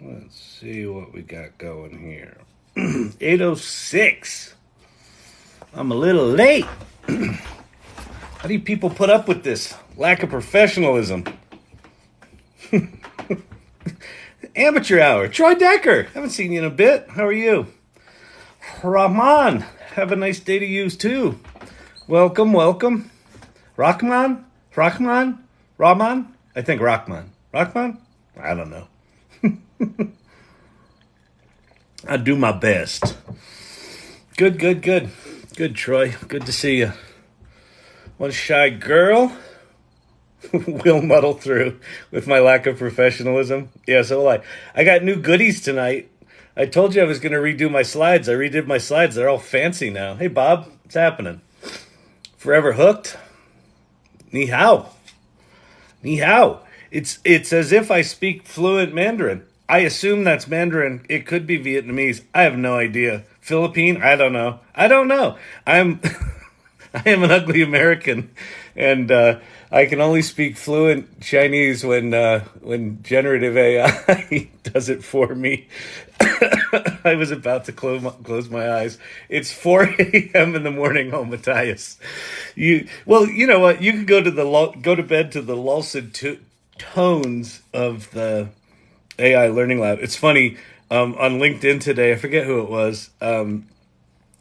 Let's see what we got going here. 8:06. I'm a little late. How do you people put up with this lack of professionalism? Amateur hour. Troy Decker. Haven't seen you in a bit. How are you? Rahman. Have a nice day to you too. Welcome, welcome. Rahman? Rahman? I think Rahman. Rahman? I don't know. I do my best. Good. Good, Troy. Good to see you. One shy girl will muddle through with my lack of professionalism. Yeah, so will I. I got new goodies tonight. I told you I was going to redo my slides. I redid my slides. They're all fancy now. Hey, Bob, what's happening? Forever hooked? Ni hao. Ni hao. It's as if I speak fluent Mandarin. I assume that's Mandarin. It could be Vietnamese. I have no idea. Philippine? I don't know. I am an ugly American, and I can only speak fluent Chinese when generative AI does it for me. I was about to close my eyes. It's 4 a.m. in the morning. Oh, Matthias, you know what? You can go to bed to the lucid tones of the AI Learning Lab. It's funny, on LinkedIn today, I forget who it was,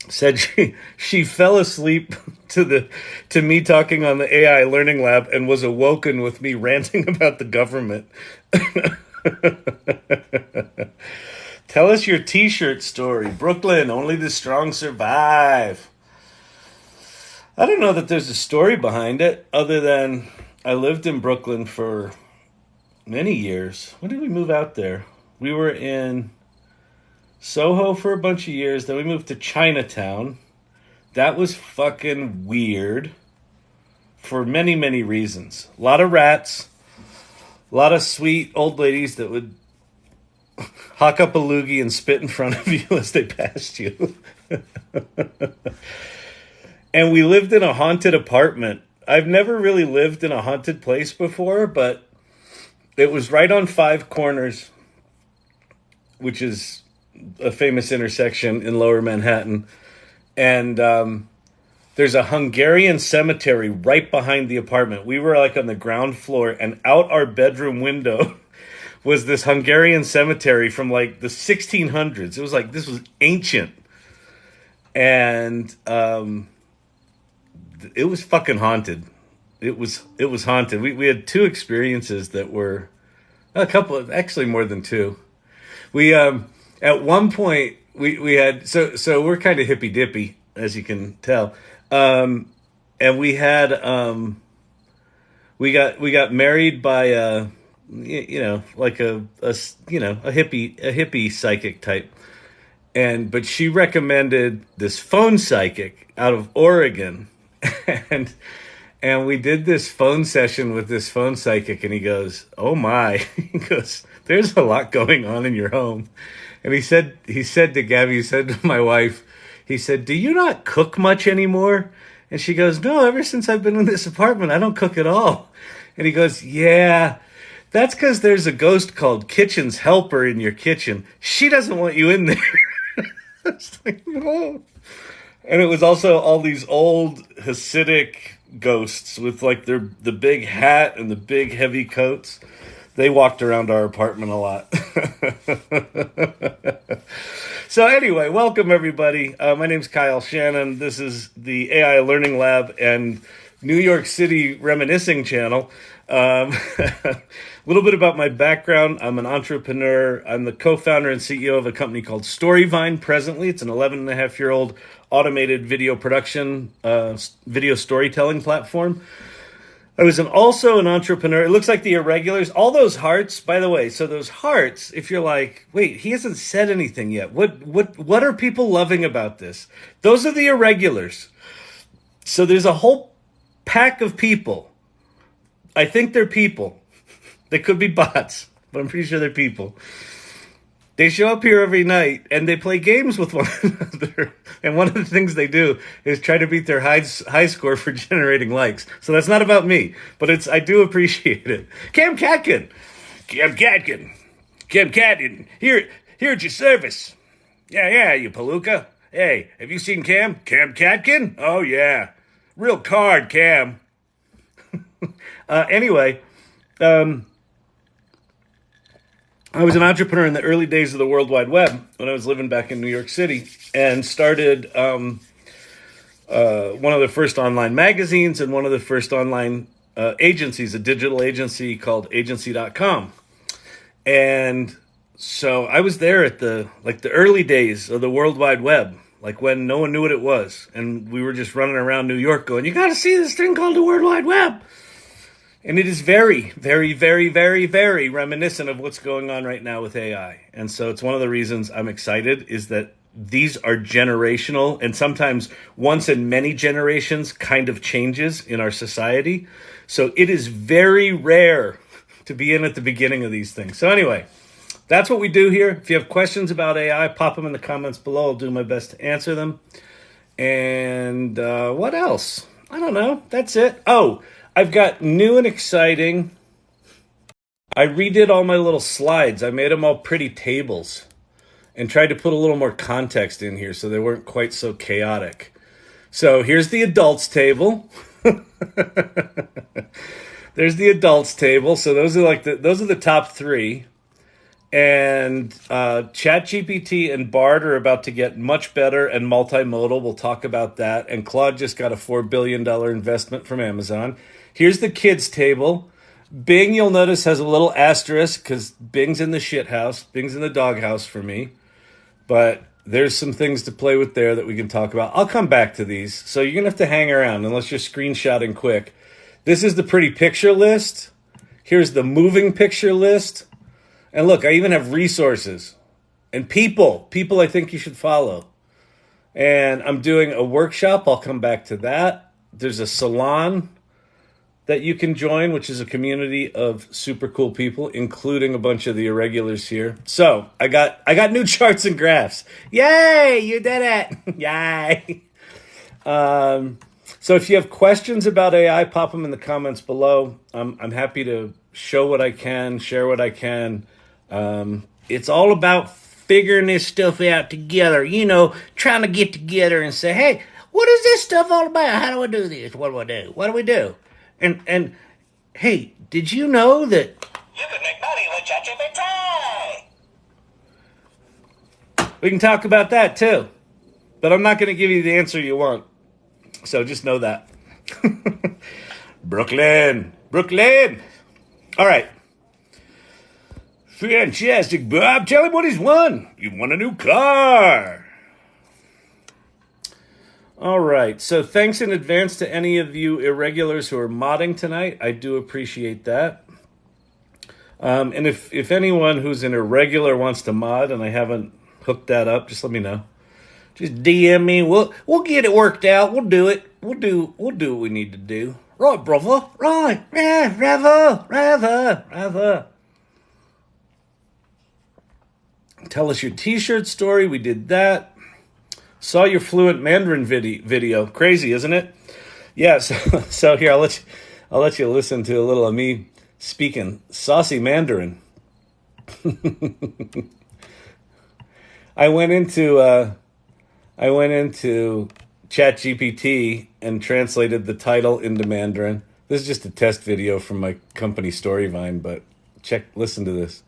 said she fell asleep to me talking on the AI Learning Lab and was awoken with me ranting about the government. Tell us your t-shirt story. Brooklyn, only the strong survive. I don't know that there's a story behind it other than I lived in Brooklyn for many years. When did we move out there? We were in Soho for a bunch of years. Then we moved to Chinatown. That was fucking weird for many, many reasons. A lot of rats. A lot of sweet old ladies that would hawk up a loogie and spit in front of you as they passed you. And we lived in a haunted apartment. I've never really lived in a haunted place before, but it was right on Five Corners, which is a famous intersection in Lower Manhattan. And there's a Hungarian cemetery right behind the apartment. We were like on the ground floor, and out our bedroom window was this Hungarian cemetery from like the 1600s. It was like, this was ancient. And it was fucking haunted. It was haunted. We had two experiences that were actually more than two. We at one point we had so we're kind of hippy dippy, as you can tell, and we had we got married by like a hippie psychic type, but she recommended this phone psychic out of Oregon, and we did this phone session with this phone psychic, and he goes, "Oh my," he goes, "There's a lot going on in your home." And he said to Gabby, he said to my wife, he said, "Do you not cook much anymore?" And she goes, "No, ever since I've been in this apartment, I don't cook at all." And he goes, "Yeah, that's because there's a ghost called Kitchen's Helper in your kitchen. She doesn't want you in there." It's like, no. And it was also all these old Hasidic ghosts with like the big hat and the big heavy coats. They walked around our apartment a lot. So anyway, welcome everybody. My name's Kyle Shannon. This is the AI Learning Lab and New York City Reminiscing channel. A little bit about my background. I'm an entrepreneur. I'm the co-founder and CEO of a company called Storyvine presently. It's an 11-and-a-half-year-old automated video production, video storytelling platform. I was also an entrepreneur. It looks like the irregulars. All those hearts, by the way. So those hearts, if you're like, wait, he hasn't said anything yet. What are people loving about this? Those are the irregulars. So there's a whole pack of people. I think they're people. They could be bots, but I'm pretty sure they're people. They show up here every night and they play games with one another. And one of the things they do is try to beat their high score for generating likes. So that's not about me, but I do appreciate it. Cam Catkin, here at your service. Yeah, you palooka. Hey, have you seen Cam Catkin? Oh yeah, real card, Cam. Anyway, I was an entrepreneur in the early days of the World Wide Web when I was living back in New York City, and started one of the first online magazines and one of the first online agencies, a digital agency called agency.com. And so I was there at the early days of the World Wide Web, like when no one knew what it was. And we were just running around New York going, you got to see this thing called the World Wide Web. And it is very, very, very, very, very reminiscent of what's going on right now with AI. And so it's one of the reasons I'm excited is that these are generational and sometimes once in many generations kind of changes in our society. So it is very rare to be in at the beginning of these things. So anyway, that's what we do here. If you have questions about AI, pop them in the comments below. I'll do my best to answer them. And what else? I don't know. That's it. Oh, I've got new and exciting. I redid all my little slides. I made them all pretty tables and tried to put a little more context in here so they weren't quite so chaotic. So here's the adults table. There's the adults table. So those are the top three. And ChatGPT and Bard are about to get much better and multimodal. We'll talk about that. And Claude just got a $4 billion investment from Amazon. Here's the kids table. Bing, you'll notice, has a little asterisk because Bing's in the shit house. Bing's in the doghouse for me. But there's some things to play with there that we can talk about. I'll come back to these. So you're going to have to hang around unless you're screenshotting quick. This is the pretty picture list. Here's the moving picture list. And look, I even have resources and people I think you should follow. And I'm doing a workshop. I'll come back to that. There's a salon that you can join, which is a community of super cool people, including a bunch of the irregulars here. So I got new charts and graphs. Yay, you did it. Yay. So if you have questions about AI, pop them in the comments below. I'm happy to show what I can, share what I can. It's all about figuring this stuff out together, trying to get together and say, hey, what is this stuff all about? How do I do this? What do I do? What do we do? And hey, did you know that you can make money with ChatGPT? We can talk about that too, but I'm not going to give you the answer you want. So just know that. Brooklyn. All right. Fantastic, Bob. Tell him what he's won. You won a new car. All right. So thanks in advance to any of you irregulars who are modding tonight. I do appreciate that. And if anyone who's an irregular wants to mod and I haven't hooked that up, just let me know. Just DM me. We'll get it worked out. We'll do it. We'll do what we need to do. Right, brother. Right. Yeah, rather. Tell us your t-shirt story. We did that. Saw your fluent Mandarin video. Crazy, isn't it? Yeah, so here, I'll let you listen to a little of me speaking saucy Mandarin. I went into ChatGPT and translated the title into Mandarin. This is just a test video from my company Storyvine, but listen to this.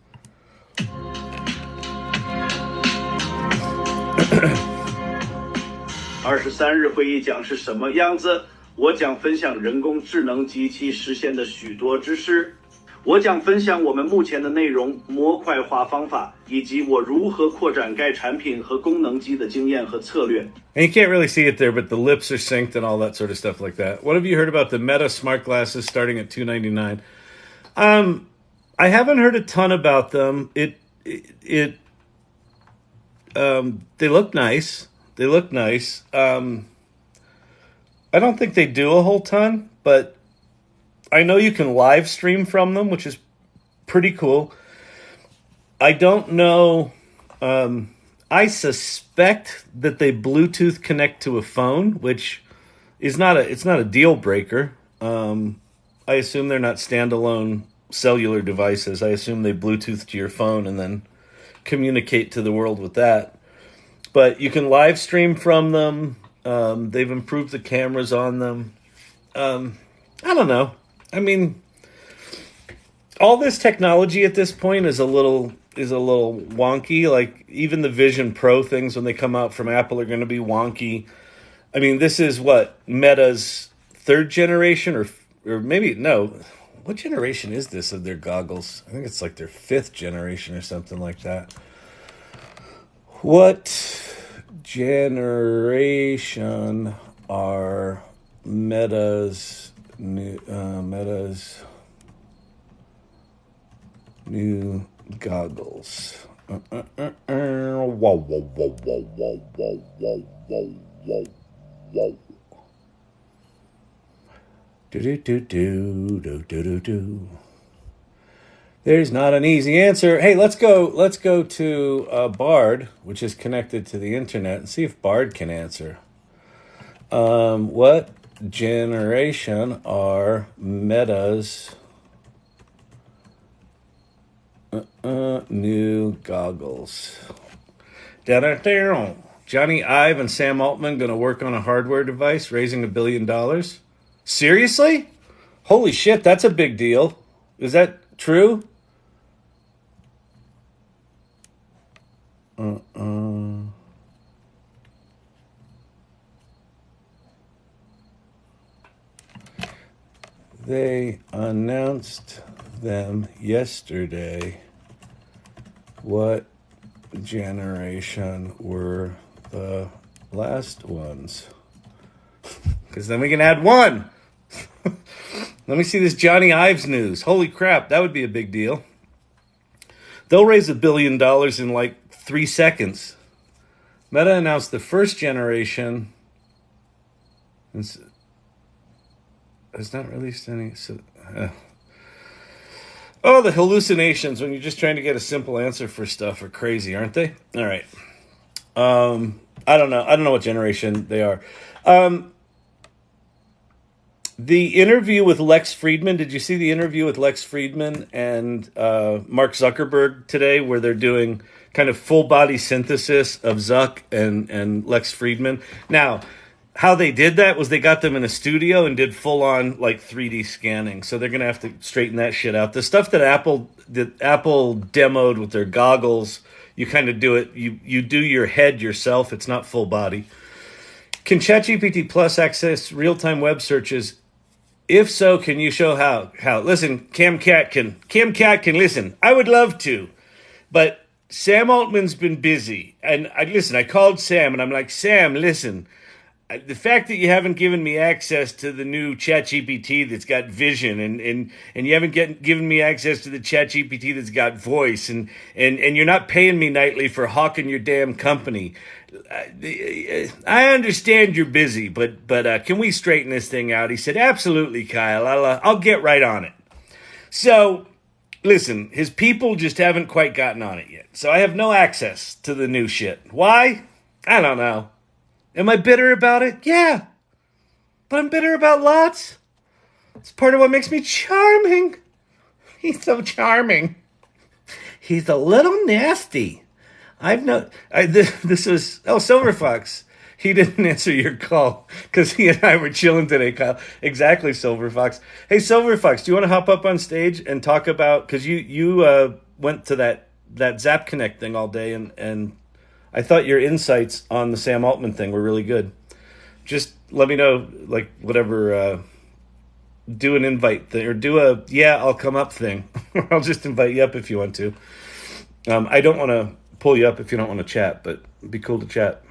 23日会议讲是什么样子？我将分享人工智能及其实现的许多知识。我将分享我们目前的内容模块化方法，以及我如何扩展该产品和功能机的经验和策略。 And you can't really see it there, but the lips are synced and all that sort of stuff like that. What have you heard about the Meta smart glasses starting at $299? I haven't heard a ton about them. They look nice. They look nice. I don't think they do a whole ton, but I know you can live stream from them, which is pretty cool. I don't know. I suspect that they Bluetooth connect to a phone, which is it's not a deal breaker. I assume they're not standalone cellular devices. I assume they Bluetooth to your phone and then communicate to the world with that. But you can live stream from them. They've improved the cameras on them. I don't know. I mean, all this technology at this point is a little wonky. Like even the Vision Pro things when they come out from Apple are going to be wonky. I mean, this is what Meta's third generation or maybe no. What generation is this of their goggles? I think it's like their fifth generation or something like that. What generation are Meta's new goggles? Do. There's not an easy answer. Hey, let's go to Bard, which is connected to the internet, and see if Bard can answer. What generation are Meta's new goggles? Johnny Ive and Sam Altman going to work on a hardware device, raising $1 billion. Seriously? Holy shit, that's a big deal. Is that true? They announced them yesterday. What generation were the last ones? Because then we can add one. Let me see this Johnny Ives news. Holy crap, that would be a big deal. They'll raise $1 billion in like 3 seconds. Meta announced the first generation. Has not released any. The hallucinations when you're just trying to get a simple answer for stuff are crazy, aren't they? All right. I don't know. I don't know what generation they are. The interview with Lex Friedman, did you see the interview with Lex Friedman and Mark Zuckerberg today where they're doing kind of full body synthesis of Zuck and Lex Friedman? Now, how they did that was they got them in a studio and did full on like 3D scanning. So they're going to have to straighten that shit out. The stuff that Apple demoed with their goggles, you kind of do it. You do your head yourself. It's not full body. Can ChatGPT Plus access real-time web searches? If so, can you show how? Listen, Camcat can listen. I would love to, but Sam Altman's been busy. And I called Sam and I'm like, Sam, listen, the fact that you haven't given me access to the new ChatGPT that's got vision and you haven't given me access to the ChatGPT that's got voice and you're not paying me nightly for hawking your damn company. I understand you're busy, but can we straighten this thing out? He said, absolutely, Kyle. I'll get right on it. So, listen, his people just haven't quite gotten on it yet. So I have no access to the new shit. Why? I don't know. Am I bitter about it? Yeah. But I'm bitter about lots. It's part of what makes me charming. He's so charming. He's a little nasty. This was Silver Fox. He didn't answer your call because he and I were chilling today, Kyle. Exactly, Silver Fox. Hey, Silver Fox, do you want to hop up on stage and talk about, because you went to that Zap Connect thing all day, and I thought your insights on the Sam Altman thing were really good. Just let me know, like, whatever do an invite thing or do a I'll come up thing. I'll just invite you up if you want to. I don't want to pull you up if you don't want to chat, but it'd be cool to chat.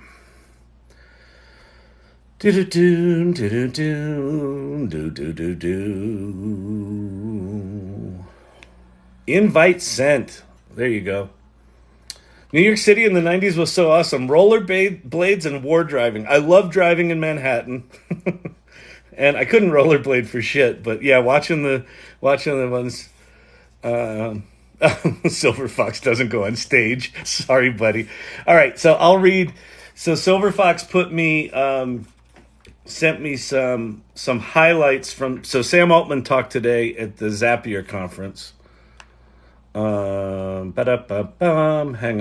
Do-do-do, do-do-do, do-do-do-do. Invite sent. There you go. New York City in the 90s was so awesome. Rollerblades and war driving. I love driving in Manhattan. And I couldn't rollerblade for shit, but yeah, watching the ones. Silver Fox doesn't go on stage. Sorry, buddy. All right, so I'll read. So Silver Fox sent me some highlights from. So Sam Altman talked today at the Zapier conference. Hang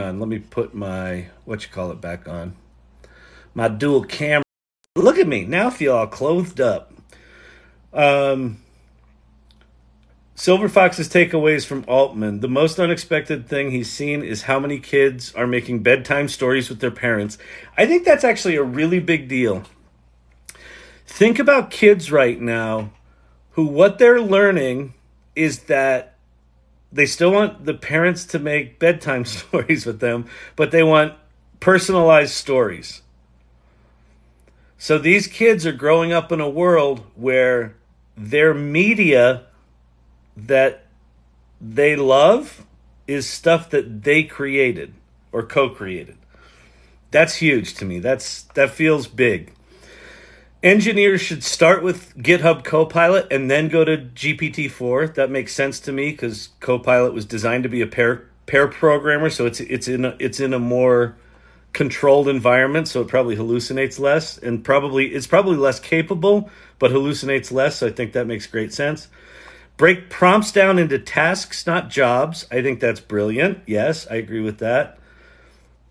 on, let me put my back on. My dual camera. Look at me now. I feel all clothed up. Silver Fox's takeaways from Altman. The most unexpected thing he's seen is how many kids are making bedtime stories with their parents. I think that's actually a really big deal. Think about kids right now who what they're learning is that they still want the parents to make bedtime stories with them, but they want personalized stories. So these kids are growing up in a world where their media that they love is stuff that they created or co-created. That's huge to me. That feels big. Engineers should start with GitHub Copilot and then go to GPT-4. That makes sense to me because Copilot was designed to be a pair programmer, so it's in a more controlled environment, so it probably hallucinates less, and it's probably less capable, but hallucinates less. So I think that makes great sense. Break prompts down into tasks, not jobs. I think that's brilliant. Yes, I agree with that.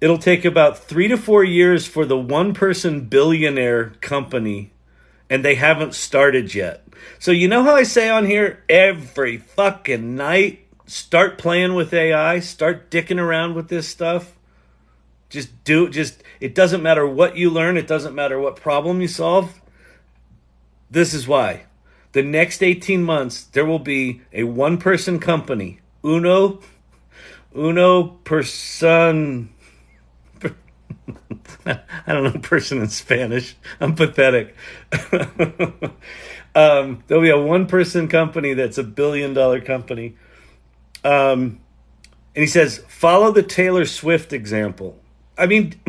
It'll take about 3 to 4 years for the one-person billionaire company, and they haven't started yet. So you know how I say on here every fucking night, start playing with AI, start dicking around with this stuff. It doesn't matter what you learn. It doesn't matter what problem you solve. This is why. The next 18 months, there will be a one-person company. Uno person. I don't know person in Spanish. I'm pathetic. There'll be a one-person company that's $1 billion company. And he says, follow the Taylor Swift example. I mean,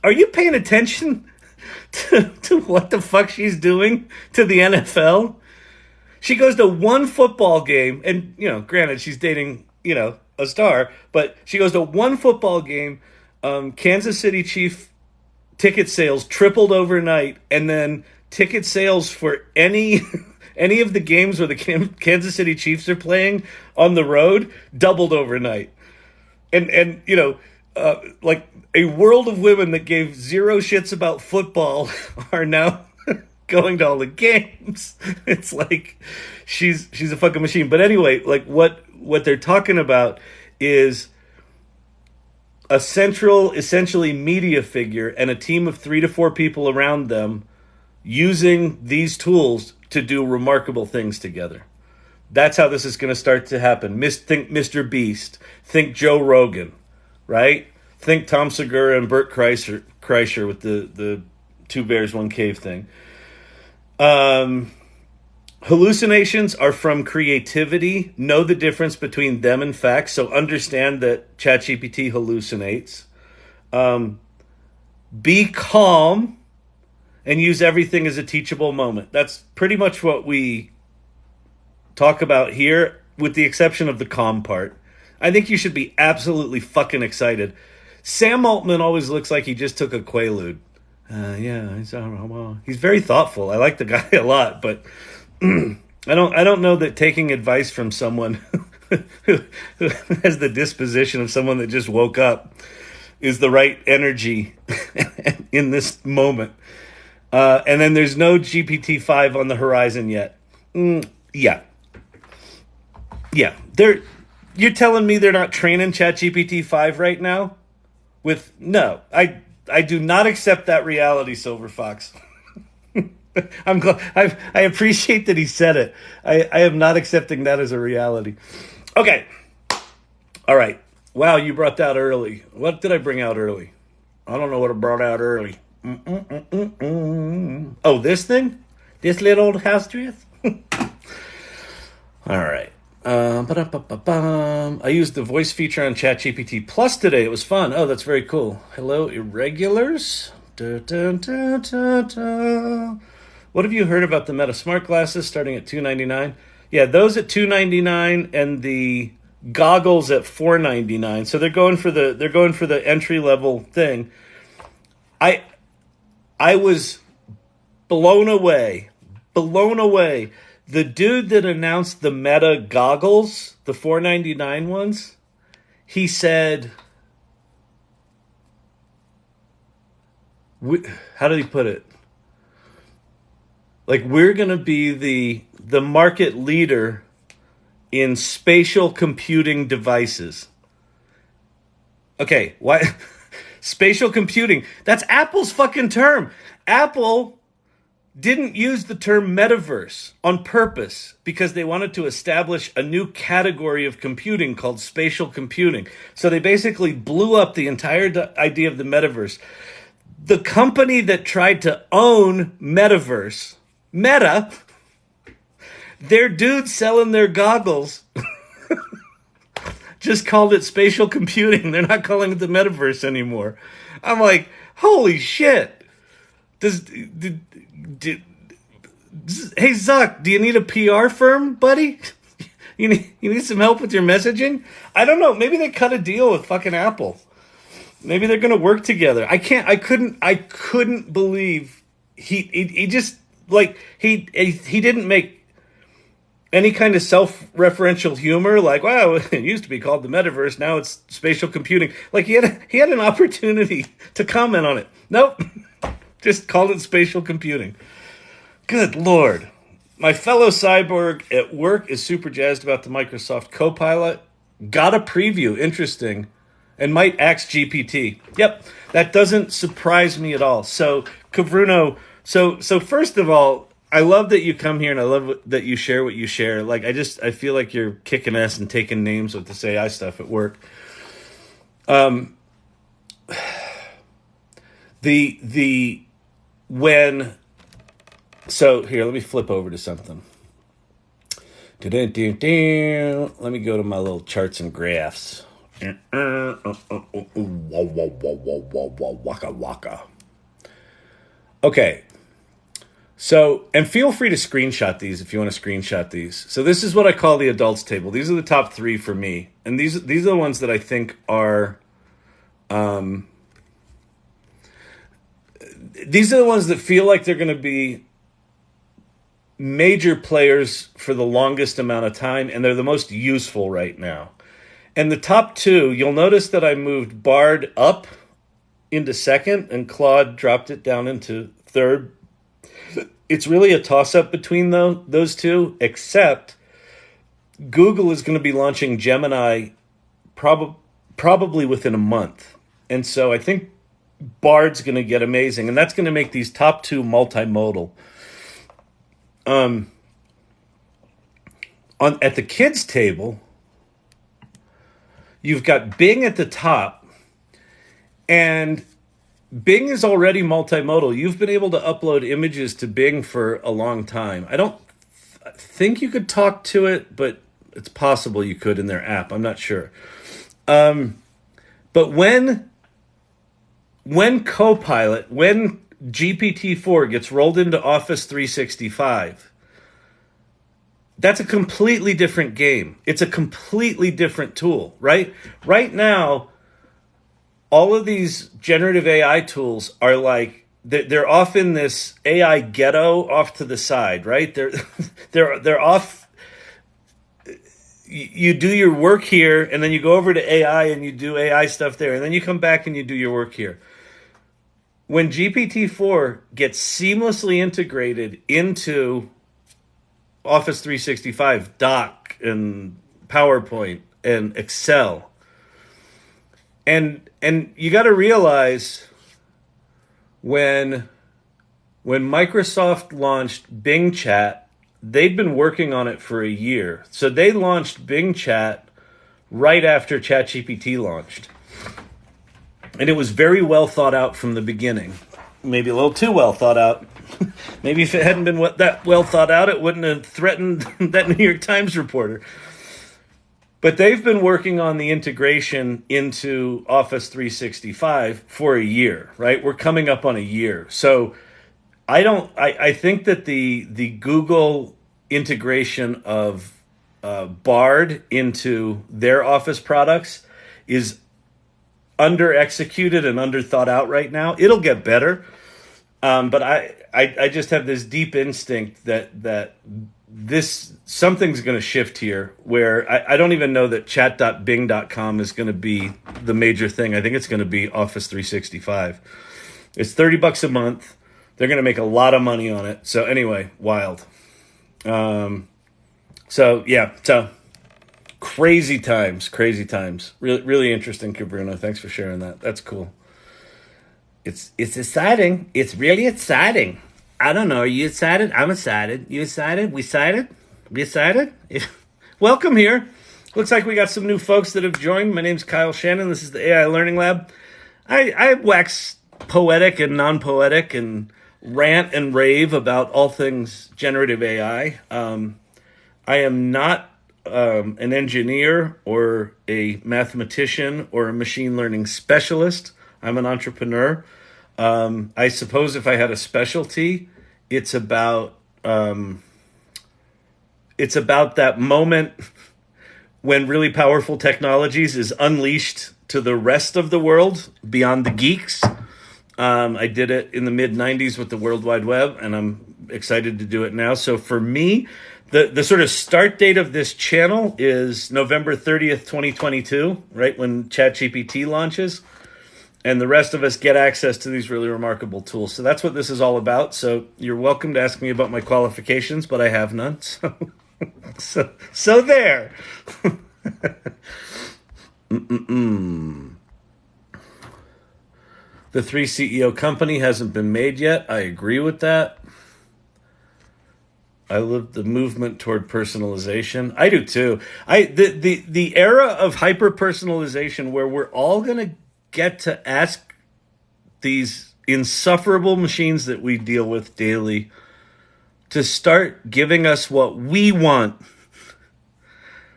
are you paying attention to what the fuck she's doing to the NFL? She goes to one football game, and, granted, she's dating, a star, but she goes to one football game. Kansas City Chief ticket sales tripled overnight, and then ticket sales for any of the games where the Kansas City Chiefs are playing on the road doubled overnight. And like a world of women that gave zero shits about football are now going to all the games. It's like she's a fucking machine. But anyway, like what they're talking about is a central, essentially media figure and a team of 3 to 4 people around them using these tools to do remarkable things together. That's how this is going to start to happen. Think Mr. Beast. Think Joe Rogan, right? Think Tom Segura and Bert Kreischer with the 2 bears, 1 cave thing. Hallucinations are from creativity. Know the difference between them and facts. So understand that ChatGPT hallucinates. Be calm and use everything as a teachable moment. That's pretty much what we talk about here, with the exception of the calm part. I think you should be absolutely fucking excited. Sam Altman always looks like he just took a Quaalude. He's very thoughtful. I like the guy a lot, but I don't know that taking advice from someone who has the disposition of someone that just woke up is the right energy in this moment. And then there's no GPT-5 on the horizon yet. Yeah. You're telling me they're not training ChatGPT-5 right now? No, I do not accept that reality, Silver Fox. I'm glad. I appreciate that he said it. I am not accepting that as a reality. Okay. All right. Wow, you brought that early. What did I bring out early? I don't know what I brought out early. Oh, this thing? This little old house dress? All right. I used the voice feature on ChatGPT Plus today. It was fun. Oh, that's very cool. Hello, irregulars. Da, da, da, da, da. What have you heard about the Meta Smart glasses starting at $299? Yeah, those at $299 and the goggles at $499. So they're going for the entry level thing. I was blown away. Blown away. The dude that announced the Meta goggles, the $499 ones, he said, how did he put it? Like, we're going to be the market leader in spatial computing devices. Okay, why? Spatial computing. That's Apple's fucking term. Apple didn't use the term metaverse on purpose because they wanted to establish a new category of computing called spatial computing. So they basically blew up the entire idea of the metaverse. The company that tried to own metaverse, Meta, their dude selling their goggles just called it spatial computing. They're not calling it the metaverse anymore. I'm like, holy shit. Hey, Zuck, do you need a PR firm, buddy? You need some help with your messaging? I don't know. Maybe they cut a deal with fucking Apple. Maybe they're gonna work together. I couldn't believe he just like he didn't make any kind of self-referential humor, like, wow, it used to be called the metaverse, now it's spatial computing. Like he had an opportunity to comment on it. Nope. Just called it spatial computing. Good Lord. My fellow cyborg at work is super jazzed about the Microsoft Copilot. Got a preview, interesting, and might axe GPT. Yep, that doesn't surprise me at all. So, Kavruno, so first of all, I love that you come here and I love that you share what you share. Like, I feel like you're kicking ass and taking names with this AI stuff at work. So here, let me flip over to something. Let me go to my little charts and graphs. Waka waka. Okay. So, and feel free to screenshot these if you want to screenshot these. So this is what I call the adults table. These are the top 3 for me. And these are the ones that I think are, these are the ones that feel like they're going to be major players for the longest amount of time, and they're the most useful right now. And the top 2, you'll notice that I moved Bard up into second, and Claude dropped it down into third. It's really a toss-up between those two, except Google is going to be launching Gemini probably within a month. And so I think Bard's going to get amazing, and that's going to make these top 2 multimodal. At the kids table, you've got Bing at the top, and Bing is already multimodal. You've been able to upload images to Bing for a long time. I don't think you could talk to it, but it's possible you could in their app. I'm not sure. But when Copilot, when GPT-4 gets rolled into Office 365, that's a completely different game. It's a completely different tool, right? Right now, all of these generative AI tools are like, they're off in this AI ghetto off to the side, right? They're off. You do your work here, and then you go over to AI and you do AI stuff there, and then you come back and you do your work here. When GPT-4 gets seamlessly integrated into Office 365, Doc, and PowerPoint, and Excel, and you got to realize when When Microsoft launched Bing Chat, they'd been working on it for a year. So they launched Bing Chat right after ChatGPT launched. And it was very well thought out from the beginning. Maybe a little too well thought out. Maybe if it hadn't been that well thought out, it wouldn't have threatened that New York Times reporter. But they've been working on the integration into Office 365 for a year, right? We're coming up on a year. So I think that the Google integration of Bard into their Office products is under executed and under thought out right now. It'll get better. But I just have this deep instinct that this something's going to shift here where I don't even know that chat.bing.com is going to be the major thing. I think it's going to be Office 365. It's $30 a month. They're going to make a lot of money on it. So anyway, wild. So crazy times. Really, really interesting, Cabruno. Thanks for sharing that. That's cool. It's exciting. It's really exciting. I don't know. Are you excited? I'm excited. You excited? We excited? We excited? Welcome here. Looks like we got some new folks that have joined. My name's Kyle Shannon. This is the AI Learning Lab. I wax poetic and non-poetic and rant and rave about all things generative AI. I am not an engineer or a mathematician or a machine learning specialist. I'm an entrepreneur. I suppose if I had a specialty, it's about that moment when really powerful technologies is unleashed to the rest of the world beyond the geeks. I did it in the mid-90s with the World Wide Web, and I'm excited to do it now. So for me, the sort of start date of this channel is November 30th, 2022, right when ChatGPT launches. And the rest of us get access to these really remarkable tools. So that's what this is all about. So you're welcome to ask me about my qualifications, but I have none. So there. The 3 CEO company hasn't been made yet. I agree with that. I love the movement toward personalization. I do too. The era of hyper personalization where we're all going to get to ask these insufferable machines that we deal with daily to start giving us what we want,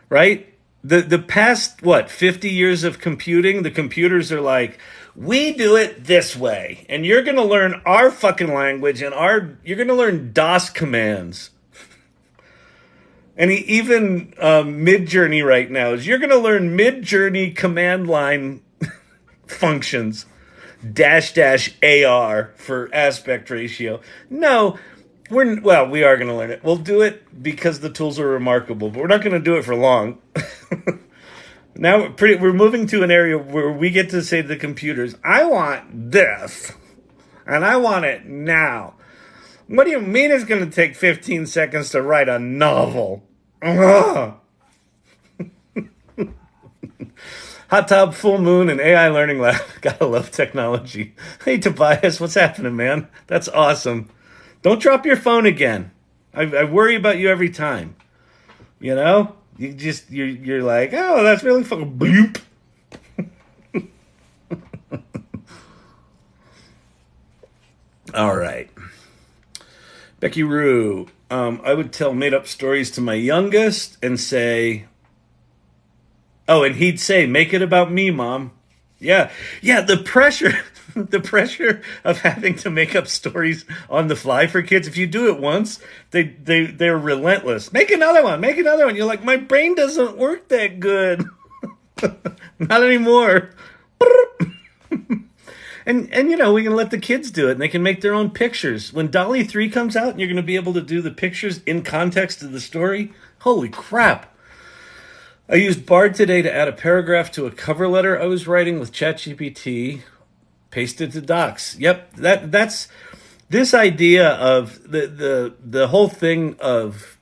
right? The past, 50 years of computing, the computers are like, we do it this way, and you're going to learn our fucking language, and you're going to learn DOS commands. And even midjourney right now is you're going to learn midjourney command line functions, --AR for aspect ratio. No, we are going to learn it. We'll do it because the tools are remarkable, but we're not going to do it for long. Now we're moving to an area where we get to say to the computers, I want this, and I want it now. What do you mean it's going to take 15 seconds to write a novel? Hot Tub, Full Moon, and AI Learning Lab. Gotta love technology. Hey, Tobias, what's happening, man? That's awesome. Don't drop your phone again. I worry about you every time. You know? You're like, oh, that's really fucking bloop. All right. Becky Rue. I would tell made-up stories to my youngest and say... Oh, and he'd say, make it about me, Mom. Yeah, the pressure of having to make up stories on the fly for kids. If you do it once, they're relentless. Make another one. You're like, my brain doesn't work that good. Not anymore. And we can let the kids do it, and they can make their own pictures. When DALL-E 3 comes out, and you're going to be able to do the pictures in context of the story, holy crap. I used Bard today to add a paragraph to a cover letter I was writing with ChatGPT, pasted to docs. Yep, that's this idea of the whole thing of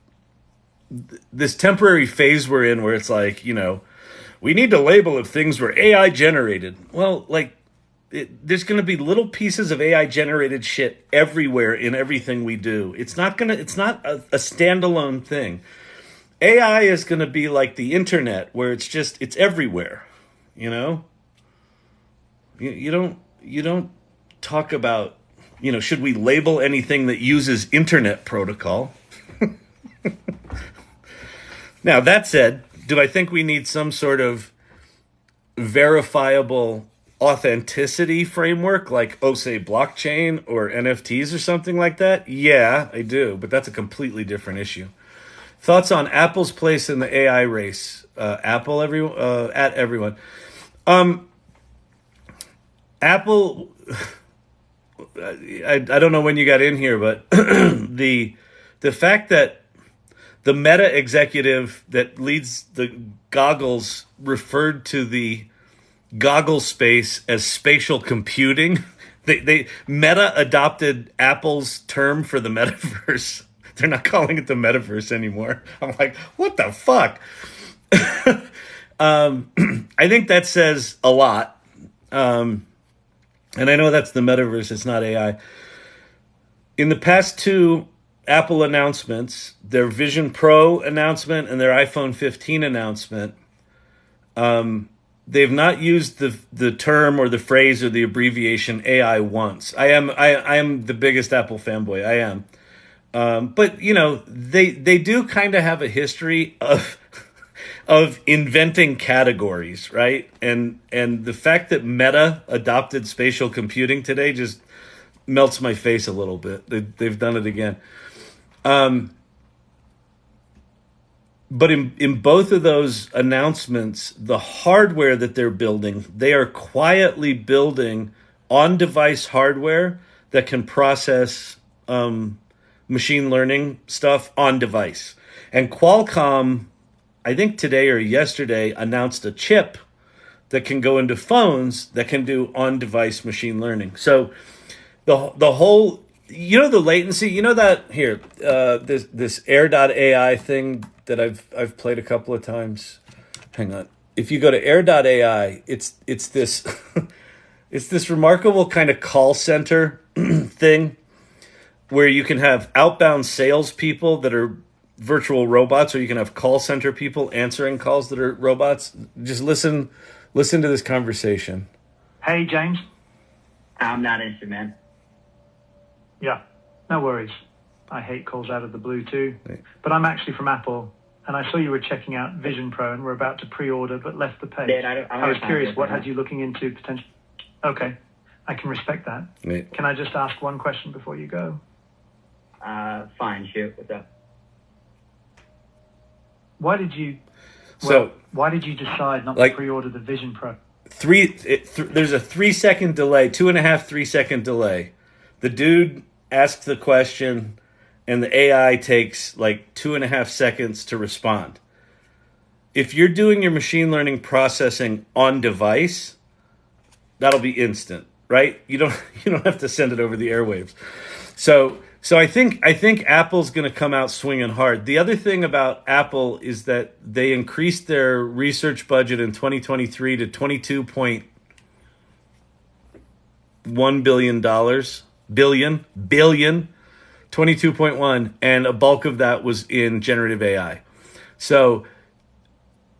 this temporary phase we're in where it's like, we need to label if things were AI generated. Well, like, there's going to be little pieces of AI generated shit everywhere in everything we do. It's not a standalone thing. AI is going to be like the internet, where it's everywhere. You know, you don't talk about, should we label anything that uses internet protocol? Now, that said, do I think we need some sort of verifiable authenticity framework like, say, blockchain or NFTs or something like that? Yeah, I do, but that's a completely different issue. Thoughts on Apple's place in the AI race? Apple, at everyone. Apple, I don't know when you got in here, but the fact that the Meta executive that leads the goggles referred to the goggle space as spatial computing. They Meta adopted Apple's term for the metaverse. They're not calling it the metaverse anymore. I'm like, what the fuck? I think that says a lot. And I know that's the metaverse. It's not AI. In the past two Apple announcements, their Vision Pro announcement and their iPhone 15 announcement, they've not used the term or the phrase or the abbreviation AI once. I am the biggest Apple fanboy. I am. But they do kind of have a history of inventing categories, right? And the fact that Meta adopted spatial computing today just melts my face a little bit. They've done it again. But in both of those announcements, the hardware that they're building, they are quietly building on-device hardware that can process machine learning stuff on device. And Qualcomm, I think today or yesterday, announced a chip that can go into phones that can do on-device machine learning. So the whole, the latency, that here, this Air.ai thing that I've played a couple of times. Hang on. If you go to Air.ai, it's this it's this remarkable kind of call center thing where you can have outbound salespeople that are virtual robots, or you can have call center people answering calls that are robots. Just listen to this conversation. Hey, James. I'm not interested, man. Yeah, no worries. I hate calls out of the blue too. But I'm actually from Apple, and I saw you were checking out Vision Pro and were about to pre-order but left the page. I was curious, what had you looking into potential? Okay, I can respect that. Right. Can I just ask one question before you go? Fine, shoot. What's up? Why did you decide not to pre-order the Vision Pro? There's a 3 second delay, 2.5-3 second delay. The dude asks the question, and the AI takes like 2.5 seconds to respond. If you're doing your machine learning processing on device, that'll be instant, right? You don't have to send it over the airwaves. So I think Apple's going to come out swinging hard. The other thing about Apple is that they increased their research budget in 2023 to $22.1 billion, 22.1, and a bulk of that was in generative AI. So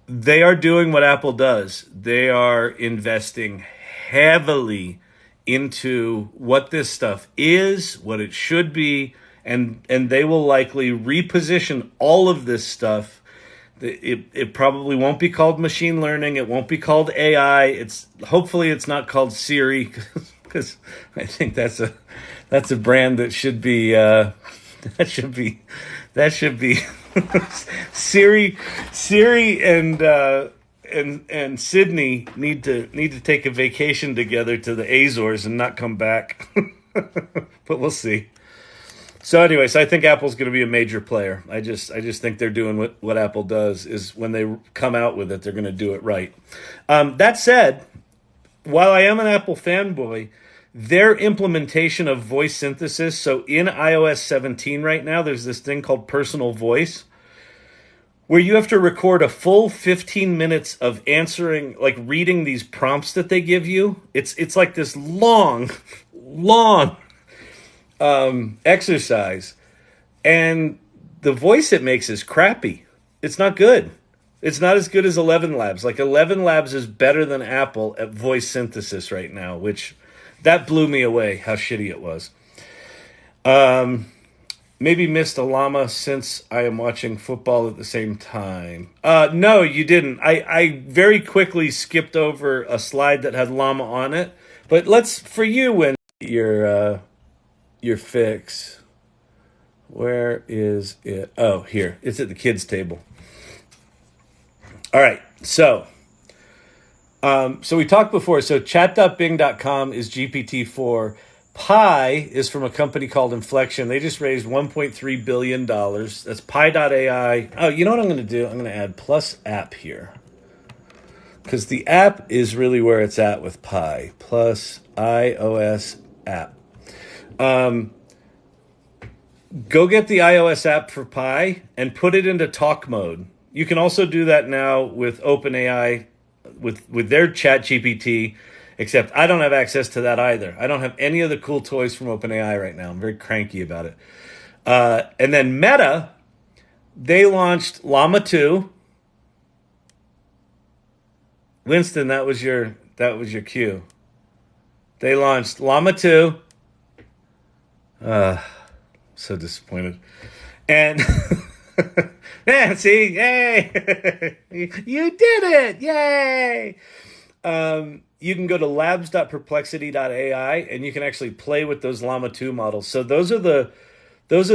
they are doing what Apple does. They are investing heavily into what this stuff is, what it should be, and they will likely reposition all of this stuff. It probably won't be called machine learning. It won't be called AI. Hopefully it's not called Siri, because I think that's a brand that should be Siri and Sydney need to take a vacation together to the Azores and not come back. But we'll see. So anyway, I think Apple's going to be a major player. I just think they're doing what Apple does, is when they come out with it, they're going to do it right. That said, while I am an Apple fanboy, their implementation of voice synthesis, so in iOS 17 right now, there's this thing called personal voice, where you have to record a full 15 minutes of answering, like reading these prompts that they give you. It's like this long exercise, and the voice it makes is crappy. It's not good. It's not as good as 11 Labs. Like 11 Labs is better than Apple at voice synthesis right now, which that blew me away how shitty it was. Maybe missed a llama since I am watching football at the same time. No, you didn't. I very quickly skipped over a slide that had llama on it. But for you, when your fix. Where is it? Oh, here. It's at the kids' table. All right. So we talked before. So chat.bing.com is GPT-4. Pi is from a company called Inflection. They just raised $1.3 billion. That's Pi.ai. Oh, you know what I'm going to do? I'm going to add plus app here. Because the app is really where it's at with Pi. Plus iOS app. Go get the iOS app for Pi and put it into talk mode. You can also do that now with OpenAI, with their ChatGPT, except I don't have access to that either. I don't have any of the cool toys from OpenAI right now. I'm very cranky about it. And then Meta, they launched Llama 2. Winston, that was your cue. They launched Llama 2. So disappointed. And yeah, see, yay! You did it! Yay! You can go to labs.perplexity.ai and you can actually play with those Llama 2 models. So those are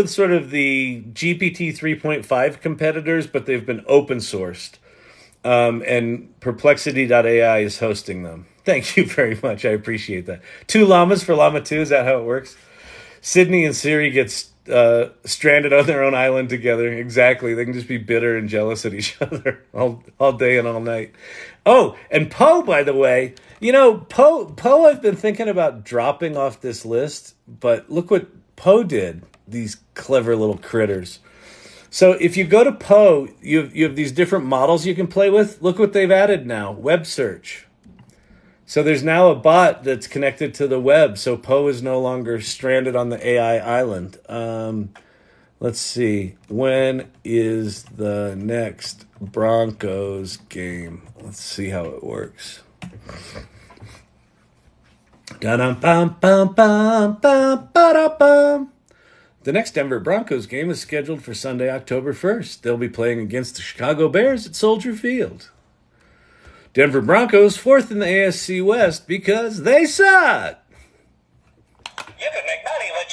sort of the GPT 3.5 competitors, but they've been open sourced. And perplexity.ai is hosting them. Thank you very much. I appreciate that. 2 llamas for Llama 2. Is that how it works? Sydney and Siri get stranded on their own island together. Exactly. They can just be bitter and jealous at each other all day and all night. Oh, and Poe, by the way, Poe I've been thinking about dropping off this list, but look what Poe did. These clever little critters. So if you go to Poe, you have these different models you can play with. Look what they've added now. Web search. So there's now a bot that's connected to the web. So Poe is no longer stranded on the AI island. Let's see. When is the next Broncos game? Let's see how it works. The next Denver Broncos game is scheduled for Sunday, October 1st. They'll be playing against the Chicago Bears at Soldier Field. Denver Broncos 4th in the AFC West because they suck. You can make money with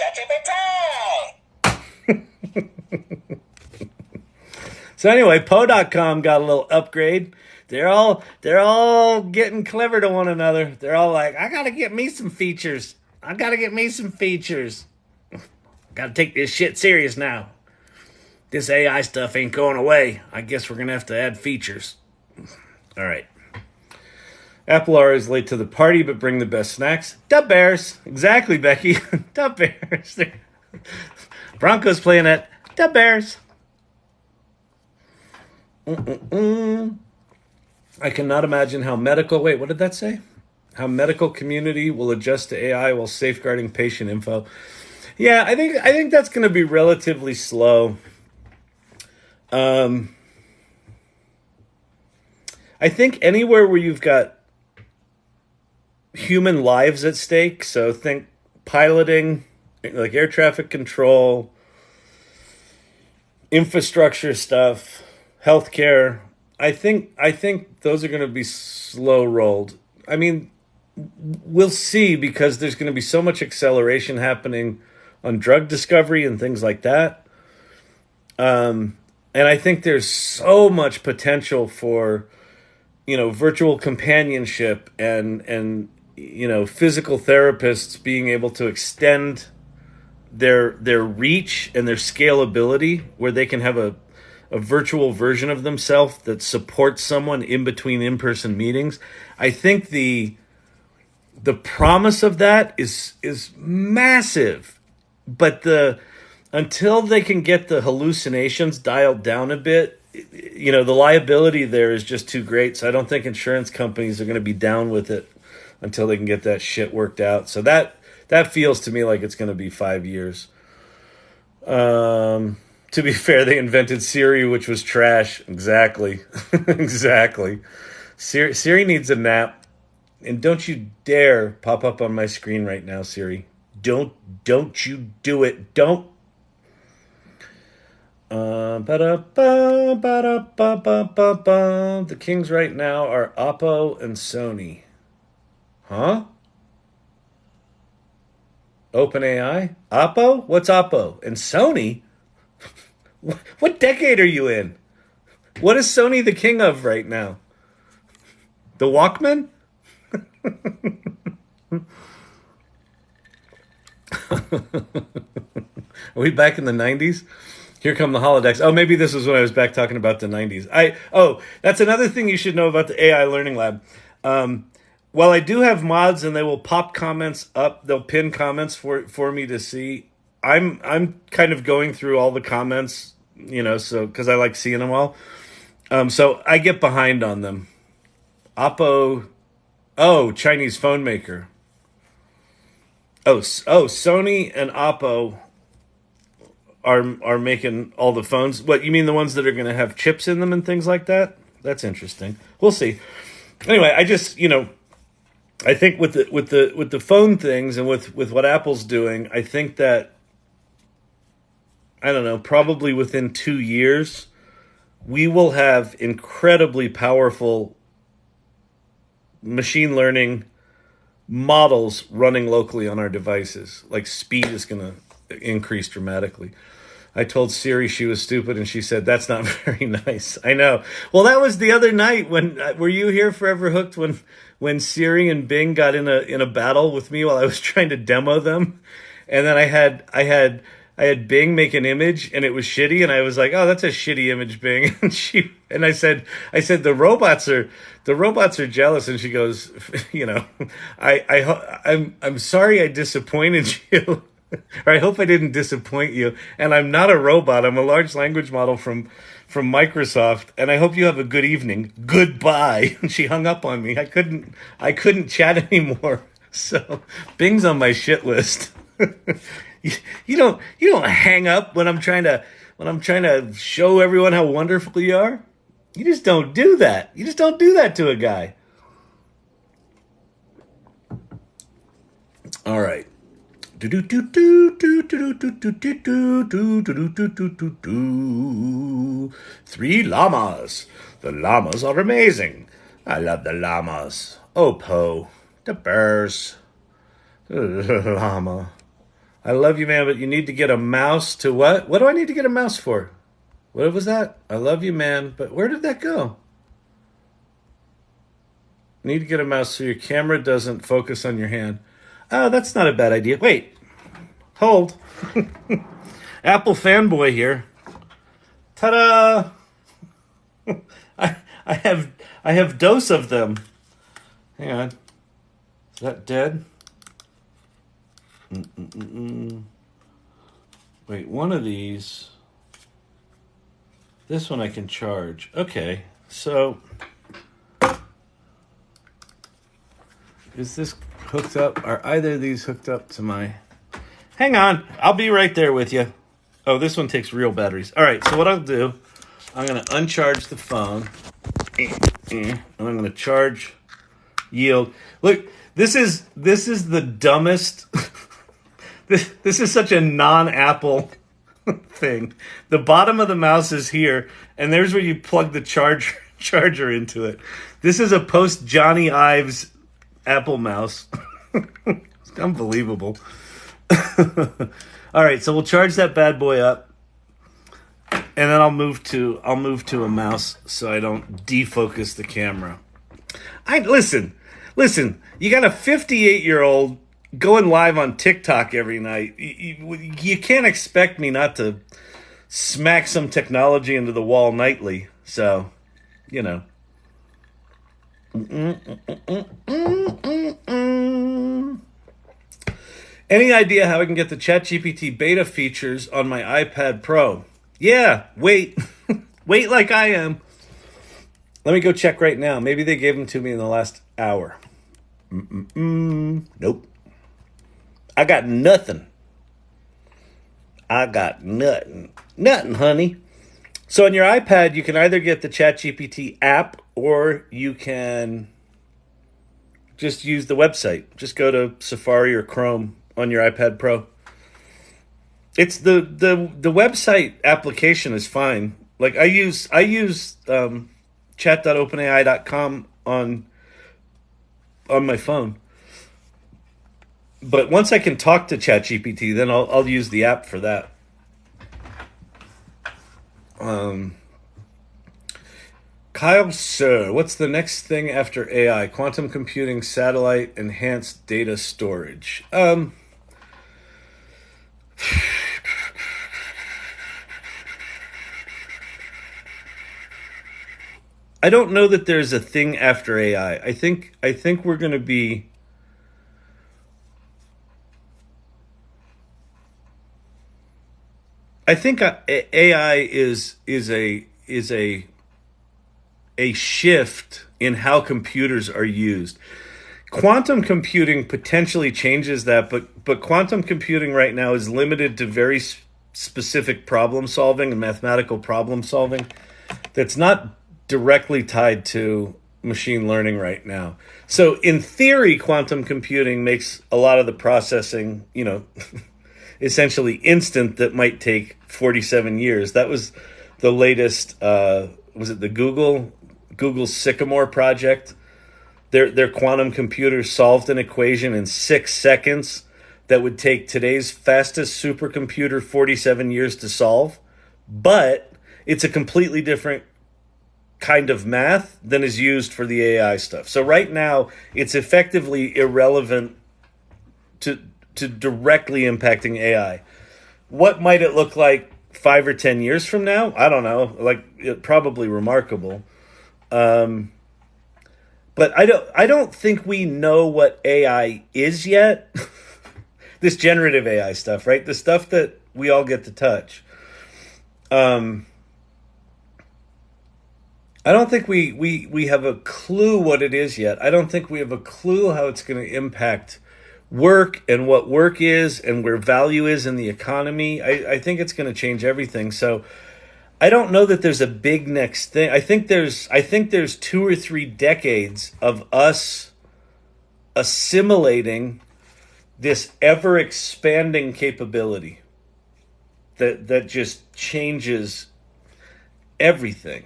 ChatGPT. So anyway, Poe.com got a little upgrade. They're all getting clever to one another. They're all like, I gotta get me some features. Gotta take this shit serious now. This AI stuff ain't going away. I guess we're gonna have to add features. All right. Apple are always late to the party, but bring the best snacks. Da Bears. Exactly, Becky. Da Bears. Broncos playing at Da Bears. I cannot imagine how medical... Wait, what did that say? How medical community will adjust to AI while safeguarding patient info. Yeah, I think that's going to be relatively slow. I think anywhere where you've got human lives at stake, so think piloting, like air traffic control, infrastructure stuff, healthcare, I think those are going to be slow rolled. I mean, we'll see, because there's going to be so much acceleration happening on drug discovery and things like that. And I think there's so much potential for, virtual companionship and physical therapists being able to extend their reach and their scalability, where they can have a virtual version of themselves that supports someone in between in-person meetings. I think the promise of that is massive, but until they can get the hallucinations dialed down a bit, you know, the liability there is just too great. So I don't think insurance companies are going to be down with it until they can get that shit worked out. So that feels to me like it's going to be 5 years. To be fair, they invented Siri, which was trash. Exactly. Exactly. Siri needs a nap. And don't you dare pop up on my screen right now, Siri. Don't you do it. Don't. The kings right now are Oppo and Sony. Huh? OpenAI? Oppo? What's Oppo? And Sony? What decade are you in? What is Sony the king of right now? The Walkman? Are we back in the 90s? Here come the holodecks. Oh, maybe this was when I was back talking about the 90s. That's another thing you should know about the AI Learning Lab. While I do have mods and they will pop comments up, they'll pin comments for me to see. I'm kind of going through all the comments, you know, so because I like seeing them all. So I get behind on them. Oppo, Chinese phone maker. Sony and Oppo are making all the phones. What, you mean the ones that are going to have chips in them and things like that? That's interesting. We'll see. Anyway, I just, you know, I think with the phone things and with what Apple's doing, I think that, I don't know, probably within 2 years, we will have incredibly powerful machine learning models running locally on our devices. Like, speed is going to increase dramatically. I told Siri she was stupid, and she said, that's not very nice. I know. Well, that was the other night when, were you here Forever Hooked when Siri and Bing got in a battle with me while I was trying to demo them? And then I had Bing make an image and it was shitty, and I was like, oh, that's a shitty image, Bing. And I said the robots are jealous, and she goes, you know, I'm sorry I disappointed you. Or I hope I didn't disappoint you. And I'm not a robot. I'm a large language model from Microsoft. And I hope you have a good evening. Goodbye. And she hung up on me. I couldn't chat anymore. So Bing's on my shit list. You don't hang up when I'm trying to show everyone how wonderful you are. You just don't do that. You just don't do that to a guy. All right. 3 llamas. The llamas are amazing. I love the llamas. Oh, Poe. The bears. The llama. I love you, man, but you need to get a mouse to what? What do I need to get a mouse for? What was that? I love you, man, but where did that go? Need to get a mouse so your camera doesn't focus on your hand. Oh, that's not a bad idea. Wait. Hold. Apple fanboy here. Ta-da! I have dose of them. Hang on. Is that dead? Wait, one of these. This one I can charge. Okay, so is this hooked up? Are either of these hooked up to my... Hang on, I'll be right there with you. Oh, this one takes real batteries. All right, so what I'll do, I'm going to uncharge the phone. And I'm going to charge yield. Look, this is the dumbest... This is such a non-Apple thing. The bottom of the mouse is here, and there's where you plug the charger into it. This is a post Johnny Ives Apple mouse. It's unbelievable. All right, so we'll charge that bad boy up, and then I'll move to a mouse so I don't defocus the camera. Listen. You got a 58-year-old going live on TikTok every night. You can't expect me not to smack some technology into the wall nightly. So, you know. Any idea how I can get the ChatGPT beta features on my iPad Pro? Yeah, wait Wait like I am. Let me go check right now. Maybe they gave them to me in the last hour. Nope. I got nothing. Nothing, honey. So on your iPad, you can either get the ChatGPT app or you can just use the website. Just go to Safari or Chrome on your iPad Pro. It's the website application is fine. Like I use chat.openai.com on my phone. But once I can talk to ChatGPT, then I'll use the app for that. Kyle Sir, what's the next thing after AI? Quantum computing, satellite, enhanced data storage. I don't know that there's a thing after AI. I think we're going to be I think AI is a shift in how computers are used. Quantum computing potentially changes that, but quantum computing right now is limited to very specific problem solving and mathematical problem solving that's not directly tied to machine learning right now. So in theory, quantum computing makes a lot of the processing, essentially instant that might take 47 years. That was the latest, was it the Google's Sycamore project? Their quantum computer solved an equation in 6 seconds that would take today's fastest supercomputer 47 years to solve. But it's a completely different kind of math than is used for the AI stuff. So right now, it's effectively irrelevant to directly impacting AI. What might it look like 5 or 10 years from now? I don't know. Probably remarkable. But I don't think we know what AI is yet. This generative AI stuff, right? The stuff that we all get to touch. I don't think we have a clue what it is yet. I don't think we have a clue how it's going to impact work and what work is and where value is in the economy. I think it's going to change everything. So I don't know that there's a big next thing. I think there's 2 or 3 decades of us assimilating this ever expanding capability that just changes everything.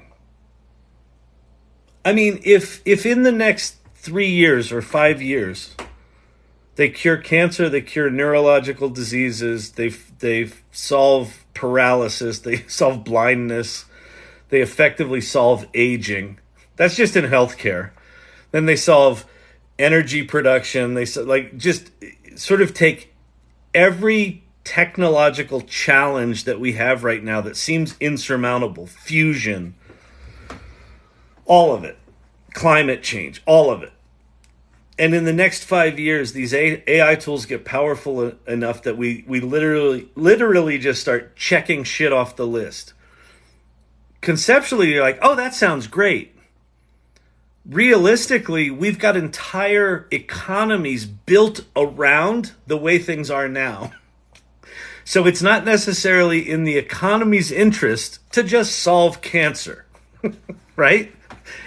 I mean, if in the next 3 years or 5 years they cure cancer, they cure neurological diseases, they solve paralysis, they solve blindness, they effectively solve aging. That's just in healthcare. Then they solve energy production. They just sort of take every technological challenge that we have right now that seems insurmountable, fusion, all of it, climate change, all of it. And in the next 5 years, these AI tools get powerful enough that we literally just start checking shit off the list. Conceptually, you're like, oh, that sounds great. Realistically, we've got entire economies built around the way things are now. So it's not necessarily in the economy's interest to just solve cancer, right?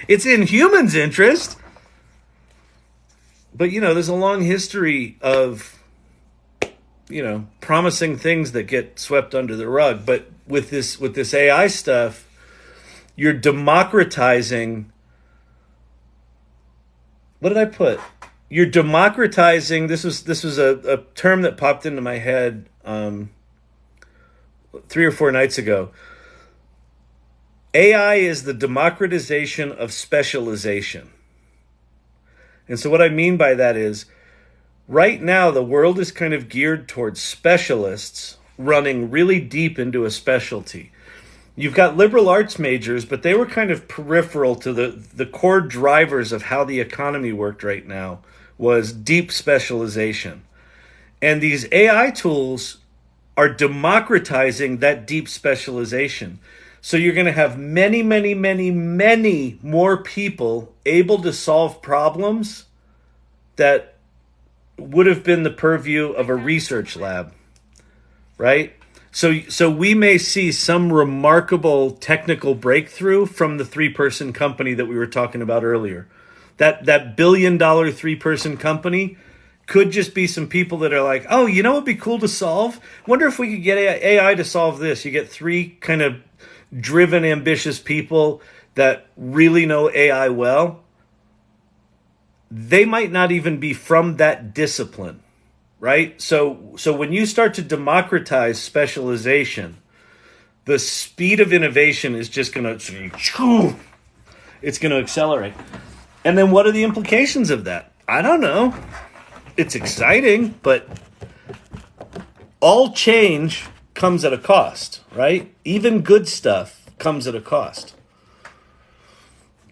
It's in humans' interest. But, there's a long history of, promising things that get swept under the rug. But with this AI stuff, you're democratizing. What did I put? You're democratizing. This was a term that popped into my head 3 or 4 nights ago. AI is the democratization of specialization. And so what I mean by that is, right now the world is kind of geared towards specialists running really deep into a specialty. You've got liberal arts majors, but they were kind of peripheral to the core drivers of how the economy worked right now was deep specialization. And these AI tools are democratizing that deep specialization. So you're going to have many, many, many, many more people able to solve problems that would have been the purview of a research lab, right? So we may see some remarkable technical breakthrough from the 3-person company that we were talking about earlier. That $1 billion 3-person company could just be some people that are like, oh, you know what would be cool to solve? Wonder if we could get AI to solve this. You get 3 kind of driven, ambitious people that really know AI well. They might not even be from that discipline, right? So when you start to democratize specialization, the speed of innovation is just going to, it's going to accelerate. And then what are the implications of that? I don't know. It's exciting, but all change comes at a cost, right? Even good stuff comes at a cost.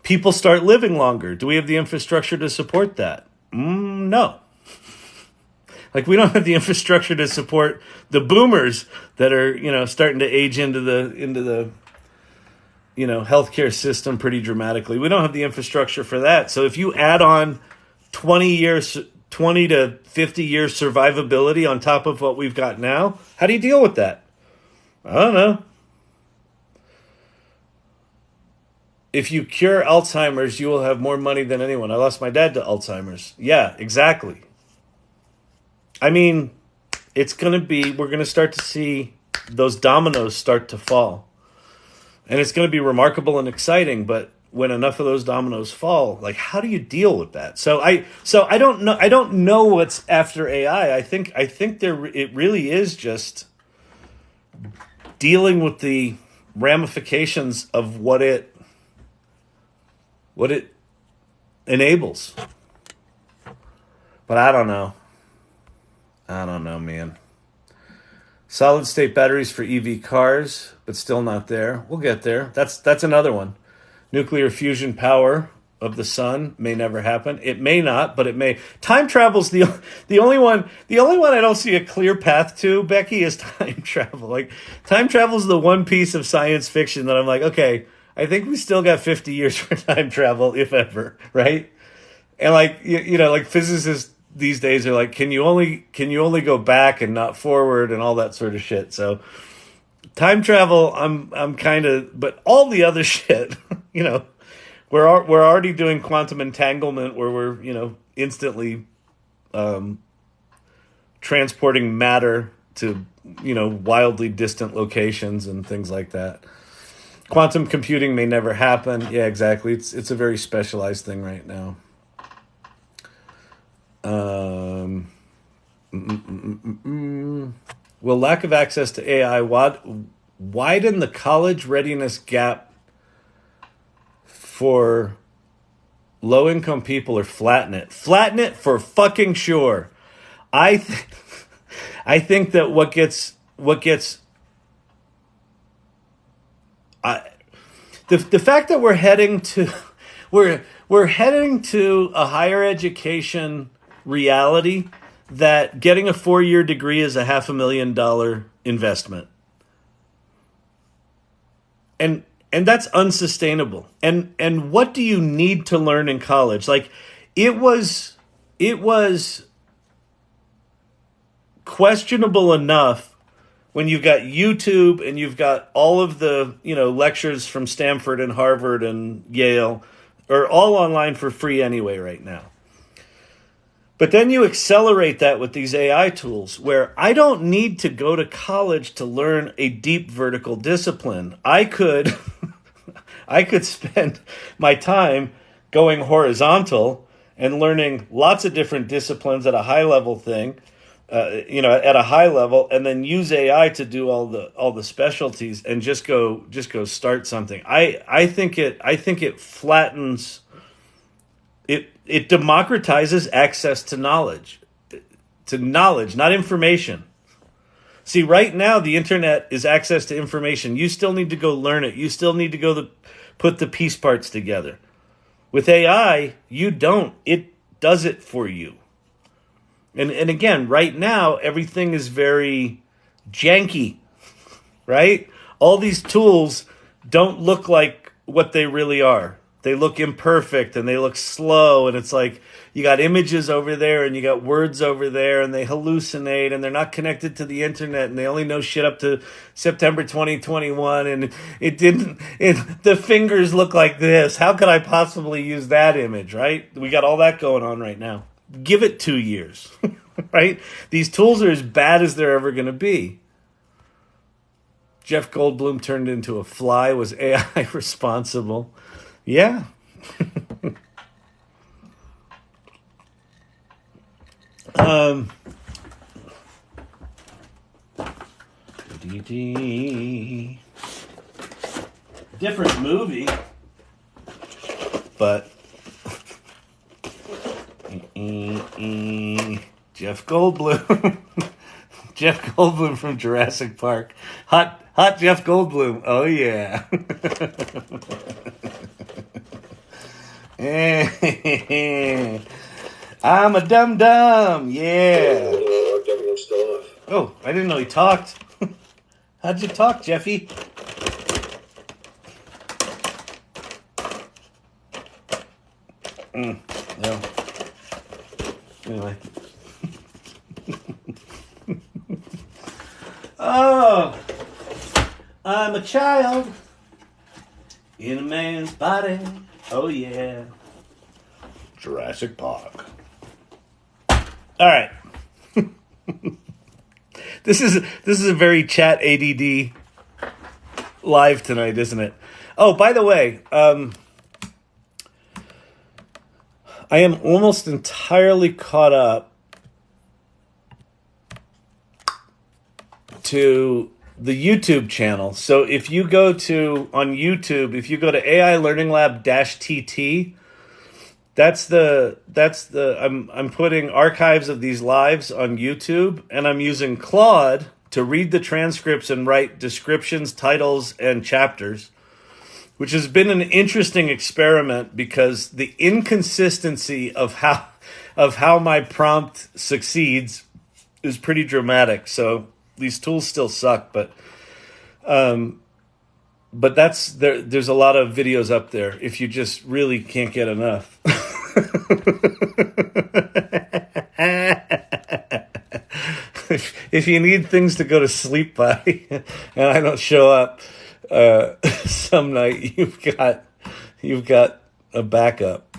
People start living longer. Do we have the infrastructure to support that? No. Like, we don't have the infrastructure to support the boomers that are, starting to age into the healthcare system pretty dramatically. We don't have the infrastructure for that. So if you add on 20 to 50 years survivability on top of what we've got now, how do you deal with that? I don't know. If you cure Alzheimer's, you will have more money than anyone. I lost my dad to Alzheimer's. Yeah, exactly. I mean, we're going to start to see those dominoes start to fall. And it's going to be remarkable and exciting, but when enough of those dominoes fall, like, how do you deal with that? So I don't know what's after AI. I think it really is just dealing with the ramifications of what it enables. But I don't know. Man. Solid state batteries for EV cars, but still not there. We'll get there. That's another one. Nuclear fusion power of the sun may never happen. It may not, but it may. Time travel's the only one. The only one I don't see a clear path to, Becky, is time travel. Like, time travel's the one piece of science fiction that I'm like, okay, I think we still got 50 years for time travel, if ever, right? And like, like physicists these days are like, can you only go back and not forward and all that sort of shit. So time travel, I'm kind of, but all the other shit, we're already doing quantum entanglement where we're, instantly transporting matter to, wildly distant locations and things like that. Quantum computing may never happen. Yeah, exactly. It's a very specialized thing right now. Will lack of access to AI widen the college readiness gap for low-income people, or flatten it? Flatten it for fucking sure. I think that what gets the fact that we're heading to a higher education reality that getting a 4-year degree is a $500,000 investment. And that's unsustainable. And what do you need to learn in college? Like, it was questionable enough when you've got YouTube and you've got all of the, lectures from Stanford and Harvard and Yale are all online for free anyway right now. But then you accelerate that with these AI tools where I don't need to go to college to learn a deep vertical discipline. I could spend my time going horizontal and learning lots of different disciplines at a high level thing, at a high level, and then use AI to do all the specialties and just go start something. I think it flattens it. It democratizes access to knowledge, not information. See, right now, the internet is access to information. You still need to go learn it. You still need to go put the piece parts together. With AI, you don't. It does it for you. And again, right now, everything is very janky, right? All these tools don't look like what they really are. They look imperfect and they look slow, and it's like you got images over there and you got words over there, and they hallucinate, and they're not connected to the internet, and they only know shit up to September 2021, and the fingers look like this. How could I possibly use that image, right? We got all that going on right now. Give it 2 years, right? These tools are as bad as they're ever going to be. Jeff Goldblum turned into a fly. Was AI responsible? Yeah. Different movie, but Jeff Goldblum. Jeff Goldblum from Jurassic Park. Hot Jeff Goldblum. Oh yeah. I'm a dum-dum. Yeah. Oh, I didn't know he talked. How'd you talk, Jeffy? No. Anyway. Oh, I'm a child in a man's body. Oh yeah. Jurassic Park. All right. This is a very chat ADD live tonight, isn't it? Oh, by the way, I am almost entirely caught up to the YouTube channel. So if you go to on YouTube, if you go to AI Learning Lab -TT, that's the I'm putting archives of these lives on YouTube, and I'm using Claude to read the transcripts and write descriptions, titles, and chapters, which has been an interesting experiment because the inconsistency of how my prompt succeeds is pretty dramatic. So these tools still suck, but that's there's a lot of videos up there if you just really can't get enough. If you need things to go to sleep by and I don't show up some night, you've got a backup.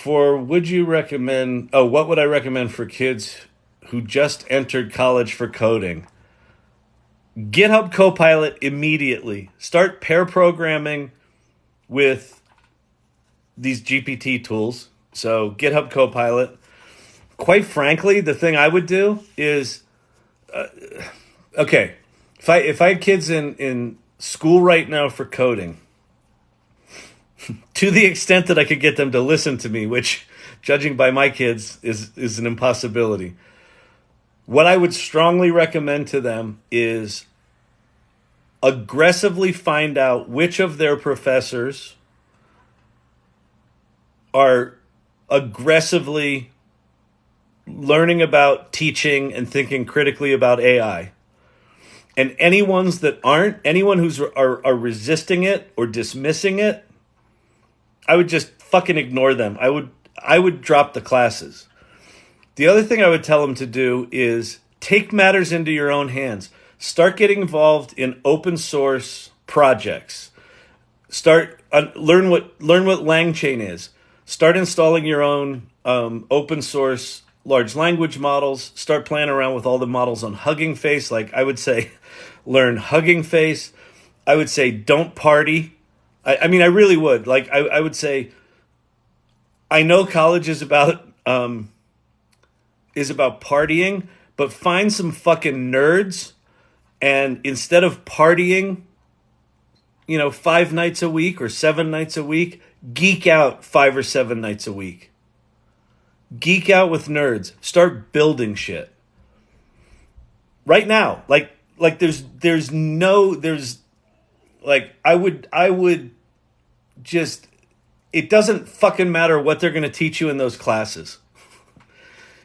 What would I recommend for kids who just entered college for coding? GitHub Copilot immediately. Start pair programming with these GPT tools. So GitHub Copilot. Quite frankly, the thing I would do is, okay, if I had kids in school right now for coding, to the extent that I could get them to listen to me, which, judging by my kids, is an impossibility. What I would strongly recommend to them is aggressively find out which of their professors are aggressively learning about teaching and thinking critically about AI. And any ones that aren't, anyone who's are resisting it or dismissing it, I would just fucking ignore them. I would drop the classes. The other thing I would tell them to do is take matters into your own hands. Start getting involved in open source projects. Learn what LangChain is. Start installing your own open source large language models. Start playing around with all the models on Hugging Face. Like I would say, learn Hugging Face. I would say don't party. I mean, I really would. Like I would say, I know college is about partying, but find some fucking nerds, and instead of partying, 5 nights a week or 7 nights a week, geek out 5 or 7 nights a week. Geek out with nerds. Start building shit. Right now. I would just, it doesn't fucking matter what they're going to teach you in those classes.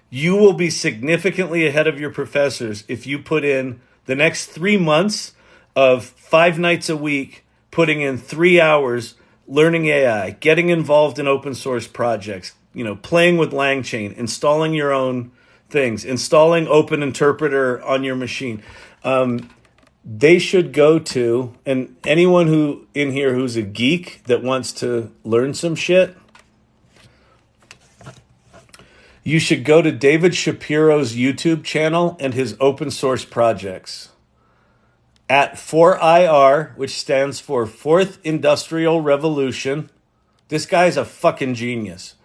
You will be significantly ahead of your professors if you put in the next 3 months of 5 nights a week, putting in 3 hours learning AI, getting involved in open source projects, playing with LangChain, installing your own things, installing Open Interpreter on your machine. They should go to, and anyone who in here who's a geek that wants to learn some shit, you should go to David Shapiro's YouTube channel and his open source projects at 4IR, which stands for Fourth Industrial Revolution. This guy's a fucking genius.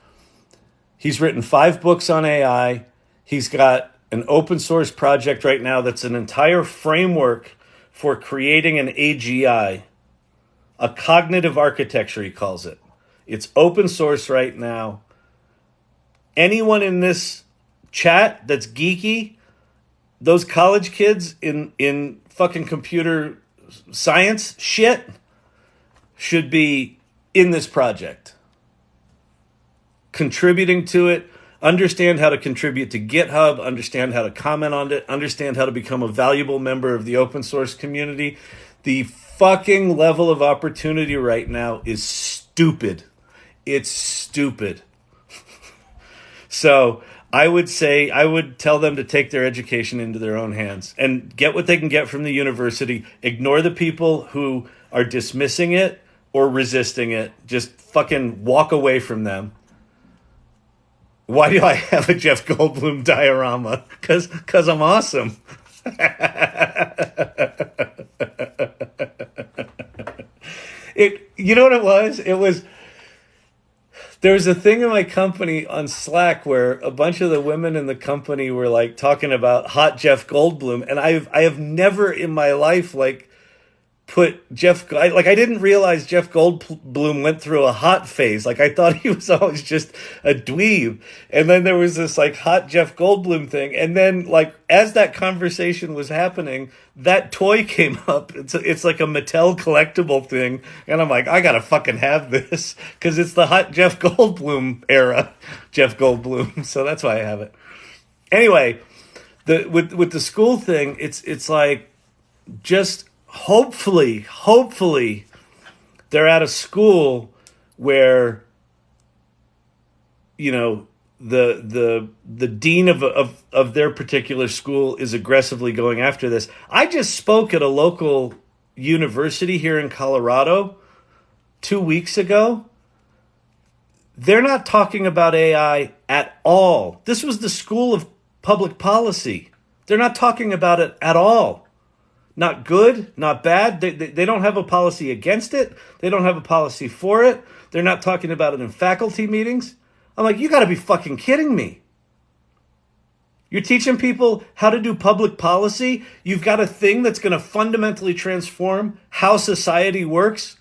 He's written 5 books on AI. He's got an open source project right now that's an entire framework for creating an AGI, a cognitive architecture, he calls it. It's open source right now. Anyone in this chat that's geeky, those college kids in fucking computer science shit should be in this project, contributing to it, understand how to contribute to GitHub, understand how to comment on it, understand how to become a valuable member of the open source community. The fucking level of opportunity right now is stupid. It's stupid. So I would tell them to take their education into their own hands and get what they can get from the university. Ignore the people who are dismissing it or resisting it. Just fucking walk away from them. Why do I have a Jeff Goldblum diorama? Because I'm awesome. You know what it was? There was a thing in my company on Slack where a bunch of the women in the company were like talking about hot Jeff Goldblum, and I have never in my life put I didn't realize Jeff Goldblum went through a hot phase. Like, I thought he was always just a dweeb. And then there was this hot Jeff Goldblum thing. And then as that conversation was happening, that toy came up. It's like a Mattel collectible thing. And I'm like, I gotta fucking have this because it's the hot Jeff Goldblum era, Jeff Goldblum. So that's why I have it. Anyway, with the school thing, it's like just hopefully they're at a school where the dean of their particular school is aggressively going after this. I just spoke at a local university here in Colorado 2 weeks ago. They're not talking about AI at all. This was the School of Public Policy. They're not talking about it at all. Not good, not bad. They don't have a policy against it. They don't have a policy for it. They're not talking about it in faculty meetings. I'm like, you got to be fucking kidding me. You're teaching people how to do public policy. You've got a thing that's going to fundamentally transform how society works.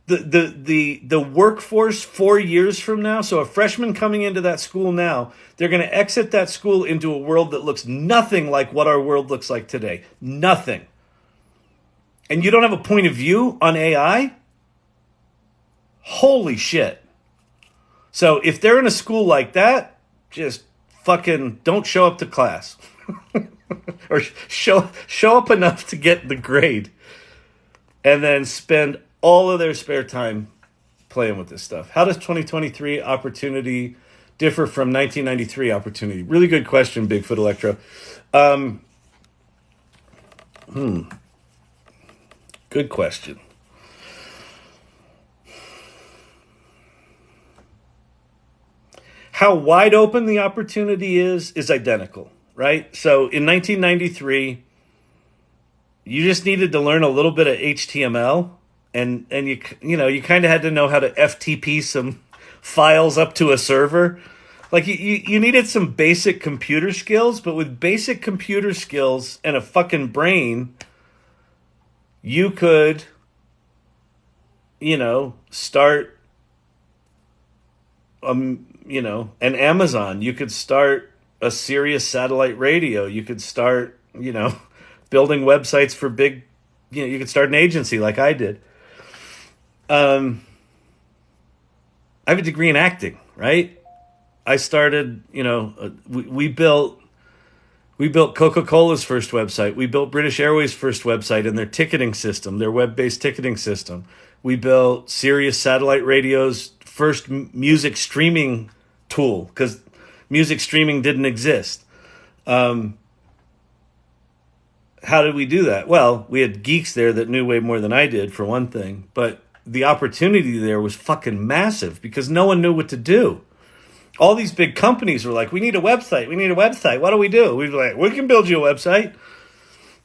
The workforce 4 years from now. So a freshman coming into that school now, they're going to exit that school into a world that looks nothing like what our world looks like today. Nothing. And you don't have a point of view on AI? Holy shit. So if they're in a school like that, just fucking don't show up to class. Or show up enough to get the grade. And then spend all of their spare time playing with this stuff. How does 2023 opportunity differ from 1993 opportunity? Really good question, Bigfoot Electro. Good question. How wide open the opportunity is identical, right? So in 1993, you just needed to learn a little bit of HTML, and you kind of had to know how to FTP some files up to a server. Like you needed some basic computer skills, but with basic computer skills and a fucking brain, you could, start, an Amazon. You could start a Sirius satellite radio. You could start, building websites for big, you could start an agency like I did. I have a degree in acting, right? I started, we built Coca-Cola's first website. We built British Airways' first website and their ticketing system, their web-based ticketing system. We built Sirius Satellite Radio's first music streaming tool because music streaming didn't exist. How did we do that? Well, we had geeks there that knew way more than I did, for one thing. But the opportunity there was fucking massive because no one knew what to do. All these big companies were like, we need a website. We need a website. What do? We'd be like, we can build you a website.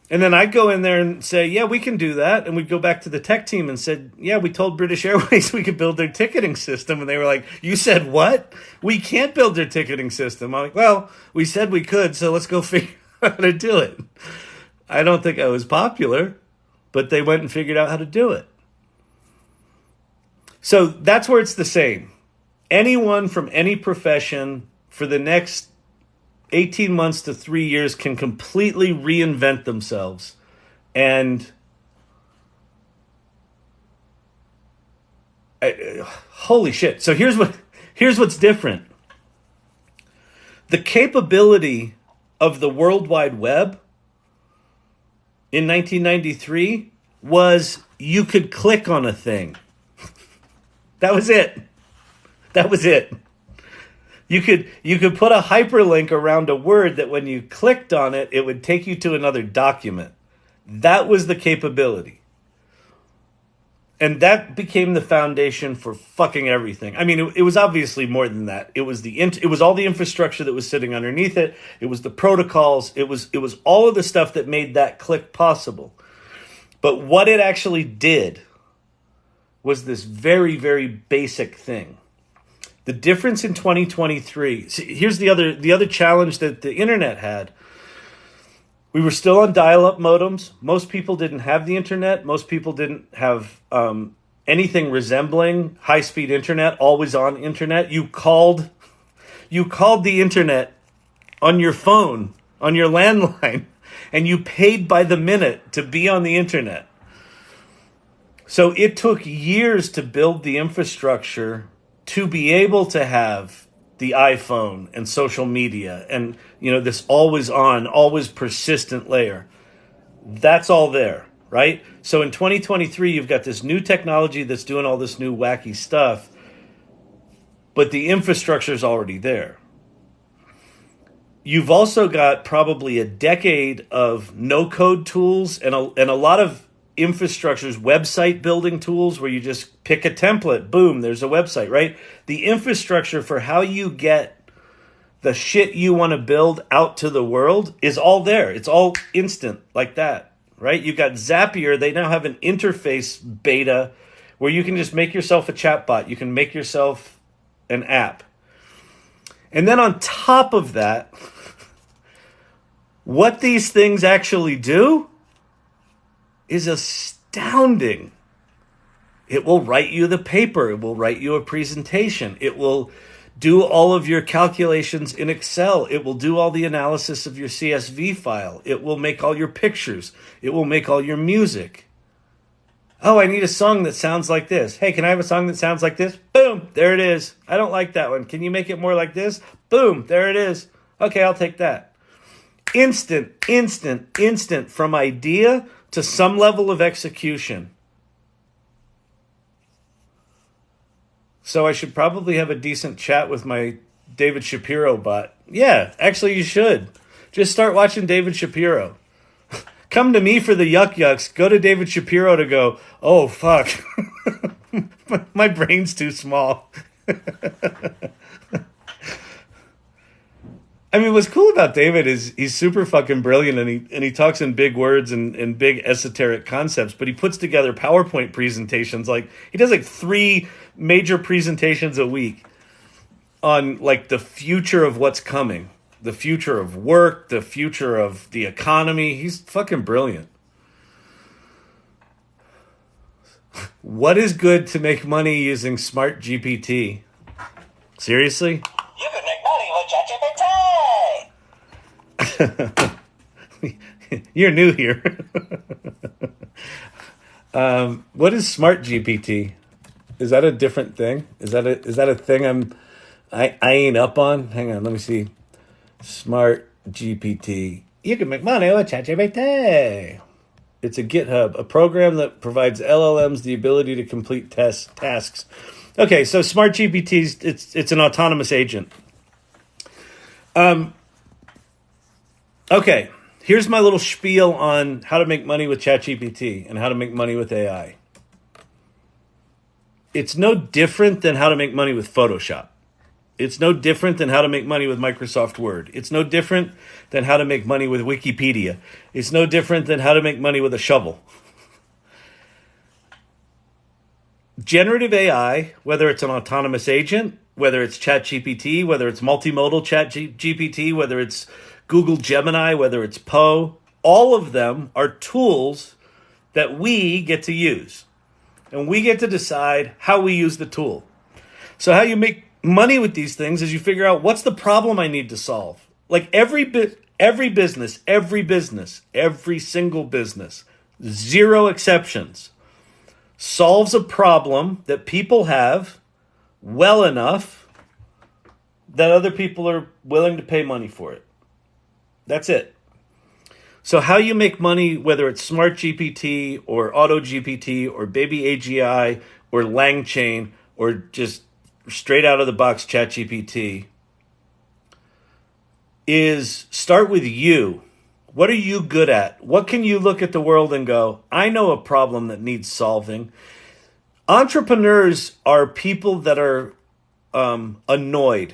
And then I'd go in there and say, yeah, we can do that. And we'd go back to the tech team and said, yeah, we told British Airways we could build their ticketing system. And they were like, you said what? We can't build their ticketing system. I'm like, well, we said we could, so let's go figure out how to do it. I don't think I was popular, but they went and figured out how to do it. So that's where it's the same. Anyone from any profession for the next 18 months to 3 years can completely reinvent themselves. And holy shit. So here's what's different. The capability of the World Wide Web in 1993 was you could click on a thing. That was it. That was it. You could put a hyperlink around a word that when you clicked on it, it would take you to another document. That was the capability. And that became the foundation for fucking everything. I mean, it was obviously more than that. It was all the infrastructure that was sitting underneath it. It was the protocols. It was all of the stuff that made that click possible. But what it actually did was this very, very basic thing. The difference in 2023, see, here's the other challenge that the internet had. We were still on dial-up modems. Most people didn't have the internet. Most people didn't have anything resembling high-speed internet, always-on internet. You called the internet on your phone, on your landline, and you paid by the minute to be on the internet. So it took years to build the infrastructure to be able to have the iPhone and social media and, this always on, always persistent layer. That's all there, right? So in 2023, you've got this new technology that's doing all this new wacky stuff, but the infrastructure is already there. You've also got probably a decade of no-code tools and a lot of infrastructures, website building tools where you just pick a template, boom, there's a website, right? The infrastructure for how you get the shit you want to build out to the world is all there. It's all instant like that, right? You've got Zapier. They now have an interface beta where you can just make yourself a chatbot. You can make yourself an app. And then on top of that, what these things actually do is astounding. It will write you the paper. It will write you a presentation. It will do all of your calculations in Excel. It will do all the analysis of your CSV file. It will make all your pictures. It will make all your music. Oh, I need a song that sounds like this. Hey, can I have a song that sounds like this? Boom, there it is. I don't like that one. Can you make it more like this? Boom, there it is. Okay, I'll take that. Instant from idea to some level of execution. So I should probably have a decent chat with my David Shapiro bot. Yeah, actually you should. Just start watching David Shapiro. Come to me for the yuck yucks. Go to David Shapiro to go, oh, fuck. My brain's too small. I mean, what's cool about David is he's super fucking brilliant and he talks in big words and big esoteric concepts, but he puts together PowerPoint presentations. Like, he does like 3 major presentations a week on like the future of what's coming, the future of work, the future of the economy. He's fucking brilliant. What is good to make money using Smart GPT? Seriously? You can make money with ChatGPT! You're new here. What is Smart GPT? Is that a different thing? Is that a thing I ain't up on. Hang on, let me see. Smart GPT. You can make money with ChatGPT. It's a GitHub, a program that provides LLMs the ability to complete tasks. Okay, so Smart GPTs, it's an autonomous agent. Okay, here's my little spiel on how to make money with ChatGPT and how to make money with AI. It's no different than how to make money with Photoshop. It's no different than how to make money with Microsoft Word. It's no different than how to make money with Wikipedia. It's no different than how to make money with a shovel. Generative AI, whether it's an autonomous agent, whether it's ChatGPT, whether it's multimodal ChatGPT, whether it's Google Gemini, whether it's Poe, all of them are tools that we get to use. And we get to decide how we use the tool. So how you make money with these things is you figure out what's the problem I need to solve. Like every business, every single business, zero exceptions, solves a problem that people have well enough that other people are willing to pay money for it. That's it. So how you make money, whether it's Smart GPT or Auto GPT or Baby AGI or LangChain or just straight out of the box ChatGPT, is start with you. What are you good at? What can you look at the world and go, I know a problem that needs solving? Entrepreneurs are people that are annoyed.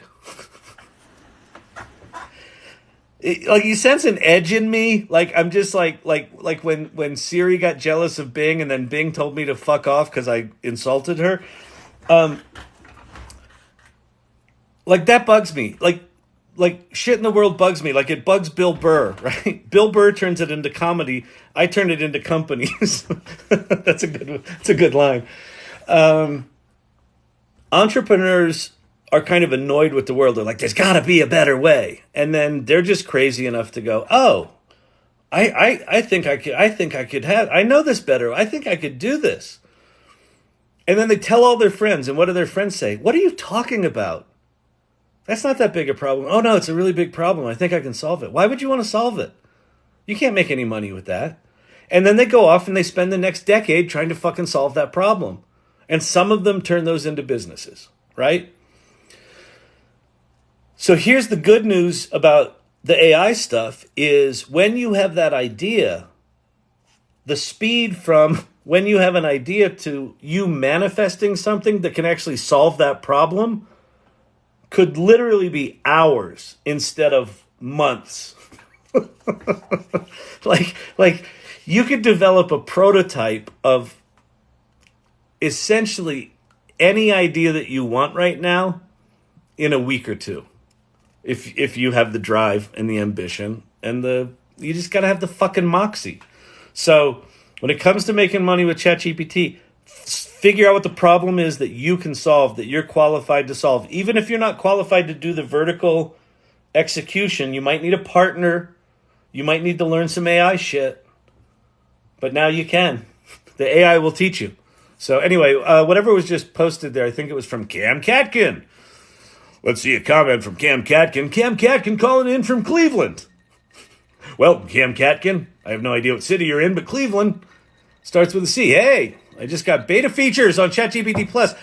Like you sense an edge in me. Like I'm just like when Siri got jealous of Bing and then Bing told me to fuck off because I insulted her. Like that bugs me. Like shit in the world bugs me. Like it bugs Bill Burr, right? Bill Burr turns it into comedy. I turn it into companies. That's a good line. Entrepreneurs are kind of annoyed with the world. They're like, there's got to be a better way. And then they're just crazy enough to go, oh, I think I could have, I know this better. I think I could do this. And then they tell all their friends. And what do their friends say? What are you talking about? That's not that big a problem. Oh, no, it's a really big problem. I think I can solve it. Why would you want to solve it? You can't make any money with that. And then they go off and they spend the next decade trying to fucking solve that problem. And some of them turn those into businesses, right? So here's the good news about the AI stuff is when you have that idea, the speed from when you have an idea to you manifesting something that can actually solve that problem could literally be hours instead of months. like you could develop a prototype of essentially any idea that you want right now in a week or two. If you have the drive and the ambition and you just got to have the fucking moxie. So when it comes to making money with ChatGPT, figure out what the problem is that you can solve, that you're qualified to solve. Even if you're not qualified to do the vertical execution, you might need a partner. You might need to learn some AI shit. But now you can. The AI will teach you. So anyway, whatever was just posted there, I think it was from Cam Catkin. Let's see a comment from Cam Catkin. Cam Catkin calling in from Cleveland. Well, Cam Catkin, I have no idea what city you're in, but Cleveland starts with a C. Hey, I just got beta features on ChatGPT Plus.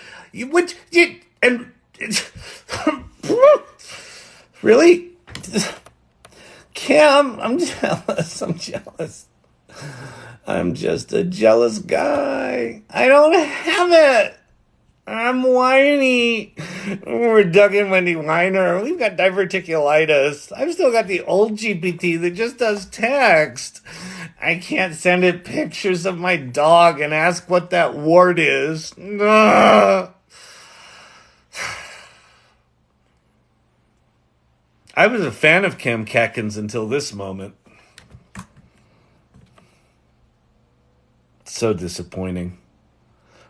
Really? Cam, I'm jealous. I'm just a jealous guy. I don't have it. I'm whiny. We're Doug and Wendy Weiner. We've got diverticulitis. I've still got the old GPT that just does text. I can't send it pictures of my dog and ask what that wart is. Ugh. I was a fan of Cam Catkin's until this moment. So disappointing.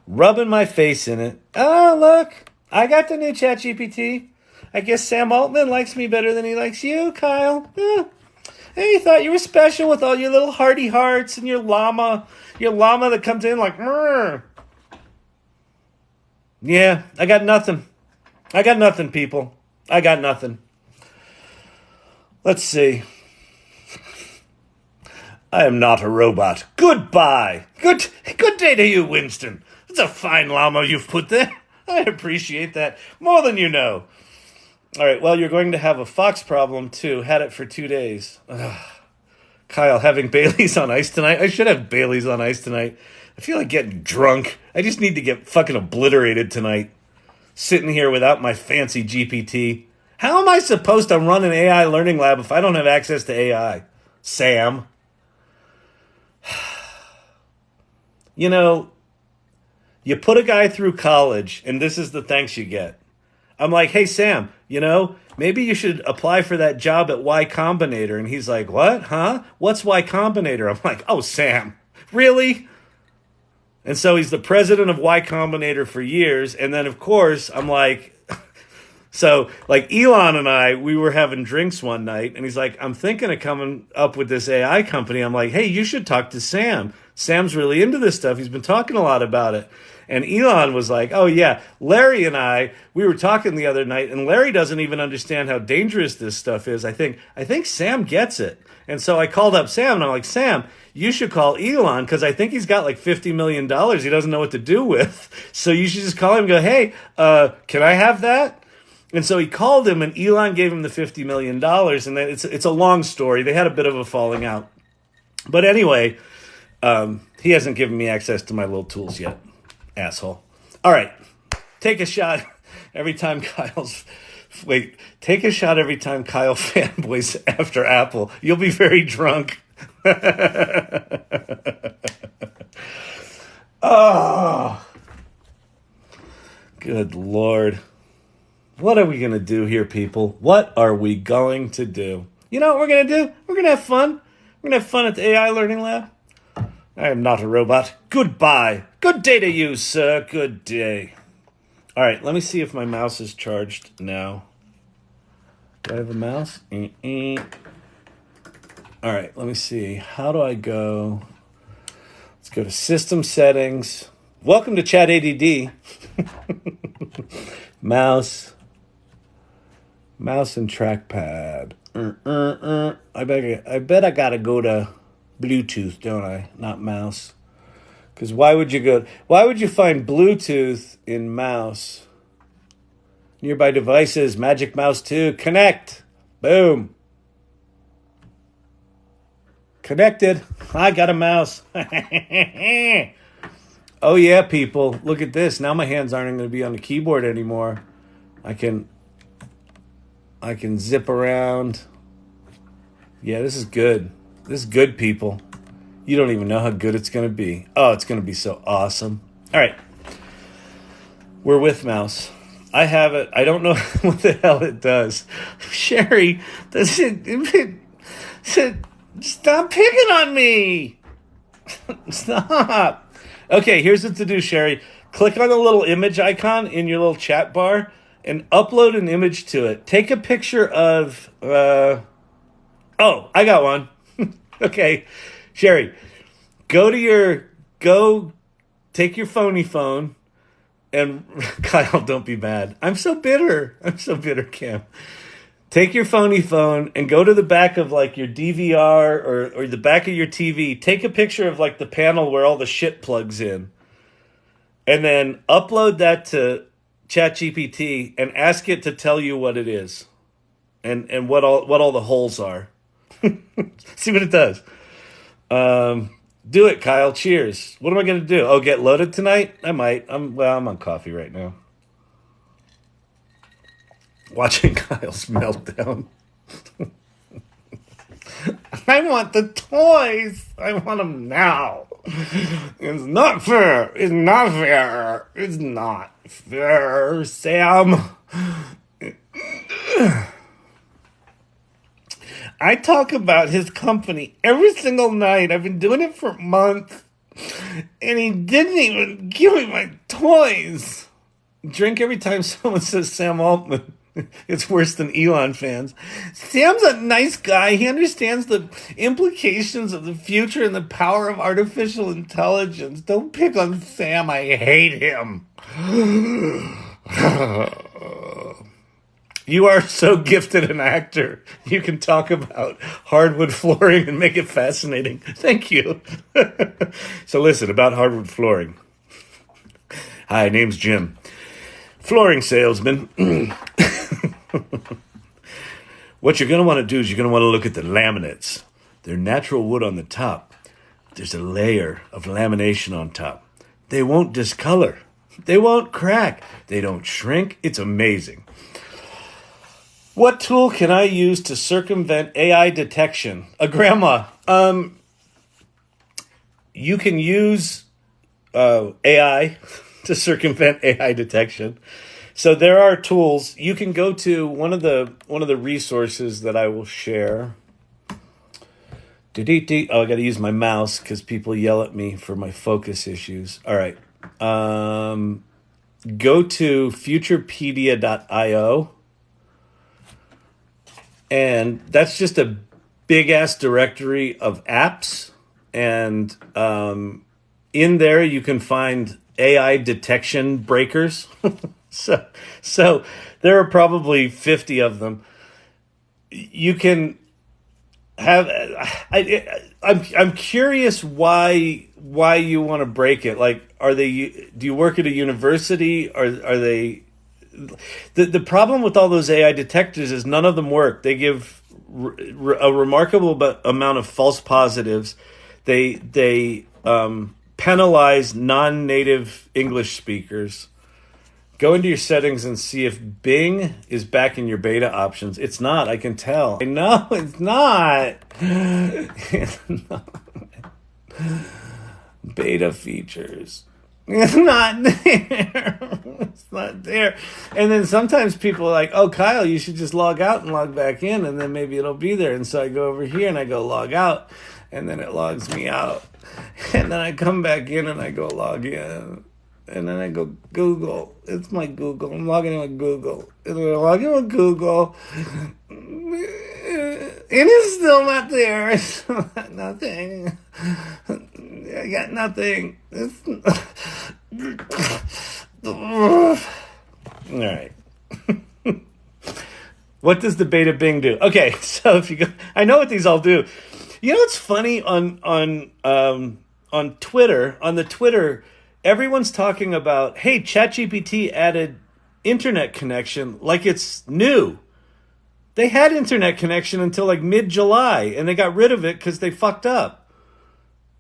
Rubbing my face in it. Oh, look. I got the new ChatGPT. I guess Sam Altman likes me better than he likes you, Kyle. Hey, you thought you were special with all your little hearty hearts and your llama that comes in like, yeah, I got nothing, people. I got nothing. Let's see. I am not a robot. Goodbye. Good day to you, Winston. It's a fine llama you've put there. I appreciate that more than you know. All right, well, you're going to have a fox problem, too. Had it for 2 days. Ugh. Kyle, having Bailey's on ice tonight? I should have Bailey's on ice tonight. I feel like getting drunk. I just need to get fucking obliterated tonight. Sitting here without my fancy GPT. How am I supposed to run an AI learning lab if I don't have access to AI? Sam. You know, you put a guy through college, and this is the thanks you get. I'm like, hey, Sam, you know, maybe you should apply for that job at Y Combinator. And he's like, what? Huh? What's Y Combinator? I'm like, oh, Sam, really? And so he's the president of Y Combinator for years. And then, of course, I'm like, so like Elon and I, we were having drinks one night. And he's like, I'm thinking of coming up with this AI company. I'm like, hey, you should talk to Sam. Sam's really into this stuff. He's been talking a lot about it. And Elon was like, oh, yeah, Larry and I, we were talking the other night, and Larry doesn't even understand how dangerous this stuff is. I think Sam gets it. And so I called up Sam, and I'm like, Sam, you should call Elon, because I think he's got like $50 million he doesn't know what to do with. So you should just call him and go, hey, can I have that? And so he called him, and Elon gave him the $50 million, and it's a long story. They had a bit of a falling out. But anyway, he hasn't given me access to my little tools yet. Asshole. All right. Take a shot every time Kyle fanboys after Apple. You'll be very drunk. Oh. Good Lord. What are we going to do here, people? What are we going to do? You know what we're going to do? We're going to have fun. We're going to have fun at the AI Learning Lab. I am not a robot. Goodbye. Good day to you, sir. Good day. All right, let me see if my mouse is charged now. Do I have a mouse? All right, let me see. How do I go? Let's go to System Settings. Welcome to Chat ADD. Mouse and trackpad. I bet I gotta go to Bluetooth, don't I? Not mouse. Because why would you find Bluetooth in mouse? Nearby devices, Magic Mouse 2, connect. Boom. Connected. I got a mouse. Oh yeah, people. Look at this. Now my hands aren't going to be on the keyboard anymore. I can zip around. Yeah, this is good. This is good, people. You don't even know how good it's going to be. Oh, it's going to be so awesome. All right. We're with mouse. I have it. I don't know what the hell it does. Sherry, does it stop picking on me. Stop. Okay, here's what to do, Sherry. Click on the little image icon in your little chat bar and upload an image to it. Take a picture of... I got one. Okay, Sherry, take your phony phone, and Kyle, don't be mad. I'm so bitter, Cam. Take your phony phone and go to the back of like your DVR or the back of your TV. Take a picture of like the panel where all the shit plugs in, and then upload that to ChatGPT and ask it to tell you what it is, and what all the holes are. See what it does. Do it, Kyle. Cheers. What am I going to do? Oh, get loaded tonight? I might. I'm on coffee right now. Watching Kyle's meltdown. I want the toys. I want them now. It's not fair. It's not fair. It's not fair, Sam. I talk about his company every single night. I've been doing it for a month. And he didn't even give me my toys. Drink every time someone says Sam Altman. It's worse than Elon fans. Sam's a nice guy. He understands the implications of the future and the power of artificial intelligence. Don't pick on Sam. I hate him. You are so gifted an actor. You can talk about hardwood flooring and make it fascinating. Thank you. So listen, about hardwood flooring. Hi, name's Jim. Flooring salesman. What you're going to want to do is you're going to want to look at the laminates. They're natural wood on the top. There's a layer of lamination on top. They won't discolor. They won't crack. They don't shrink. It's amazing. What tool can I use to circumvent AI detection? Grandma, you can use AI to circumvent AI detection. So there are tools. You can go to one of the resources that I will share. Oh, I got to use my mouse because people yell at me for my focus issues. All right. Go to futurepedia.io. And that's just a big-ass directory of apps. And in there, you can find AI detection breakers. So there are probably 50 of them. You can have... I'm curious why you want to break it. Like, do you work at a university? Are they... The problem with all those AI detectors is none of them work. They give a remarkable amount of false positives. They penalize non-native English speakers. Go into your settings and see if Bing is back in your beta options. It's not. I can tell. No, it's not. It's not. Beta features. It's not there. It's not there. And then sometimes people are like, oh, Kyle, you should just log out and log back in, and then maybe it'll be there. And so I go over here and I go log out, and then it logs me out. And then I come back in and I go log in. And then I go Google. It's my Google. I'm logging in with Google. And I log in with Google. It is still not there. It's still not nothing. I got nothing. All right. What does the beta Bing do? Okay, so if you go, I know what these all do. You know what's funny on Twitter? On the Twitter, everyone's talking about, hey, ChatGPT added internet connection like it's new. They had internet connection until like mid-July, and they got rid of it because they fucked up.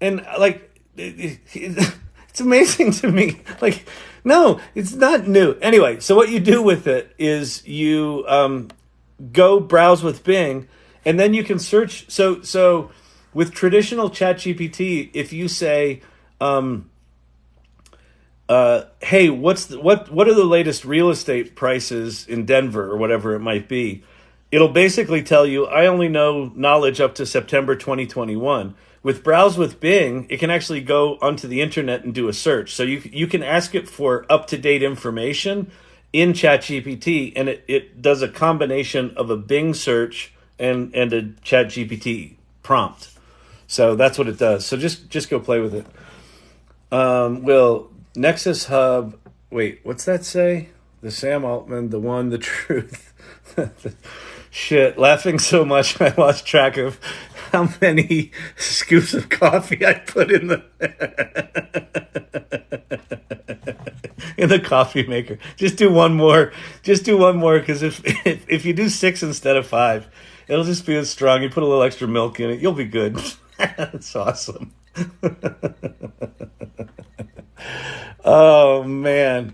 And like, it's amazing to me. Like, no, it's not new. Anyway, so what you do with it is you go browse with Bing, and then you can search. So with traditional ChatGPT, if you say, hey, what are the latest real estate prices in Denver or whatever it might be? It'll basically tell you, I only know knowledge up to September 2021. With Browse with Bing, it can actually go onto the internet and do a search. So you can ask it for up-to-date information in ChatGPT, and it does a combination of a Bing search and a ChatGPT prompt. So that's what it does. So just go play with it. Will Nexus Hub, wait, what's that say? The Sam Altman, the one, the truth. Shit, laughing so much I lost track of how many scoops of coffee I put in the in the coffee maker. Just do one more. Because if you do 6 instead of 5, it'll just be as strong. You put a little extra milk in it, you'll be good. That's awesome. Oh man.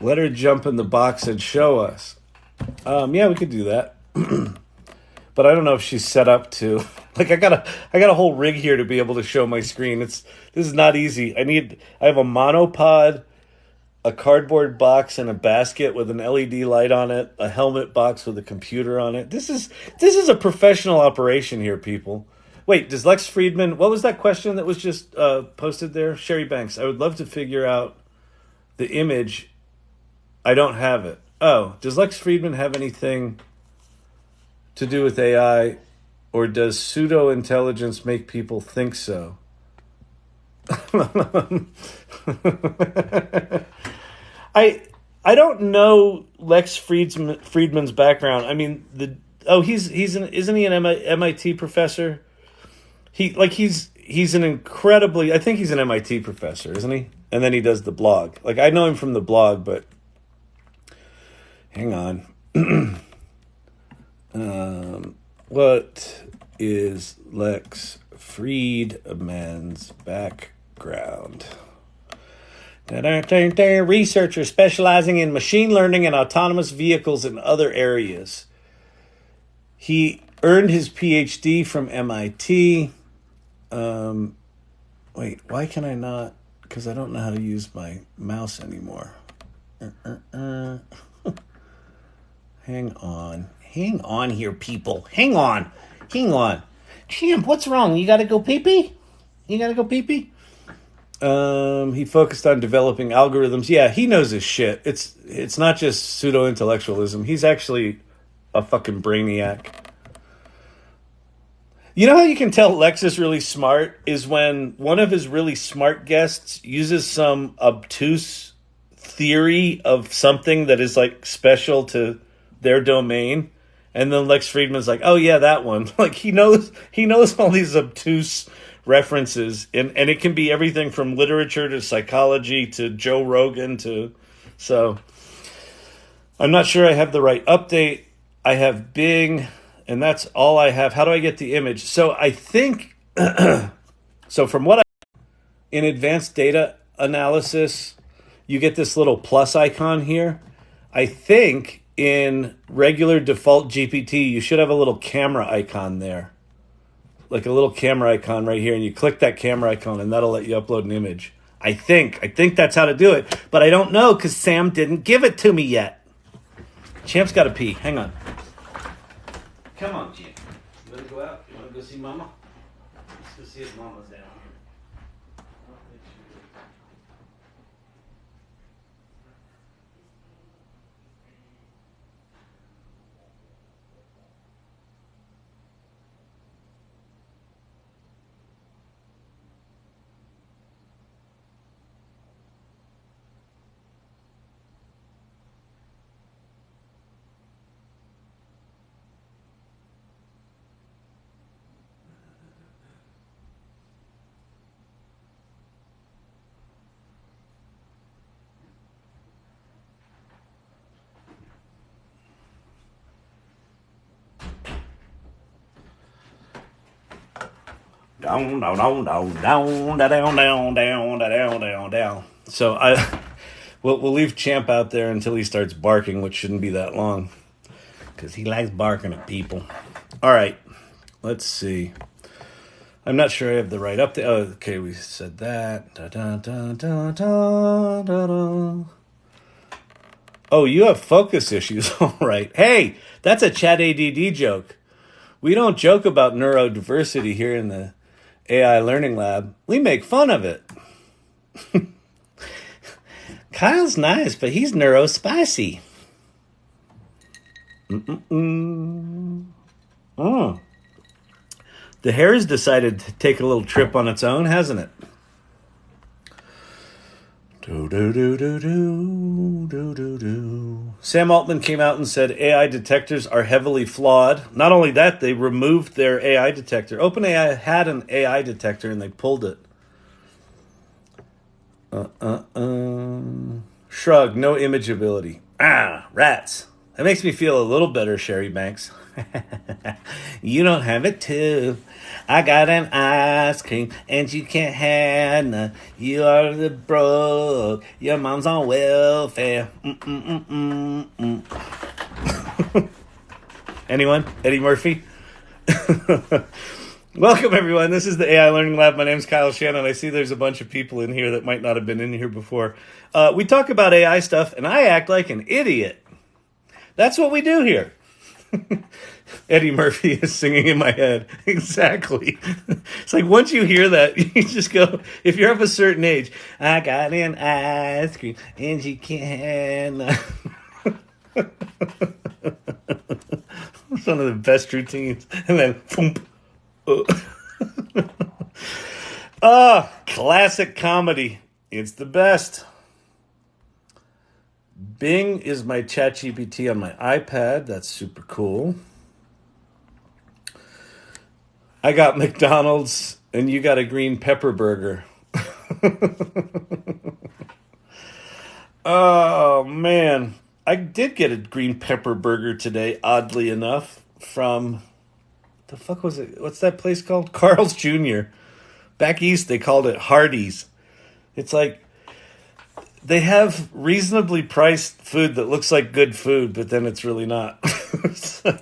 Let her jump in the box and show us. Yeah, we could do that. But I don't know if she's set up to. Like, I got a whole rig here to be able to show my screen. This is not easy. I have a monopod, a cardboard box, and a basket with an LED light on it, a helmet box with a computer on it. This is a professional operation here, people. Wait, does Lex Friedman? What was that question that was just posted there? Sherry Banks. I would love to figure out the image. I don't have it. Oh, does Lex Friedman have anything to do with AI, or does pseudo-intelligence make people think so? I don't know Lex Friedman's background. I mean, isn't he an MIT professor? He's an incredibly, I think he's an MIT professor, isn't he? And then he does the blog. Like, I know him from the blog, but hang on. What is Lex Friedman's background? Researcher specializing in machine learning and autonomous vehicles in other areas. He earned his PhD from MIT. Wait, why can I not? Because I don't know how to use my mouse anymore. Hang on here, people. Hang on. Champ, what's wrong? You gotta go pee-pee? He focused on developing algorithms. Yeah, he knows his shit. It's not just pseudo-intellectualism. He's actually a fucking brainiac. You know how you can tell Lex is really smart is when one of his really smart guests uses some obtuse theory of something that is like special to their domain, and then Lex Friedman's like, "Oh yeah, that one." Like he knows all these obtuse references, and it can be everything from literature to psychology to Joe Rogan to. So I'm not sure I have the right update. I have Bing. And that's all I have. How do I get the image? So I think, so from what in advanced data analysis, you get this little plus icon here. I think in regular default GPT, you should have a little camera icon there. Like a little camera icon right here. And you click that camera icon and that'll let you upload an image. I think that's how to do it. But I don't know because Sam didn't give it to me yet. Champ's got to pee. Hang on. Come on, Jim. You want to go out? You want to go see Mama? Let's go see if Mama's down here. Down. So we'll leave Champ out there until he starts barking, which shouldn't be that long, because he likes barking at people. All right, let's see. I'm not sure I have the right update. Oh, okay, we said that. Oh, you have focus issues. All right. Hey, that's a Chat ADD joke. We don't joke about neurodiversity here in the AI Learning Lab. We make fun of it. Kyle's nice, but he's neurospicy. The hair's decided to take a little trip on its own, hasn't it? Sam Altman came out and said AI detectors are heavily flawed. Not only that, they removed their AI detector. OpenAI had an AI detector and they pulled it. Shrug, no image ability. Rats. That makes me feel a little better, Sherry Banks. You don't have it too. I got an ice cream and you can't have none. You are the broke. Your mom's on welfare. Anyone? Eddie Murphy? Welcome, everyone. This is the AI Learning Lab. My name's Kyle Shannon. I see there's a bunch of people in here that might not have been in here before. We talk about AI stuff, and I act like an idiot. That's what we do here. Eddie Murphy is singing in my head. Exactly. It's like once you hear that, you just go, if you're of a certain age, I got an ice cream and you can't. It's one of the best routines. And then, boom. Classic comedy. It's the best. Bing is my ChatGPT on my iPad. That's super cool. I got McDonald's and you got a green pepper burger. Oh, man. I did get a green pepper burger today, oddly enough, from... the fuck was it? What's that place called? Carl's Jr. Back east, they called it Hardee's. It's like... they have reasonably priced food that looks like good food, but then it's really not. A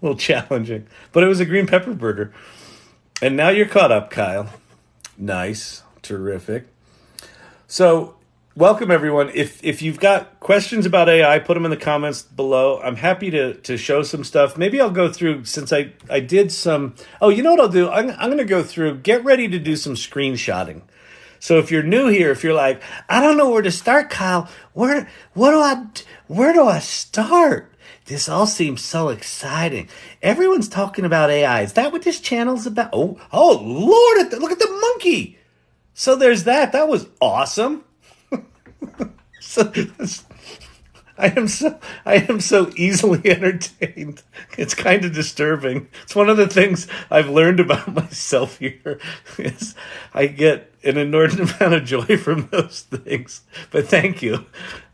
little challenging. But it was a green pepper burger. And now you're caught up, Kyle. Nice. Terrific. So, welcome everyone. If you've got questions about AI, put them in the comments below. I'm happy to show some stuff. Maybe I'll go through, since I did some... oh, you know what I'll do? I'm going to go through, get ready to do some screenshotting. So if you're new here, if you're like, I don't know where to start, Kyle, where do I start? This all seems so exciting. Everyone's talking about AI. Is that what this channel's about? Oh Lord, look at the monkey. So there's that. That was awesome. I am so easily entertained. It's kind of disturbing. It's one of the things I've learned about myself here is I get an inordinate amount of joy from those things. But thank you.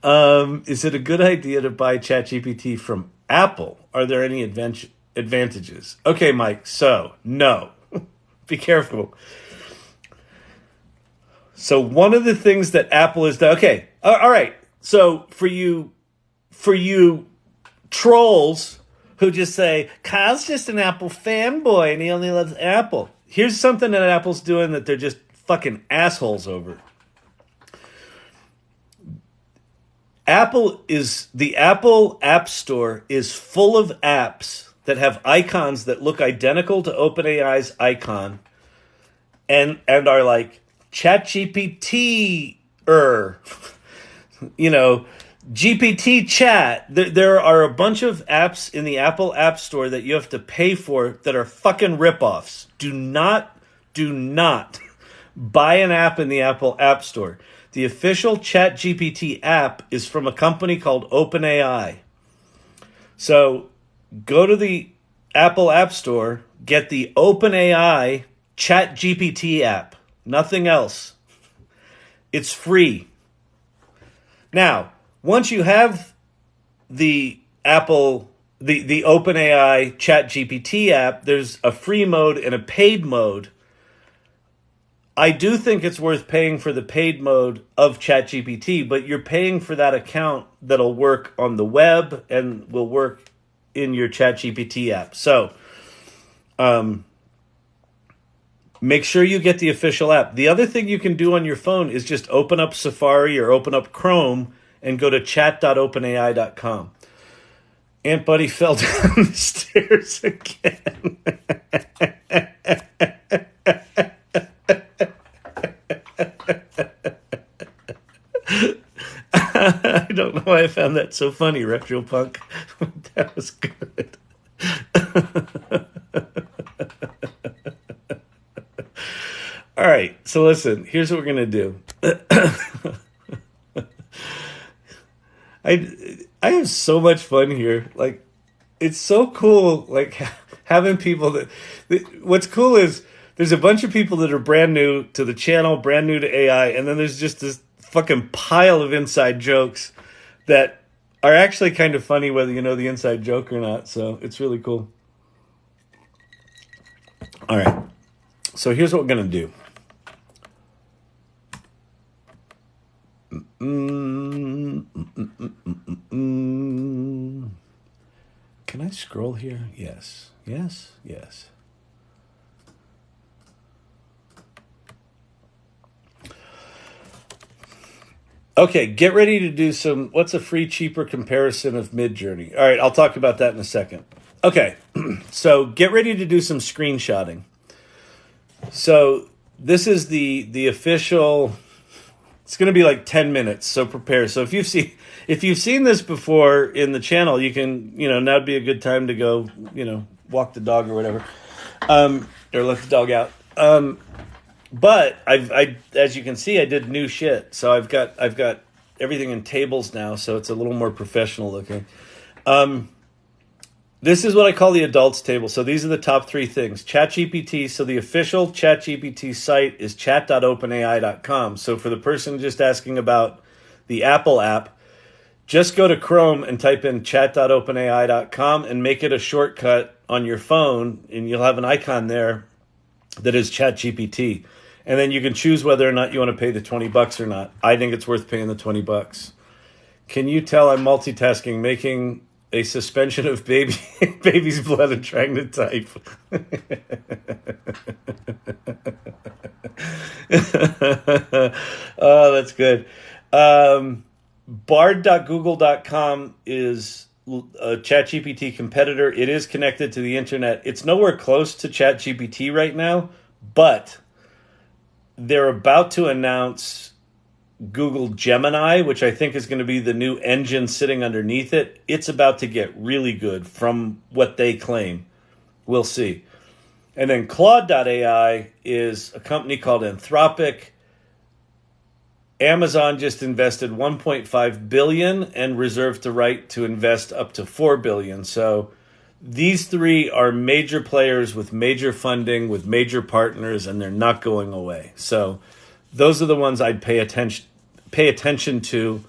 Is it a good idea to buy ChatGPT from Apple? Are there any advantages? Okay, Mike. So no, be careful. So one of the things that Apple has done. Okay, all right. So for you trolls who just say, Kyle's just an Apple fanboy and he only loves Apple. Here's something that Apple's doing that they're just fucking assholes over. The Apple App Store is full of apps that have icons that look identical to OpenAI's icon and are like ChatGPT GPT chat. There are a bunch of apps in the Apple App Store that you have to pay for that are fucking ripoffs. Do not buy an app in the Apple App Store. The official ChatGPT app is from a company called OpenAI. So go to the Apple App Store, get the OpenAI ChatGPT app. Nothing else. It's free. Now, once you have the OpenAI ChatGPT app, there's a free mode and a paid mode. I do think it's worth paying for the paid mode of ChatGPT, but you're paying for that account that'll work on the web and will work in your ChatGPT app. So, make sure you get the official app. The other thing you can do on your phone is just open up Safari or open up Chrome and go to chat.openai.com. Aunt Buddy fell down the stairs again. I don't know why I found that so funny, Retropunk. That was good. All right, so listen, here's what we're going to do. I have so much fun here. Like, it's so cool, like, having people that what's cool is there's a bunch of people that are brand new to the channel, brand new to AI, and then there's just this fucking pile of inside jokes that are actually kind of funny whether you know the inside joke or not. So it's really cool. All right. So here's what we're going to do. Can I scroll here? Yes. Okay, get ready to do what's a free, cheaper comparison of midjourney? All right, I'll talk about that in a second. Okay, so get ready to do some screenshotting. So this is the official... It's going to be like 10 minutes, so prepare. So if you've seen this before in the channel, you can, now'd be a good time to go, walk the dog or whatever, or let the dog out. But I as you can see, I did new shit. So I've got everything in tables now, so it's a little more professional looking. This is what I call the adults table. So these are the top 3 things. ChatGPT. So the official ChatGPT site is chat.openai.com. So for the person just asking about the Apple app, just go to Chrome and type in chat.openai.com and make it a shortcut on your phone, and you'll have an icon there that is ChatGPT. And then you can choose whether or not you want to pay the $20 or not. I think it's worth paying the $20. Can you tell I'm multitasking, making a suspension of baby's blood and trying to type? Oh, that's good. Bard.google.com is a ChatGPT competitor. It is connected to the internet. It's nowhere close to ChatGPT right now, but they're about to announce Google Gemini, which I think is going to be the new engine sitting underneath it. It's about to get really good from what they claim. We'll see. And then Claude.ai is a company called Anthropic. Amazon just invested $1.5 billion and reserved the right to invest up to $4 billion. So these 3 are major players with major funding, with major partners, and they're not going away. So those are the ones I'd pay attention to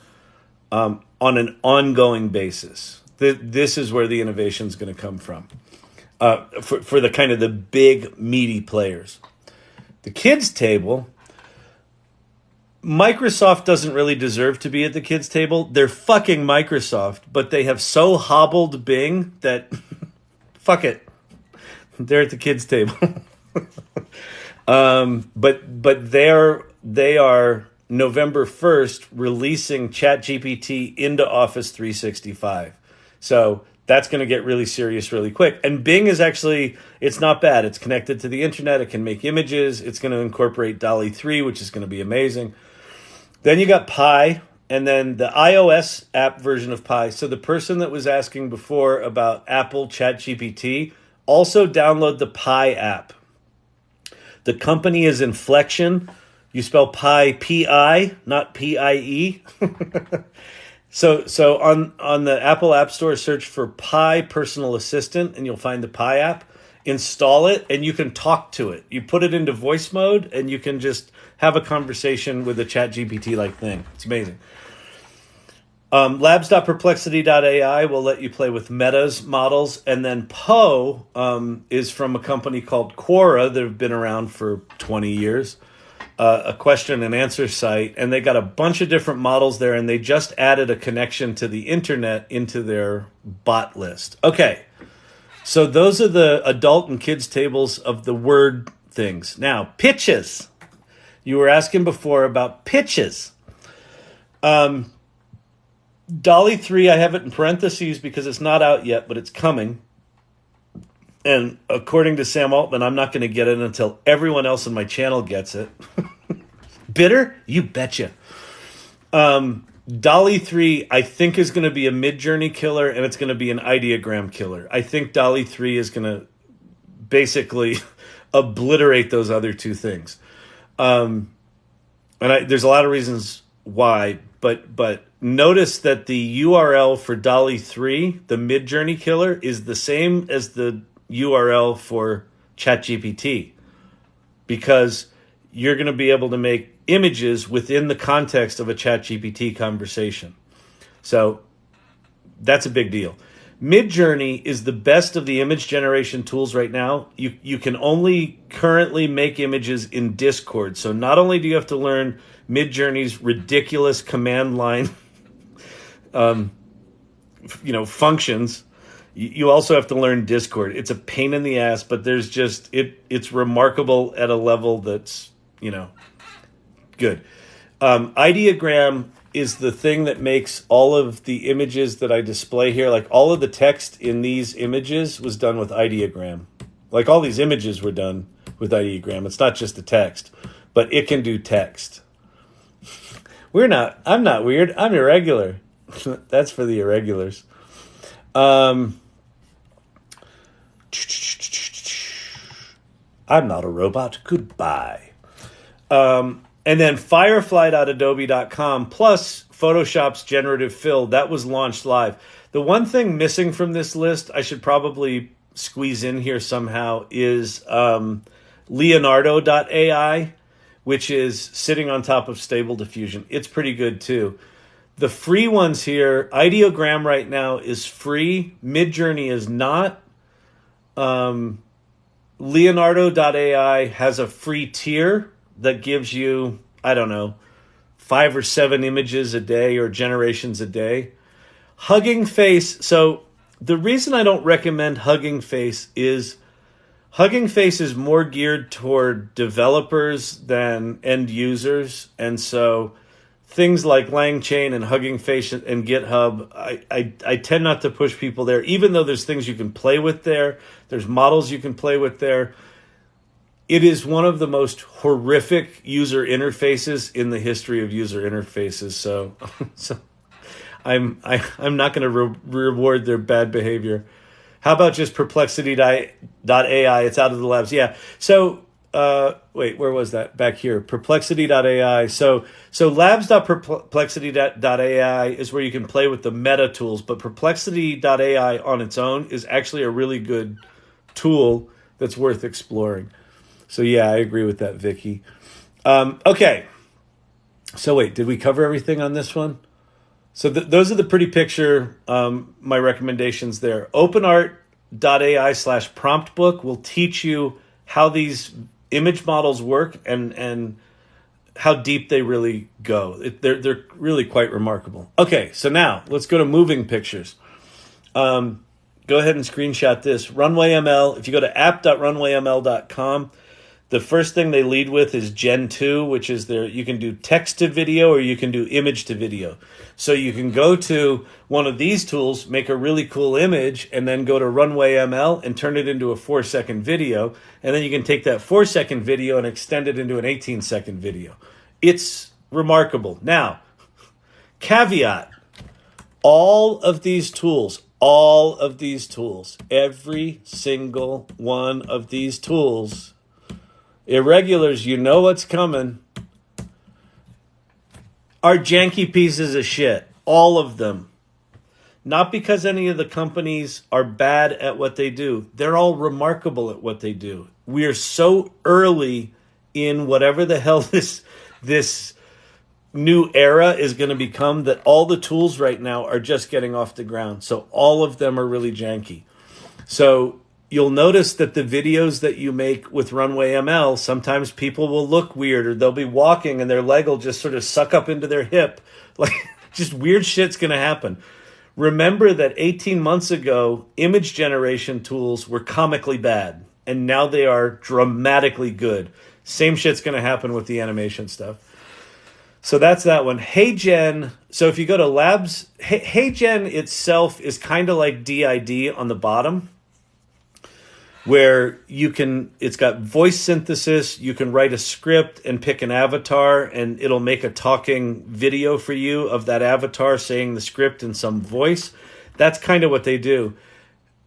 on an ongoing basis. This is where the innovation is going to come from for the kind of the big, meaty players. The kids' table, Microsoft doesn't really deserve to be at the kids' table. They're fucking Microsoft, but they have so hobbled Bing that fuck it. They're at the kids' table. But they are November 1st releasing ChatGPT into Office 365. So that's going to get really serious really quick. And Bing is actually, it's not bad. It's connected to the internet. It can make images. It's going to incorporate DALL-E 3, which is going to be amazing. Then you got Pi, and then the iOS app version of Pi. So the person that was asking before about Apple ChatGPT, also download the Pi app. The company is Inflection. You spell Pi P-I, not P-I-E. So on the Apple App Store, search for Pi Personal Assistant, and you'll find the Pi app. Install it, and you can talk to it. You put it into voice mode, and you can just have a conversation with a ChatGPT-like thing. It's amazing. Labs.perplexity.ai will let you play with Meta's models. And then Poe is from a company called Quora that have been around for 20 years, a question and answer site. And they got a bunch of different models there, and they just added a connection to the internet into their bot list. Okay, so those are the adult and kids tables of the word things. Now, pitches. You were asking before about pitches. DALL-E 3, I have it in parentheses because it's not out yet, but it's coming. And according to Sam Altman, I'm not going to get it until everyone else in my channel gets it. Bitter? You betcha. DALL-E 3, I think, is going to be a midjourney killer, and it's going to be an ideogram killer. I think DALL-E 3 is going to basically obliterate those other two things. There's a lot of reasons why, but notice that the URL for DALL-E 3, the midjourney killer, is the same as the URL for ChatGPT, because you're going to be able to make images within the context of a ChatGPT conversation. So that's a big deal. Midjourney is the best of the image generation tools right now. You can only currently make images in Discord. So not only do you have to learn Midjourney's ridiculous command line functions, you also have to learn Discord. It's a pain in the ass, but there's just it's remarkable at a level that's, good. Ideogram is the thing that makes all of the images that I display here, like all of the text in these images was done with ideogram. Like all these images were done with ideogram. It's not just the text, but it can do text. I'm not weird. I'm irregular. That's for the irregulars. I'm not a robot. Goodbye. And then firefly.adobe.com plus Photoshop's generative fill. That was launched live. The one thing missing from this list, I should probably squeeze in here somehow, is Leonardo.ai, which is sitting on top of Stable Diffusion. It's pretty good too. The free ones here, Ideogram right now is free. Midjourney is not. Leonardo.ai has a free tier that gives you, I don't know, 5 or 7 images a day or generations a day. Hugging Face. So the reason I don't recommend Hugging Face is more geared toward developers than end users. And so things like LangChain and Hugging Face and GitHub, I tend not to push people there, even though there's things you can play with there. There's models you can play with there. It is one of the most horrific user interfaces in the history of user interfaces. So I'm not going to reward their bad behavior. How about just Perplexity.ai? It's out of the labs. Yeah. So wait, where was that? Back here. Perplexity.ai. So labs.perplexity.ai is where you can play with the meta tools, but Perplexity.ai on its own is actually a really good tool that's worth exploring. So yeah, I agree with that, Vicky. Okay. So wait, did we cover everything on this one? So those are the pretty picture, my recommendations there. OpenArt.ai/prompt book will teach you how these image models work and how deep they really go. They're really quite remarkable. Okay, so now let's go to moving pictures. Go ahead and screenshot this. Runway ML, if you go to app.runwayml.com, the first thing they lead with is Gen 2, which is you can do text to video or you can do image to video. So you can go to one of these tools, make a really cool image, and then go to Runway ML and turn it into a 4-second video. And then you can take that 4-second video and extend it into an 18-second video. It's remarkable. Now, caveat, all of these tools, every single one of these tools, irregulars, you know what's coming, are janky pieces of shit. All of them. Not because any of the companies are bad at what they do. They're all remarkable at what they do. We are so early in whatever the hell this new era is going to become that all the tools right now are just getting off the ground. So all of them are really janky. So you'll notice that the videos that you make with Runway ML, sometimes people will look weird or they'll be walking and their leg will just sort of suck up into their hip. Like, just weird shit's going to happen. Remember that 18 months ago, image generation tools were comically bad, and now they are dramatically good. Same shit's going to happen with the animation stuff. So that's that one. HeyGen. So if you go to labs, HeyGen itself is kind of like DID on the bottom, where it's got voice synthesis. You can write a script and pick an avatar, and it'll make a talking video for you of that avatar saying the script in some voice. That's kind of what they do.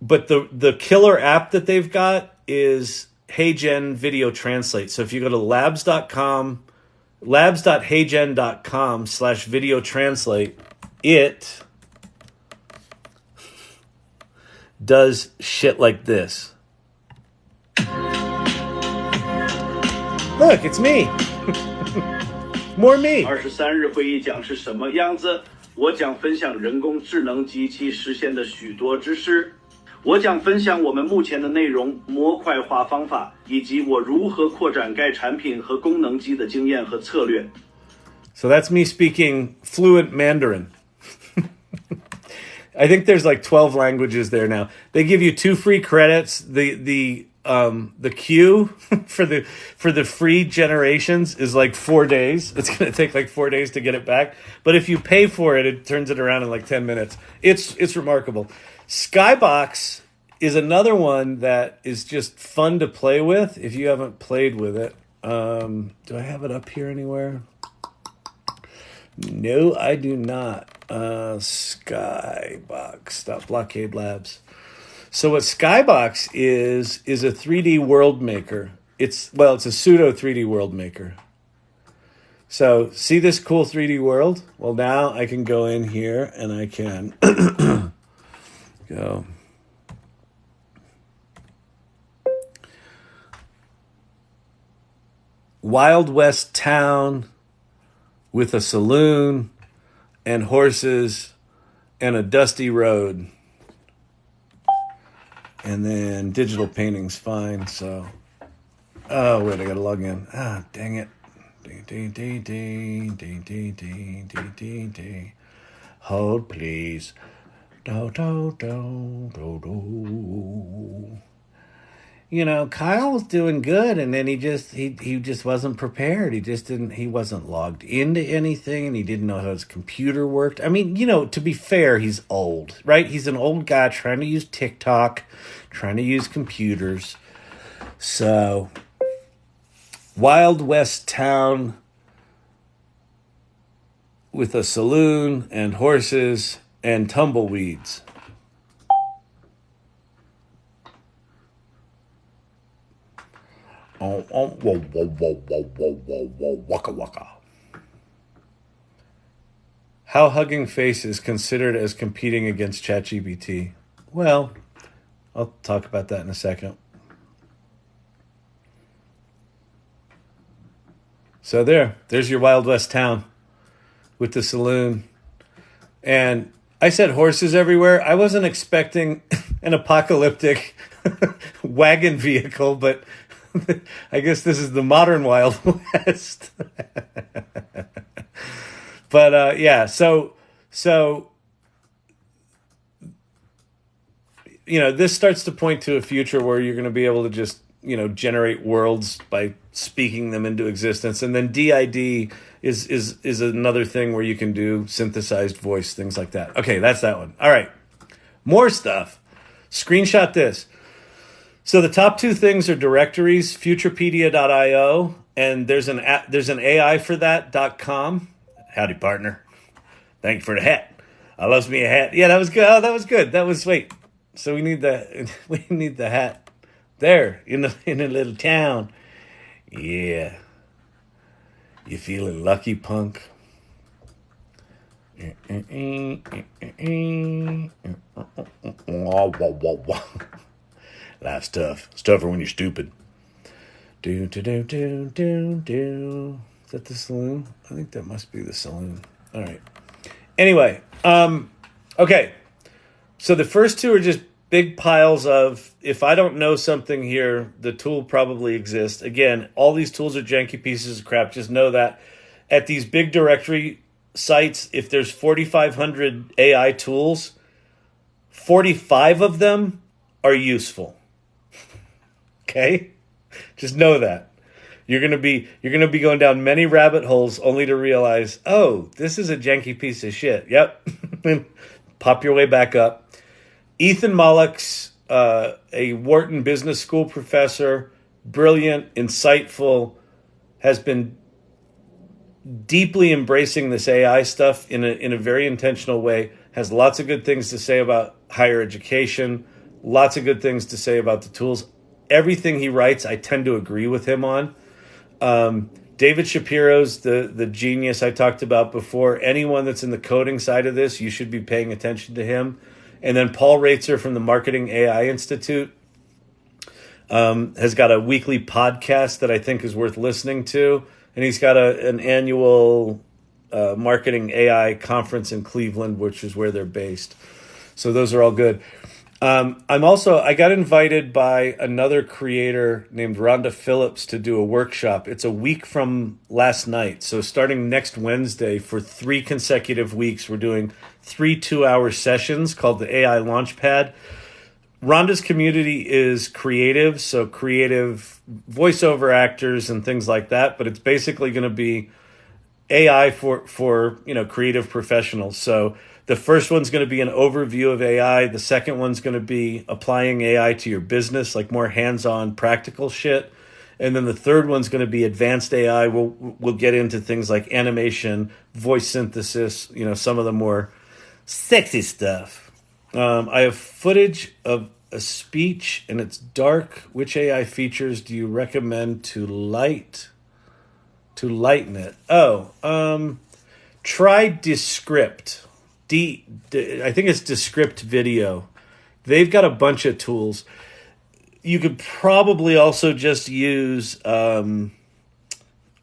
But the killer app that they've got is HeyGen Video Translate. So if you go to labs.heygen.com/video translate, it does shit like this. Look, it's me. More me. 23日会议讲是什么样子？我将分享人工智能及其实现的许多知识。我将分享我们目前的内容模块化方法，以及我如何扩展该产品和功能机的经验和策略。So that's me speaking fluent Mandarin. I think there's like 12 languages there now. They give you 2 free credits. The queue for the free generations is like 4 days. It's going to take like 4 days to get it back. But if you pay for it, it turns it around in like 10 minutes. It's remarkable. Skybox is another one that is just fun to play with if you haven't played with it. Do I have it up here anywhere? No, I do not. Skybox.blockade labs. So what Skybox is a 3D world maker. it's a pseudo 3D world maker. So see this cool 3D world? Well, now I can go in here and I can go. Wild West town with a saloon and horses and a dusty road. And then digital painting's fine, so. Oh, wait, I gotta log in. Ah, dang it. Hold, please. You know, Kyle was doing good, and then he just wasn't prepared. He wasn't logged into anything, and he didn't know how his computer worked. I mean, you know, to be fair, he's old, right? He's an old guy trying to use TikTok, trying to use computers. So, Wild West town with a saloon and horses and tumbleweeds. Waka waka. How Hugging Face is considered as competing against ChatGPT. Well, I'll talk about that in a second. So there's your Wild West town with the saloon. And I said horses everywhere. I wasn't expecting an apocalyptic wagon vehicle, but I guess this is the modern Wild West. But yeah, so you know, this starts to point to a future where you're going to be able to just, you know, generate worlds by speaking them into existence. And then DID is another thing where you can do synthesized voice, things like that. Okay, that's that one. All right, more stuff. Screenshot this. So the top two things are directories, futurepedia.io, and there's an AI for that.com. Howdy, partner. Thank you for the hat. I loves me a hat. Yeah, that was good. Oh, that was good. That was, wait. So we need the hat there in a little town. Yeah. You feeling lucky, punk? Life's tough. It's tougher when you're stupid. Is that the saloon? I think that must be the saloon. All right. Anyway, okay. So the first two are just big piles of, if I don't know something here, the tool probably exists. Again, all these tools are janky pieces of crap. Just know that at these big directory sites, if there's 4,500 AI tools, 45 of them are useful. Okay? Just know that. You're gonna be going down many rabbit holes only to realize, oh, this is a janky piece of shit. Yep. Pop your way back up. Ethan Mollick's a Wharton Business School professor, brilliant, insightful, has been deeply embracing this AI stuff in a very intentional way, has lots of good things to say about higher education, lots of good things to say about the tools. Everything he writes, I tend to agree with him on. David Shapiro's the genius I talked about before. Anyone that's in the coding side of this, you should be paying attention to him. And then Paul Raitzer from the Marketing AI Institute has got a weekly podcast that I think is worth listening to. And he's got an annual marketing AI conference in Cleveland, which is where they're based. So those are all good. I got invited by another creator named Rhonda Phillips to do a workshop. It's a week from last night. So starting next Wednesday for 3 consecutive weeks, we're doing 3 2-hour sessions called the AI Launchpad. Rhonda's community is creative, so creative voiceover actors and things like that, but it's basically going to be AI for creative professionals. So the first one's going to be an overview of AI. The second one's going to be applying AI to your business, like more hands-on practical shit. And then the third one's going to be advanced AI. We'll get into things like animation, voice synthesis, some of the more sexy stuff. I have footage of a speech and it's dark. Which AI features do you recommend to lighten it? Try Descript. I think it's Descript Video. They've got a bunch of tools. You could probably also just use iMovie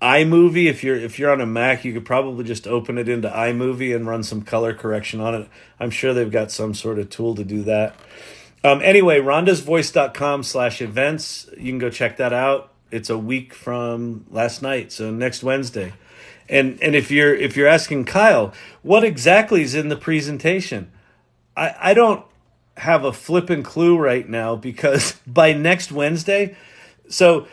if you're on a Mac. You could probably just open it into iMovie and run some color correction on it. I'm sure they've got some sort of tool to do that. Anyway, rondasvoice.com/events. You can go check that out. It's a week from last night, so next Wednesday. And if you're asking Kyle, what exactly is in the presentation? I don't have a flippin' clue right now, because by next Wednesday, so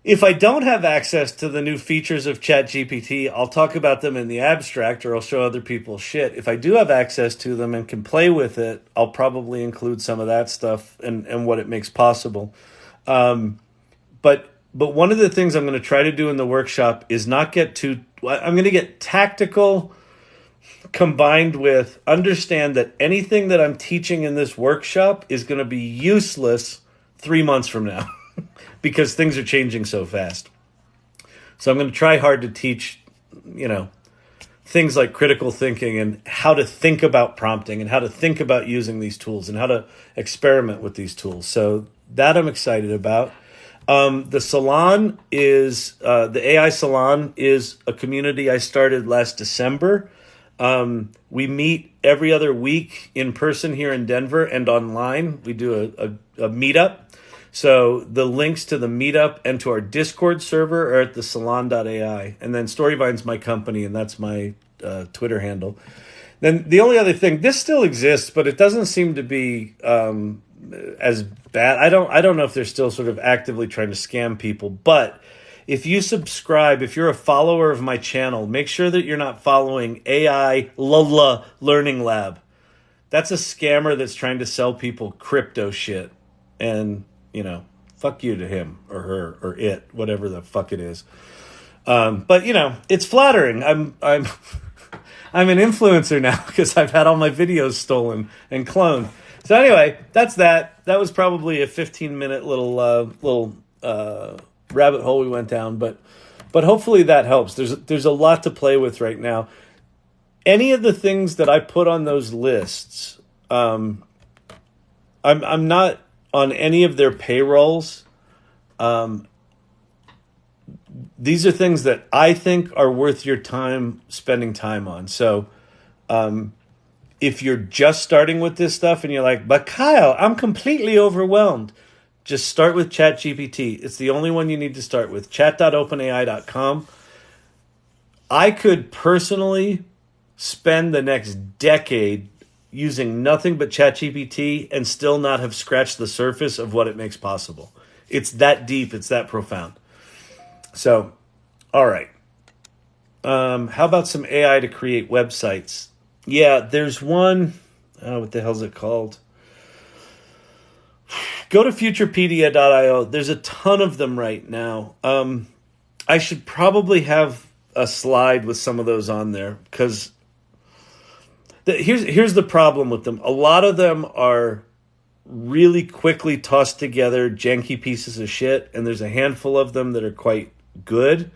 if I don't have access to the new features of ChatGPT, I'll talk about them in the abstract, or I'll show other people shit. If I do have access to them and can play with it, I'll probably include some of that stuff and what it makes possible. But one of the things I'm going to try to do in the workshop is not get too... I'm going to get tactical, combined with understand that anything that I'm teaching in this workshop is going to be useless 3 months from now because things are changing so fast. So I'm going to try hard to teach, things like critical thinking and how to think about prompting and how to think about using these tools and how to experiment with these tools. So that I'm excited about. The salon is, the AI salon is a community I started last December. We meet every other week in person here in Denver and online. We do a meetup. So the links to the meetup and to our Discord server are at the salon.ai. And then Storyvine's my company, and that's my Twitter handle. Then the only other thing, this still exists, but it doesn't seem to be as bad. I don't know if they're still sort of actively trying to scam people, but if you subscribe, if you're a follower of my channel, make sure that you're not following aiLL Learning Lab. That's a scammer that's trying to sell people crypto shit. And, fuck you to him or her or it, whatever the fuck it is. But, it's flattering. I'm an influencer now because I've had all my videos stolen and cloned. So anyway, that's that. That was probably a 15-minute little rabbit hole we went down, but hopefully that helps. There's a lot to play with right now. Any of the things that I put on those lists, I'm not on any of their payrolls. These are things that I think are worth your time spending time on. So if you're just starting with this stuff and you're like, but Kyle, I'm completely overwhelmed, just start with ChatGPT. It's the only one you need to start with. Chat.openai.com. I could personally spend the next decade using nothing but ChatGPT and still not have scratched the surface of what it makes possible. It's that deep. It's that profound. So, all right. How about some AI to create websites? Yeah, there's one. What the hell's it called? Go to futurepedia.io. There's a ton of them right now. I should probably have a slide with some of those on there because here's the problem with them. A lot of them are really quickly tossed together janky pieces of shit, and there's a handful of them that are quite good,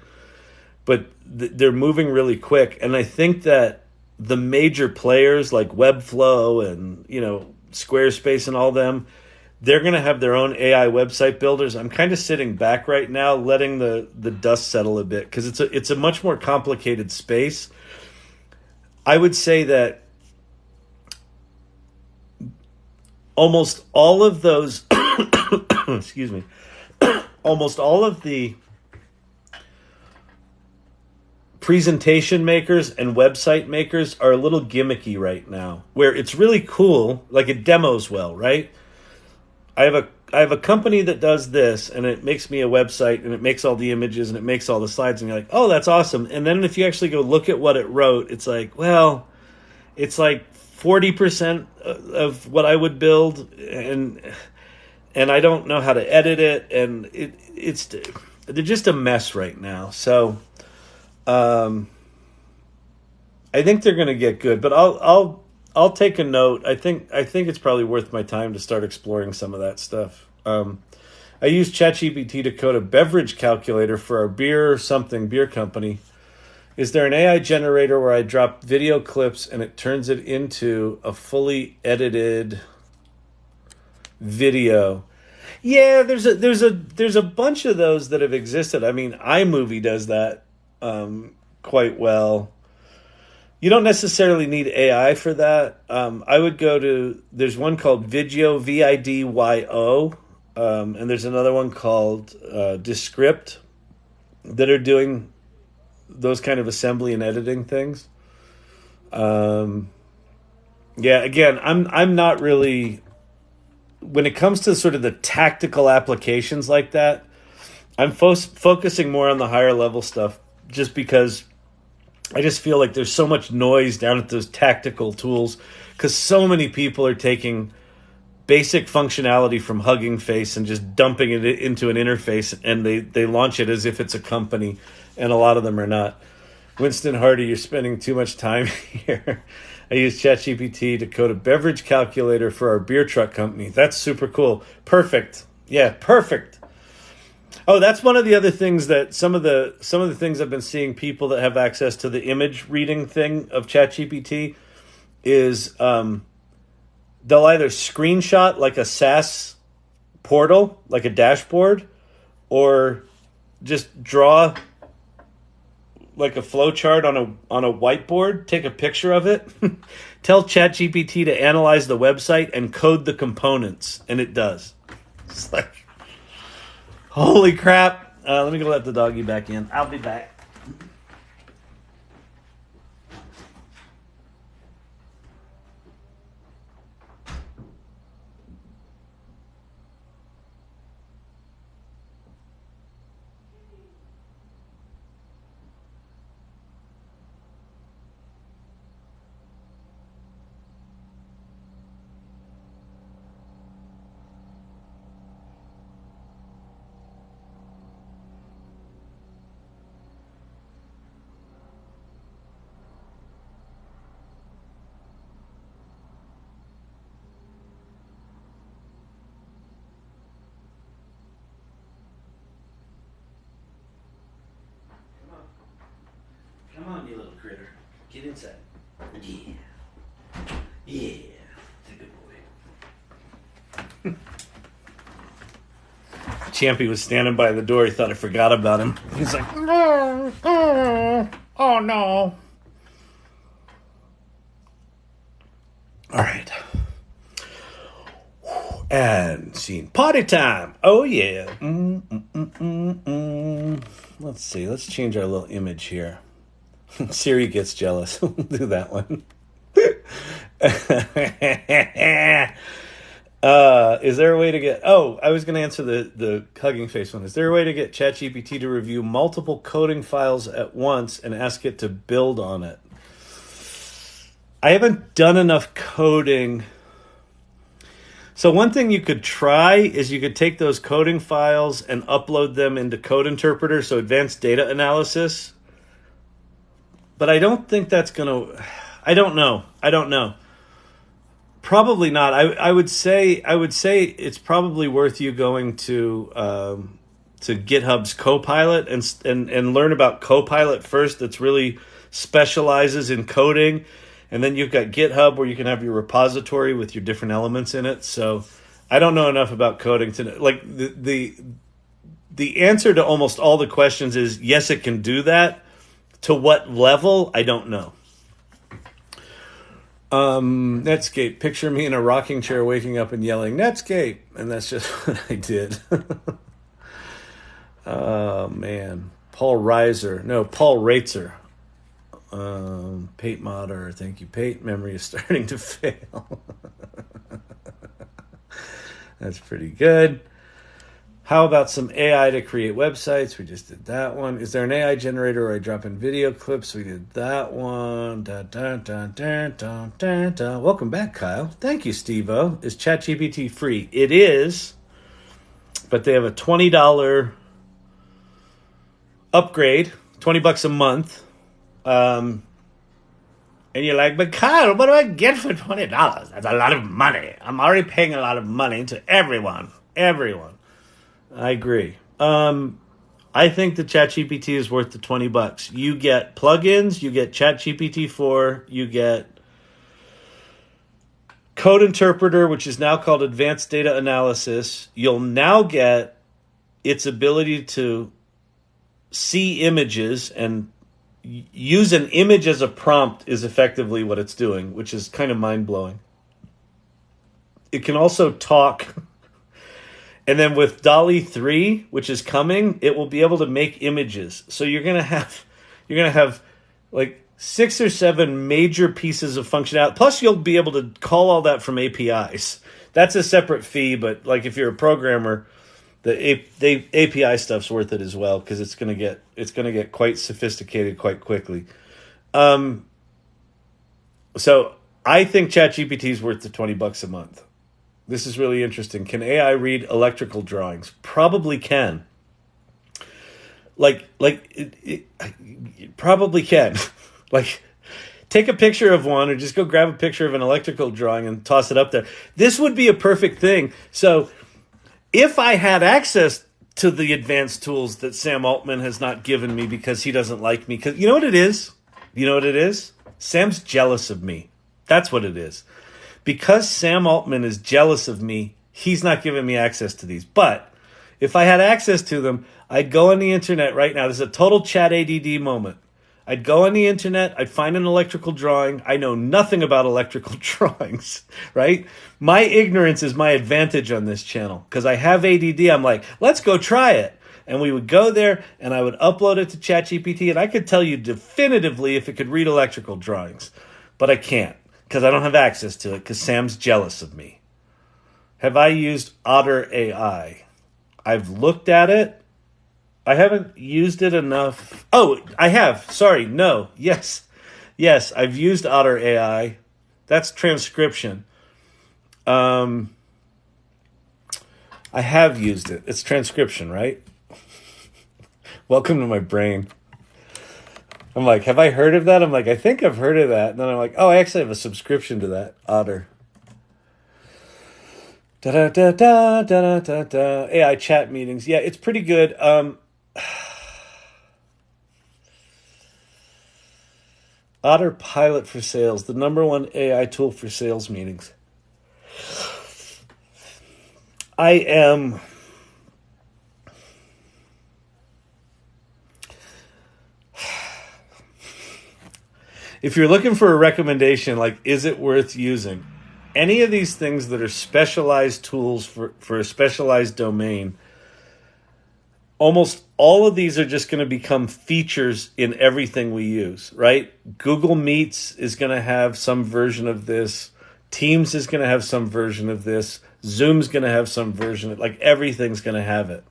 but they're moving really quick. And I think that the major players like Webflow and Squarespace and all them, they're going to have their own AI website builders. I'm kind of sitting back right now, letting the dust settle a bit because it's a much more complicated space. I would say that almost all of those, excuse me, almost all of the presentation makers and website makers are a little gimmicky right now, where it's really cool, like it demos well, right? I have a company that does this, and it makes me a website, and it makes all the images, and it makes all the slides, and you're like, oh, that's awesome. And then if you actually go look at what it wrote, it's like, well, it's like 40% of what I would build, and I don't know how to edit it, and they're just a mess right now. So I think they're going to get good, but I'll I'll take a note. I think it's probably worth my time to start exploring some of that stuff. I used ChatGPT to code a beverage calculator for our beer company. Is there an AI generator where I drop video clips and it turns it into a fully edited video? Yeah, there's a bunch of those that have existed. I mean, iMovie does that quite well. You don't necessarily need AI for that. I would go to, there's one called Vidyo, Vidyo, and there's another one called Descript that are doing those kind of assembly and editing things. Yeah, again, I'm not really, when it comes to sort of the tactical applications like that, I'm focusing more on the higher level stuff just because I just feel like there's so much noise down at those tactical tools because so many people are taking basic functionality from Hugging Face and just dumping it into an interface, and they launch it as if it's a company, and a lot of them are not. Winston Hardy, you're spending too much time here. I use ChatGPT to code a beverage calculator for our beer truck company. That's super cool. Perfect. Yeah, perfect. Oh, that's one of the other things that some of the things I've been seeing people that have access to the image reading thing of ChatGPT is they'll either screenshot like a SaaS portal, like a dashboard, or just draw like a flow chart on a whiteboard, take a picture of it, tell ChatGPT to analyze the website and code the components, and it does. It's like, holy crap. Let me go let the doggy back in. I'll be back. Come on, you little critter. Get inside. Yeah. Yeah. It's a good boy. Champy was standing by the door. He thought I forgot about him. He's like, oh no. All right. And scene. Party time. Oh, yeah. Let's see. Let's change our little image here. Siri gets jealous. We'll do that one. Is there a way to get... Oh, I was going to answer the Hugging Face one. Is there a way to get ChatGPT to review multiple coding files at once and ask it to build on it? I haven't done enough coding. So one thing you could try is you could take those coding files and upload them into Code Interpreter, so advanced data analysis. But I don't think that's going to... I don't know. Probably not. I would say it's probably worth you going to GitHub's Copilot and learn about Copilot first. That's really specializes in coding, and then you've got GitHub where you can have your repository with your different elements in it. So I don't know enough about coding to like the answer to almost all the questions is yes, it can do that. To what level, I don't know. Netscape. Picture me in a rocking chair waking up and yelling, Netscape. And that's just what I did. Oh, man. Paul Reitzer. Pate Modder. Thank you, Pate. Memory is starting to fail. That's pretty good. How about some AI to create websites? We just did that one. Is there an AI generator where I drop in video clips? We did that one. Welcome back, Kyle. Thank you, Steve-O. Is ChatGPT free? It is, but they have a $20 upgrade, $20 a month. And you're like, but Kyle, what do I get for $20? That's a lot of money. I'm already paying a lot of money to everyone. Everyone. I agree. I think the ChatGPT is worth the $20. You get plugins, you get ChatGPT 4, you get Code Interpreter, which is now called Advanced Data Analysis. You'll now get its ability to see images and use an image as a prompt is effectively what it's doing, which is kind of mind-blowing. It can also talk. And then with DALL-E 3, which is coming, it will be able to make images. So you're going to have like 6 or 7 major pieces of functionality. Plus you'll be able to call all that from APIs. That's a separate fee, but like if you're a programmer, the API stuff's worth it as well because it's going to get quite sophisticated quite quickly. So I think ChatGPT is worth the $20 a month. This is really interesting. Can AI read electrical drawings? Probably can. It probably can. Like, take a picture of one or just go grab a picture of an electrical drawing and toss it up there. This would be a perfect thing. So if I had access to the advanced tools that Sam Altman has not given me because he doesn't like me, because you know what it is? You know what it is? Sam's jealous of me. That's what it is. Because Sam Altman is jealous of me, he's not giving me access to these. But if I had access to them, I'd go on the internet right now. This is a total chat ADD moment. I'd go on the internet. I'd find an electrical drawing. I know nothing about electrical drawings, right? My ignorance is my advantage on this channel because I have ADD. I'm like, let's go try it. And we would go there and I would upload it to ChatGPT and I could tell you definitively if it could read electrical drawings. But I can't. Because I don't have access to it, because Sam's jealous of me. Have I used Otter AI? I've looked at it. I haven't used it enough. Oh, I have. Sorry. No. Yes. Yes, I've used Otter AI. That's transcription. I have used it. It's transcription, right? Welcome to my brain. I'm like, have I heard of that? I'm like, I think I've heard of that. And then I'm like, oh, I actually have a subscription to that. Otter. Da-da-da-da-da-da-da. AI chat meetings. Yeah, it's pretty good. Otter Pilot for Sales, the #1 AI tool for sales meetings. I am... If you're looking for a recommendation, like, is it worth using? Any of these things that are specialized tools for a specialized domain, almost all of these are just going to become features in everything we use, right? Google Meets is going to have some version of this. Teams is going to have some version of this. Zoom's going to have some version of it. Like, everything's going to have it.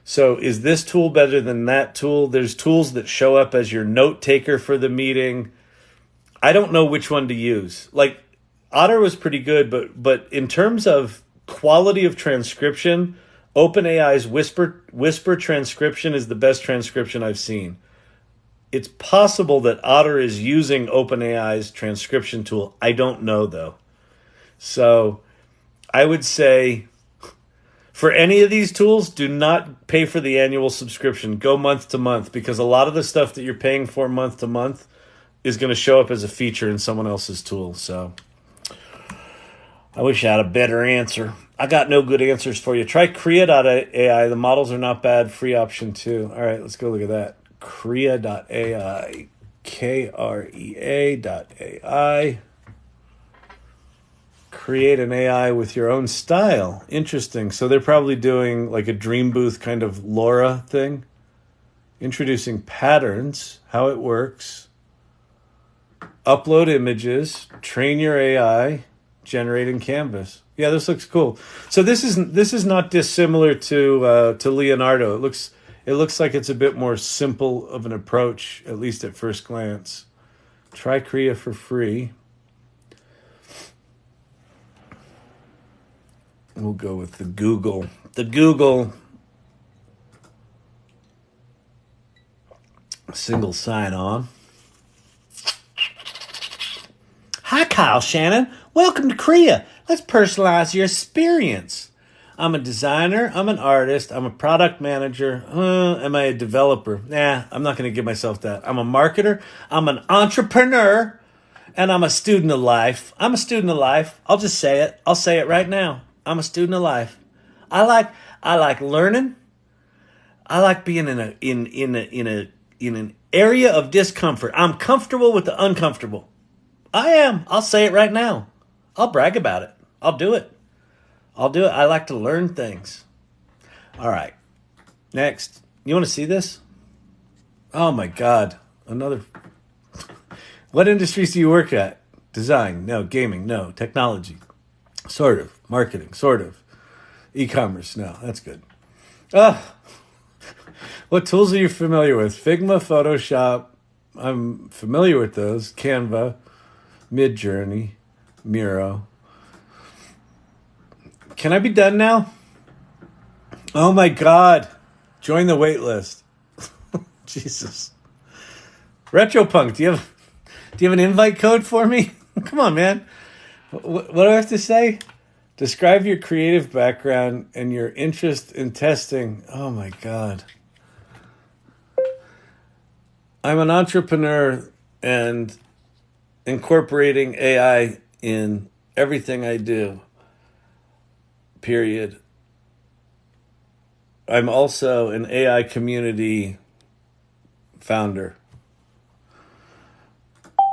So is this tool better than that tool? There's tools that show up as your note taker for the meeting. I don't know which one to use. Like, Otter was pretty good, but in terms of quality of transcription, OpenAI's whisper transcription is the best transcription I've seen. It's possible that Otter is using OpenAI's transcription tool. I don't know, though. So I would say... for any of these tools, do not pay for the annual subscription. Go month to month, because a lot of the stuff that you're paying for month to month is going to show up as a feature in someone else's tool. So I wish I had a better answer. I got no good answers for you. Try Krea.ai. The models are not bad. Free option too. All right, let's go look at that. Krea.ai. Krea.ai. Create an AI with your own style. Interesting. So they're probably doing like a Dream Booth kind of LoRa thing. Introducing patterns, how it works. Upload images, train your AI, generate in Canvas. Yeah, this looks cool. So this is not dissimilar to Leonardo. It looks like it's a bit more simple of an approach, at least at first glance. Try Krea for free. We'll go with the Google. The Google single sign-on. Hi, Kyle Shannon. Welcome to Korea. Let's personalize your experience. I'm a designer. I'm an artist. I'm a product manager. Am I a developer? Nah, I'm not going to give myself that. I'm a marketer. I'm an entrepreneur. And I'm a student of life. I'm a student of life. I'll just say it. I'll say it right now. I'm a student of life. I like learning. I like being in an area of discomfort. I'm comfortable with the uncomfortable. I am. I'll say it right now. I'll brag about it. I'll do it. I like to learn things. All right. Next. You want to see this? Oh my God. Another. What industries do you work at? Design? No. Gaming? No. Technology? Sort of. Marketing? Sort of. E-commerce? No. That's good. What tools are you familiar with? Figma, Photoshop. I'm familiar with those. Canva, Midjourney, Miro. Can I be done now? Oh my God. Join the wait list. Jesus. Retropunk, do you have an invite code for me? Come on, man. What do I have to say? Describe your creative background and your interest in testing. Oh my God. I'm an entrepreneur and incorporating AI in everything I do. Period. I'm also an AI community founder.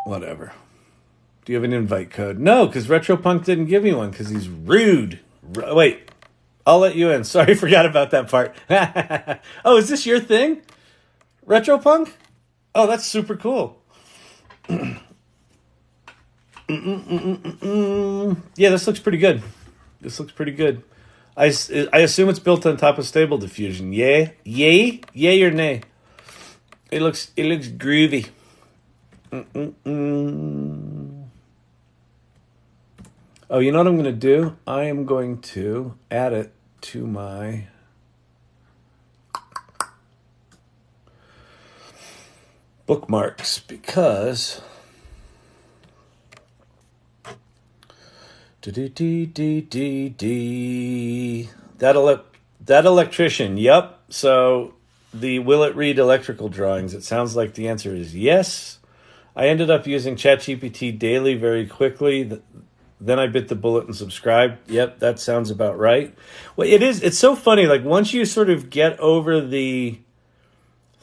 Whatever. Do you have an invite code? No, because Retropunk didn't give me one because he's rude. Wait, I'll let you in. Sorry, forgot about that part. Oh, is this your thing? Retropunk? Oh, that's super cool. Yeah, this looks pretty good. I assume it's built on top of Stable Diffusion. Yay or nay? It looks groovy. Oh, you know what I'm going to do? I am going to add it to my bookmarks because that electrician. Yep. So will it read electrical drawings? It sounds like the answer is yes. I ended up using ChatGPT daily very quickly. Then I bit the bullet and subscribed. Yep, that sounds about right. Well, it's so funny. Like once you sort of get over the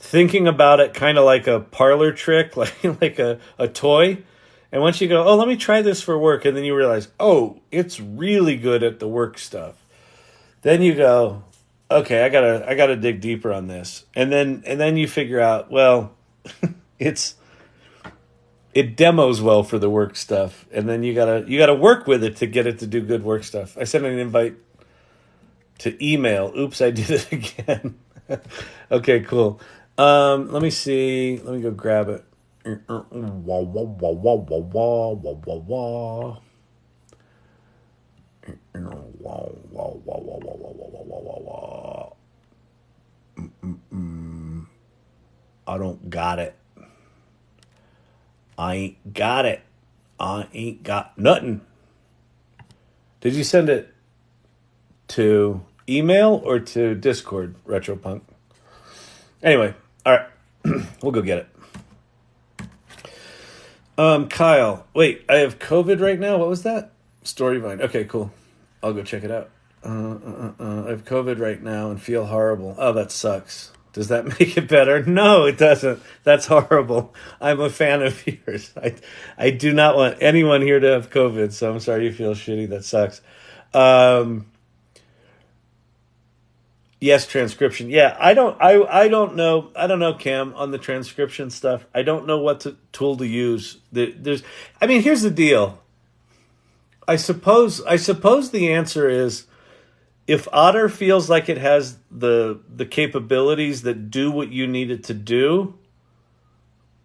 thinking about it kind of like a parlor trick, like a toy. And once you go, oh, let me try this for work. And then you realize, oh, it's really good at the work stuff. Then you go, okay, I gotta dig deeper on this. And then you figure out, well, it demos well for the work stuff. And then you gotta work with it to get it to do good work stuff. I sent an invite to email. Oops, I did it again. Okay, cool. Let me see. Let me go grab it. I don't got it. I ain't got it. I ain't got nothing. Did you send it to email or to Discord, Retropunk? Anyway, all right. We'll go get it. Kyle. Wait, I have COVID right now? What was that? Storyvine. Okay, cool. I'll go check it out. I have COVID right now and feel horrible. Oh, that sucks. Does that make it better? No, it doesn't. That's horrible. I'm a fan of yours. I do not want anyone here to have COVID, so I'm sorry you feel shitty. That sucks. Yes, transcription. Yeah, I don't know, Cam, on the transcription stuff. I don't know what tool to use. Here's the deal. I suppose the answer is if Otter feels like it has the capabilities that do what you need it to do,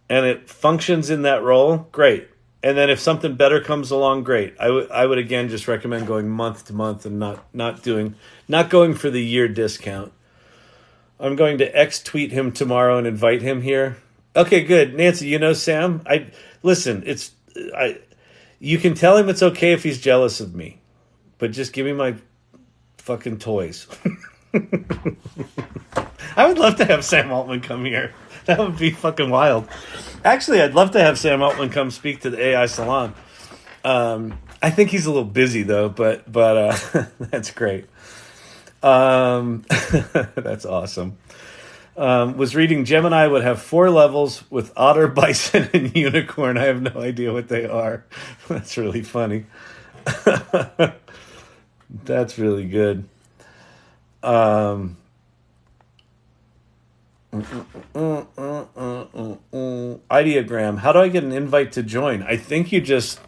and it functions in that role, great. And then if something better comes along, great. I would again just recommend going month to month and not going for the year discount. I'm going to X-tweet him tomorrow and invite him here. Okay, good. Nancy, you know Sam? You can tell him it's okay if he's jealous of me, but just give me my fucking toys. I would love to have Sam Altman come here. That would be fucking wild. Actually, I'd love to have Sam Altman come speak to the AI Salon. I think he's a little busy though, but that's great. That's awesome. Was reading Gemini would have 4 levels with otter, bison, and unicorn. I have no idea what they are. That's really funny. That's really good. Ideogram. How do I get an invite to join? I think you just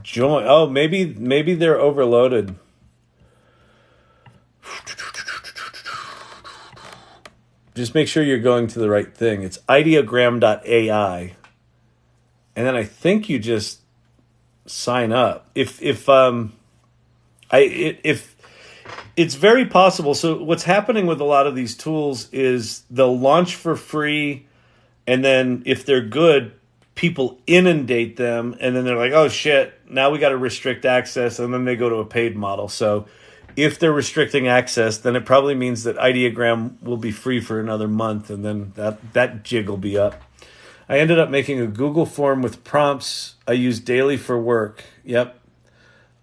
join. Oh, maybe they're overloaded. Just make sure you're going to the right thing. It's ideogram.ai. And then I think you just sign up. If it's very possible. So what's happening with a lot of these tools is they'll launch for free, and then if they're good, people inundate them, and then they're like, oh shit, now we got to restrict access, and then they go to a paid model. So if they're restricting access, then it probably means that Ideogram will be free for another month, and then that jig will be up. I ended up making a Google form with prompts I use daily for work. Yep.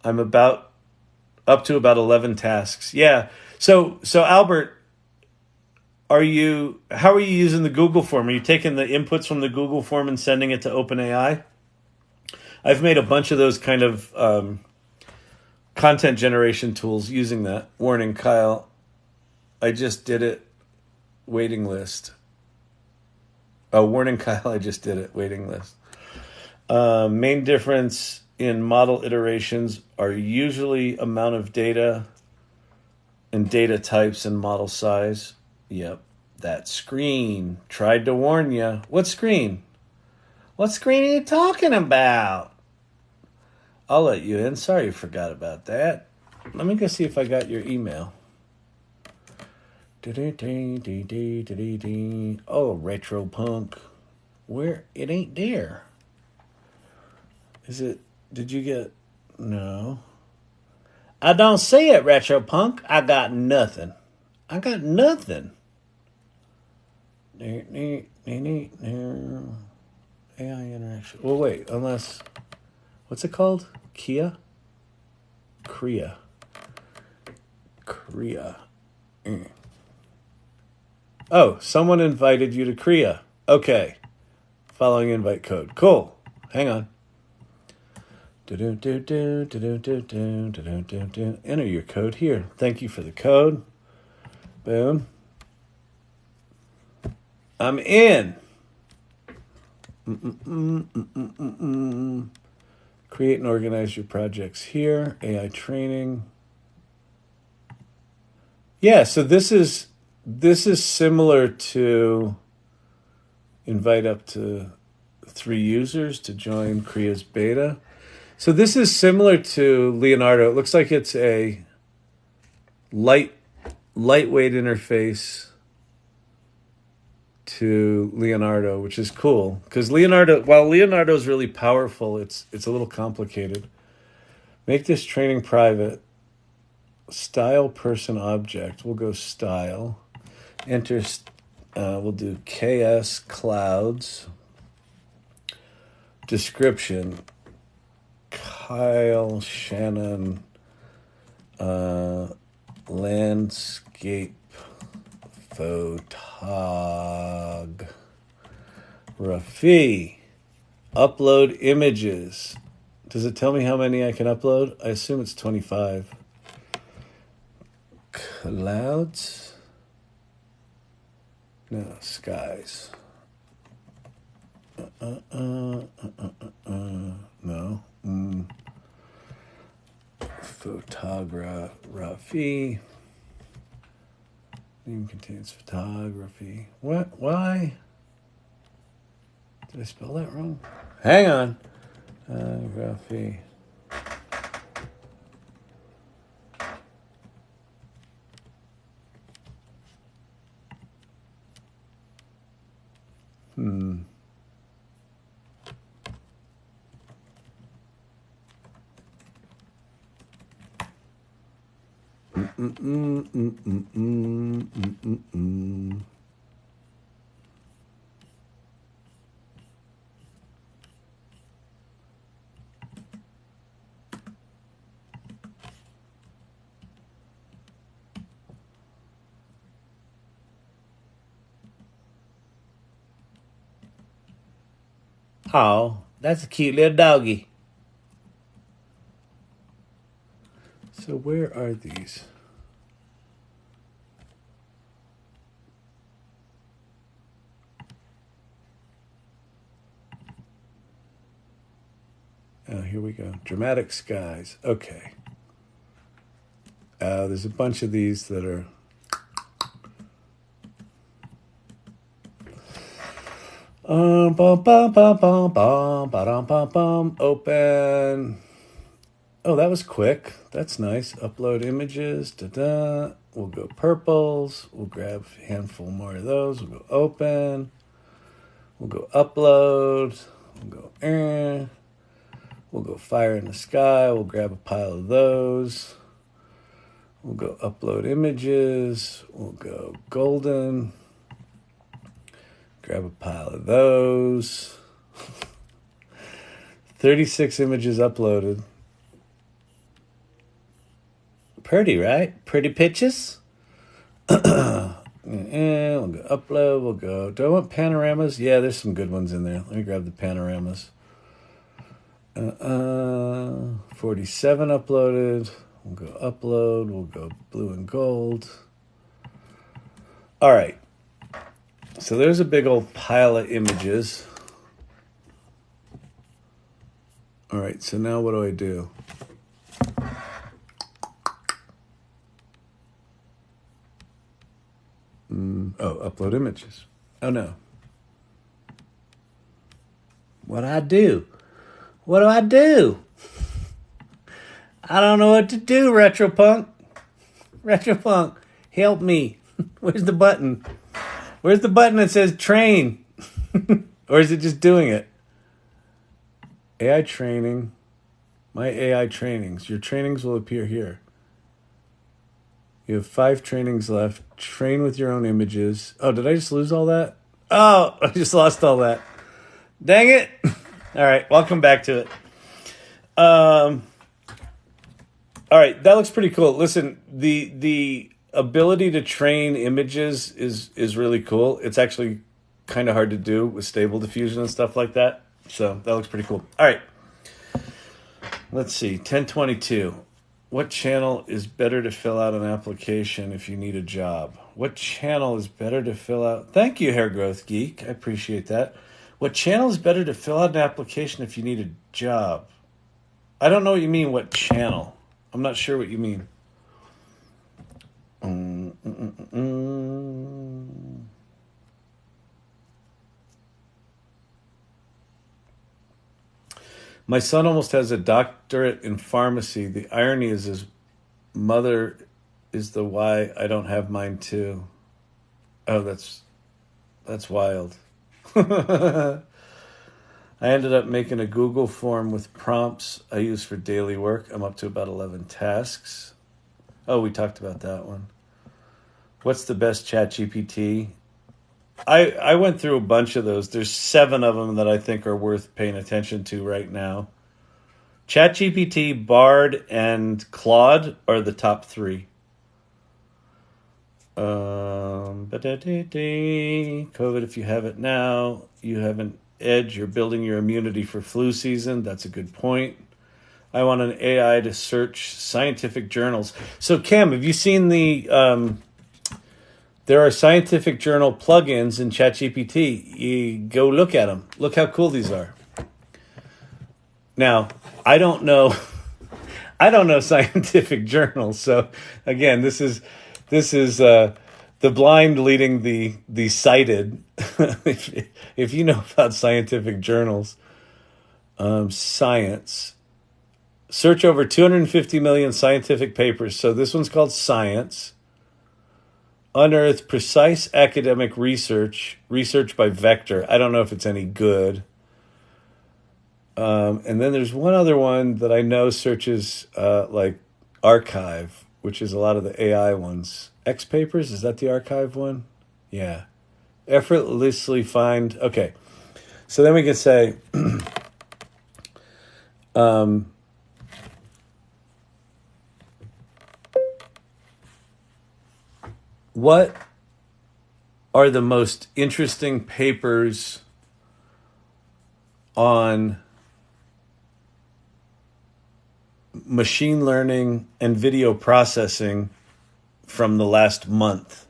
I'm up to about 11 tasks. Yeah. So Albert, how are you using the Google form? Are you taking the inputs from the Google form and sending it to OpenAI? I've made a bunch of those kind of content generation tools using that. Warning, Kyle, I just did it. Waiting list. Oh, warning, Kyle, I just did it. Waiting list. Main difference in model iterations are usually amount of data and data types and model size. Yep, that screen. Tried to warn you. What screen? What screen are you talking about? I'll let you in. Sorry you forgot about that. Let me go see if I got your email. Oh, retro punk. Where? It ain't there. Is it? Did you get? No. I don't see it, retro punk. I got nothing. I got nothing. AI interaction. Well, wait. Unless, what's it called? Kia? Korea. Oh, someone invited you to Korea. Okay. Following invite code. Cool. Hang on. Enter your code here. Thank you for the code. Boom. I'm in. Create and organize your projects here. AI training. Yeah, so this is similar to invite up to 3 users to join Kriya's beta. So this is similar to Leonardo. It looks like it's a lightweight interface to Leonardo, which is cool. Because while Leonardo is really powerful, it's a little complicated. Make this training private. Style person object. We'll go style. Enter. We'll do KS clouds. Description. Kyle Shannon. Landscape photography. Upload images. Does it tell me how many I can upload? I assume it's 25. Clouds? No, skies. No. Photography. Name contains photography. What? Why? Did I spell that wrong? Hang on. Photography. Oh, that's a cute little doggy. So where are these? Oh, here we go. Dramatic skies. Okay. There's a bunch of these that are... Open. Oh, that was quick. That's nice. Upload images. We'll go purples. We'll grab a handful more of those. We'll go open. We'll go upload. We'll go We'll go fire in the sky. We'll grab a pile of those. We'll go upload images. We'll go golden. Grab a pile of those. 36 images uploaded. Pretty, right? Pretty pictures. We'll go upload. We'll go. Do I want panoramas? Yeah, there's some good ones in there. Let me grab the panoramas. 47 uploaded. We'll go upload. We'll go blue and gold. All right. So there's a big old pile of images. All right. So now what do I do? Upload images. Oh, no. What do I do? What do I do? I don't know what to do, Retropunk. Retropunk, help me. Where's the button? Where's the button that says train? Or is it just doing it? AI training. My AI trainings. Your trainings will appear here. You have 5 trainings left. Train with your own images. Oh, did I just lose all that? Oh, I just lost all that. Dang it. All right, welcome back to it. All right, that looks pretty cool. Listen, the ability to train images is really cool. It's actually kind of hard to do with stable diffusion and stuff like that. So that looks pretty cool. All right. Let's see, 1022. What channel is better to fill out an application if you need a job? What channel is better to fill out? Thank you, Hair Growth Geek. I appreciate that. What channel is better to fill out an application if you need a job? I don't know what you mean, what channel. I'm not sure what you mean. My son almost has a doctorate in pharmacy. The irony is his mother is the why I don't have mine too. Oh, that's wild. I ended up making a Google form with prompts I use for daily work. I'm up to about 11 tasks. Oh, we talked about that one. What's the best ChatGPT? I went through a bunch of those. There's 7 of them that I think are worth paying attention to right now. ChatGPT, Bard, and Claude are the top 3. COVID, if you have it now, you have an edge. You're building your immunity for flu season. That's a good point. I want an AI to search scientific journals. So, Cam, have you seen the... there are scientific journal plugins in ChatGPT. You go look at them. Look how cool these are. Now, I don't know scientific journals. So again, this is the blind leading the sighted. if you know about scientific journals, science, search over 250 million scientific papers. So this one's called Science. Unearth precise academic research by vector. I don't know if it's any good. And then there's one other one that I know searches like archive. which is a lot of the AI ones. X Papers, is that the archive one? Yeah. Effortlessly find. Okay. So then we can say, what are the most interesting papers on machine learning and video processing from the last month?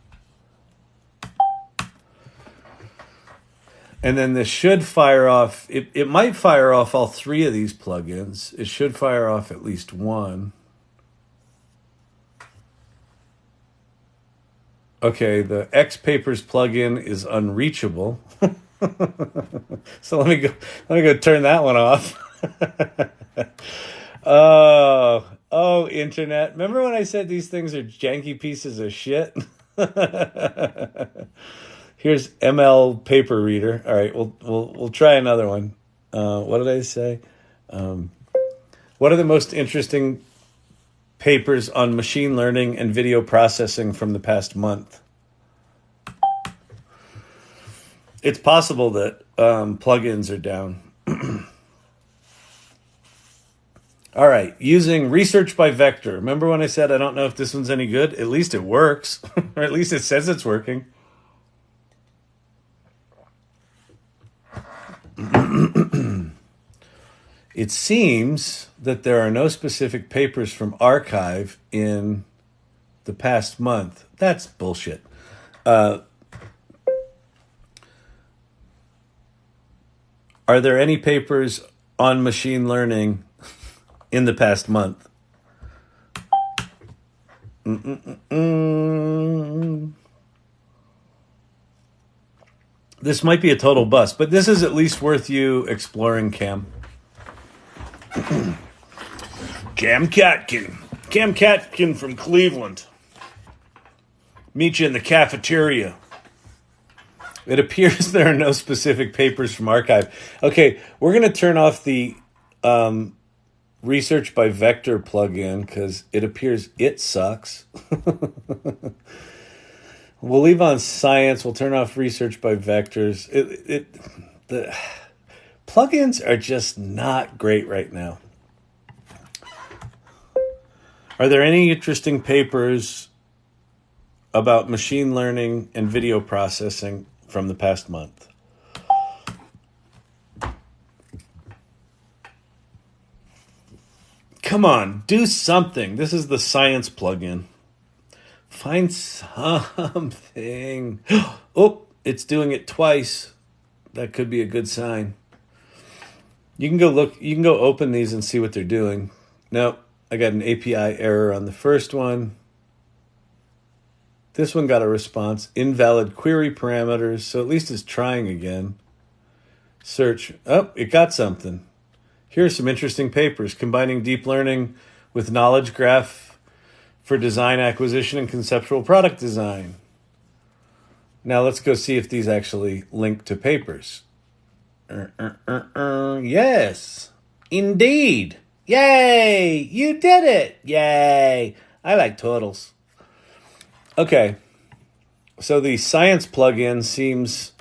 And then this should fire off, it might fire off all three of these plugins. It should fire off at least one. Okay, the X Papers plugin is unreachable. So let me go turn that one off. Oh, internet. Remember when I said these things are janky pieces of shit? Here's ML paper reader. All right, we'll try another one. What did I say? What are the most interesting papers on machine learning and video processing from the past month? It's possible that plugins are down. All right, using research by vector. Remember when I said I don't know if this one's any good? At least it works, or at least it says it's working. It seems that there are no specific papers from archive in the past month. That's bullshit. Are there any papers on machine learning in the past month? This might be a total bust, but this is at least worth you exploring, Cam. Cam Catkin from Cleveland. Meet you in the cafeteria. It appears there are no specific papers from archive. Okay, we're going to turn off the research by vector plugin because it appears it sucks. We'll leave on science. We'll turn off research by vectors. The plugins are just not great right now. Are there any interesting papers about machine learning and video processing from the past month? Come on, do something. This is the science plugin. Find something. Oh, it's doing it twice. That could be a good sign. You can go look. You can go open these and see what they're doing. Nope, I got an API error on the first one. This one got a response. Invalid query parameters. So at least it's trying again. Search. Oh, it got something. Here are some interesting papers combining deep learning with knowledge graph for design acquisition and conceptual product design. Now let's go see if these actually link to papers. Yes, indeed. Yay, you did it. Yay. I like turtles. Okay, so the science plugin seems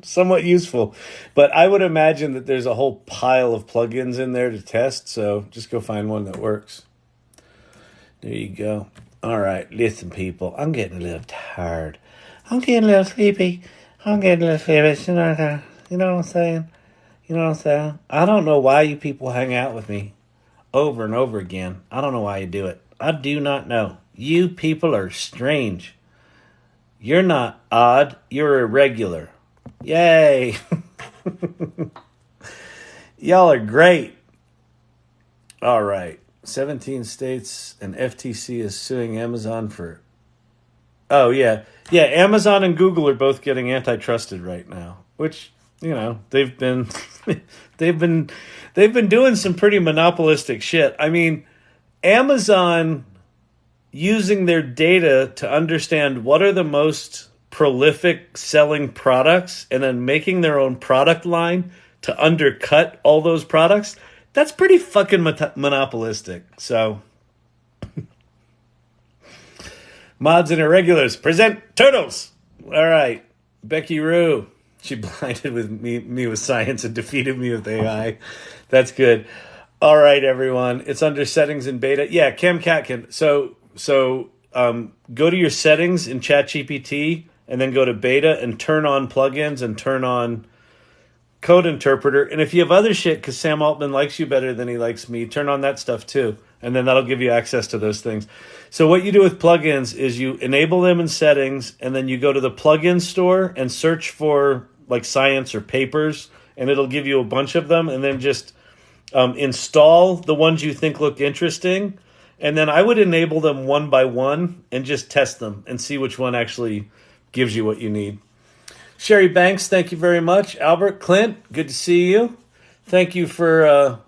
somewhat useful, but I would imagine that there's a whole pile of plugins in there to test, so just go find one that works. There you go. All right, listen, people, I'm getting a little tired. I'm getting a little sleepy. You know what I'm saying? I don't know why you people hang out with me over and over again. I don't know why you do it. I do not know. You people are strange. You're not odd. You're irregular. Yay. Y'all are great. All right. 17 states and FTC is suing Amazon for... Oh, yeah. Yeah, Amazon and Google are both getting antitrusted right now, which, they've been doing some pretty monopolistic shit. I mean, Amazon using their data to understand what are the most prolific selling products and then making their own product line to undercut all those products, that's pretty fucking monopolistic. So Mods and irregulars, present turtles. All right. Becky Rue. She blinded with me with science and defeated me with AI. That's good. All right, everyone. It's under settings in beta. Yeah, Cam Catkin. So go to your settings in ChatGPT and then go to beta and turn on plugins and turn on code interpreter. And if you have other shit, because Sam Altman likes you better than he likes me, turn on that stuff too. And then that'll give you access to those things. So what you do with plugins is you enable them in settings, and then you go to the plugin store and search for like science or papers, and it'll give you a bunch of them, and then just install the ones you think look interesting. And then I would enable them one by one and just test them and see which one actually gives you what you need. Sherry Banks, thank you very much. Albert, Clint, good to see you. Thank you for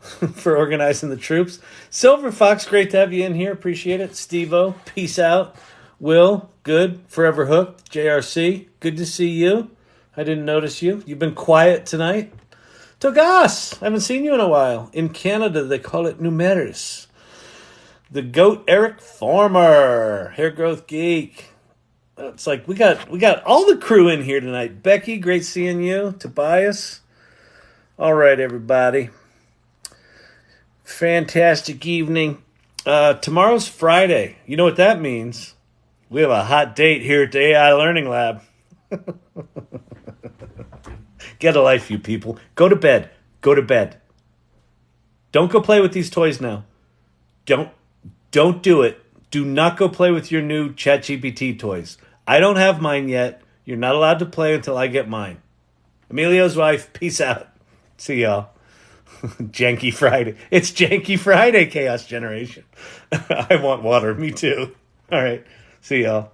organizing the troops. Silver Fox, great to have you in here. Appreciate it. Steve-O, peace out. Will, good. Forever Hooked. JRC, good to see you. I didn't notice you. You've been quiet tonight. Togas, I haven't seen you in a while. In Canada, they call it numeris. The Goat Eric Farmer, Hair Growth Geek. It's like we got all the crew in here tonight. Becky, great seeing you. Tobias. All right, everybody. Fantastic evening. Tomorrow's Friday. You know what that means? We have a hot date here at the AI Learning Lab. Get a life, you people. Go to bed. Go to bed. Don't go play with these toys now. Don't do it. Do not go play with your new ChatGPT toys. I don't have mine yet. You're not allowed to play until I get mine. Emilio's wife, peace out. See y'all. Janky Friday. It's Janky Friday, Chaos Generation. I want water. Me too. All right. See y'all.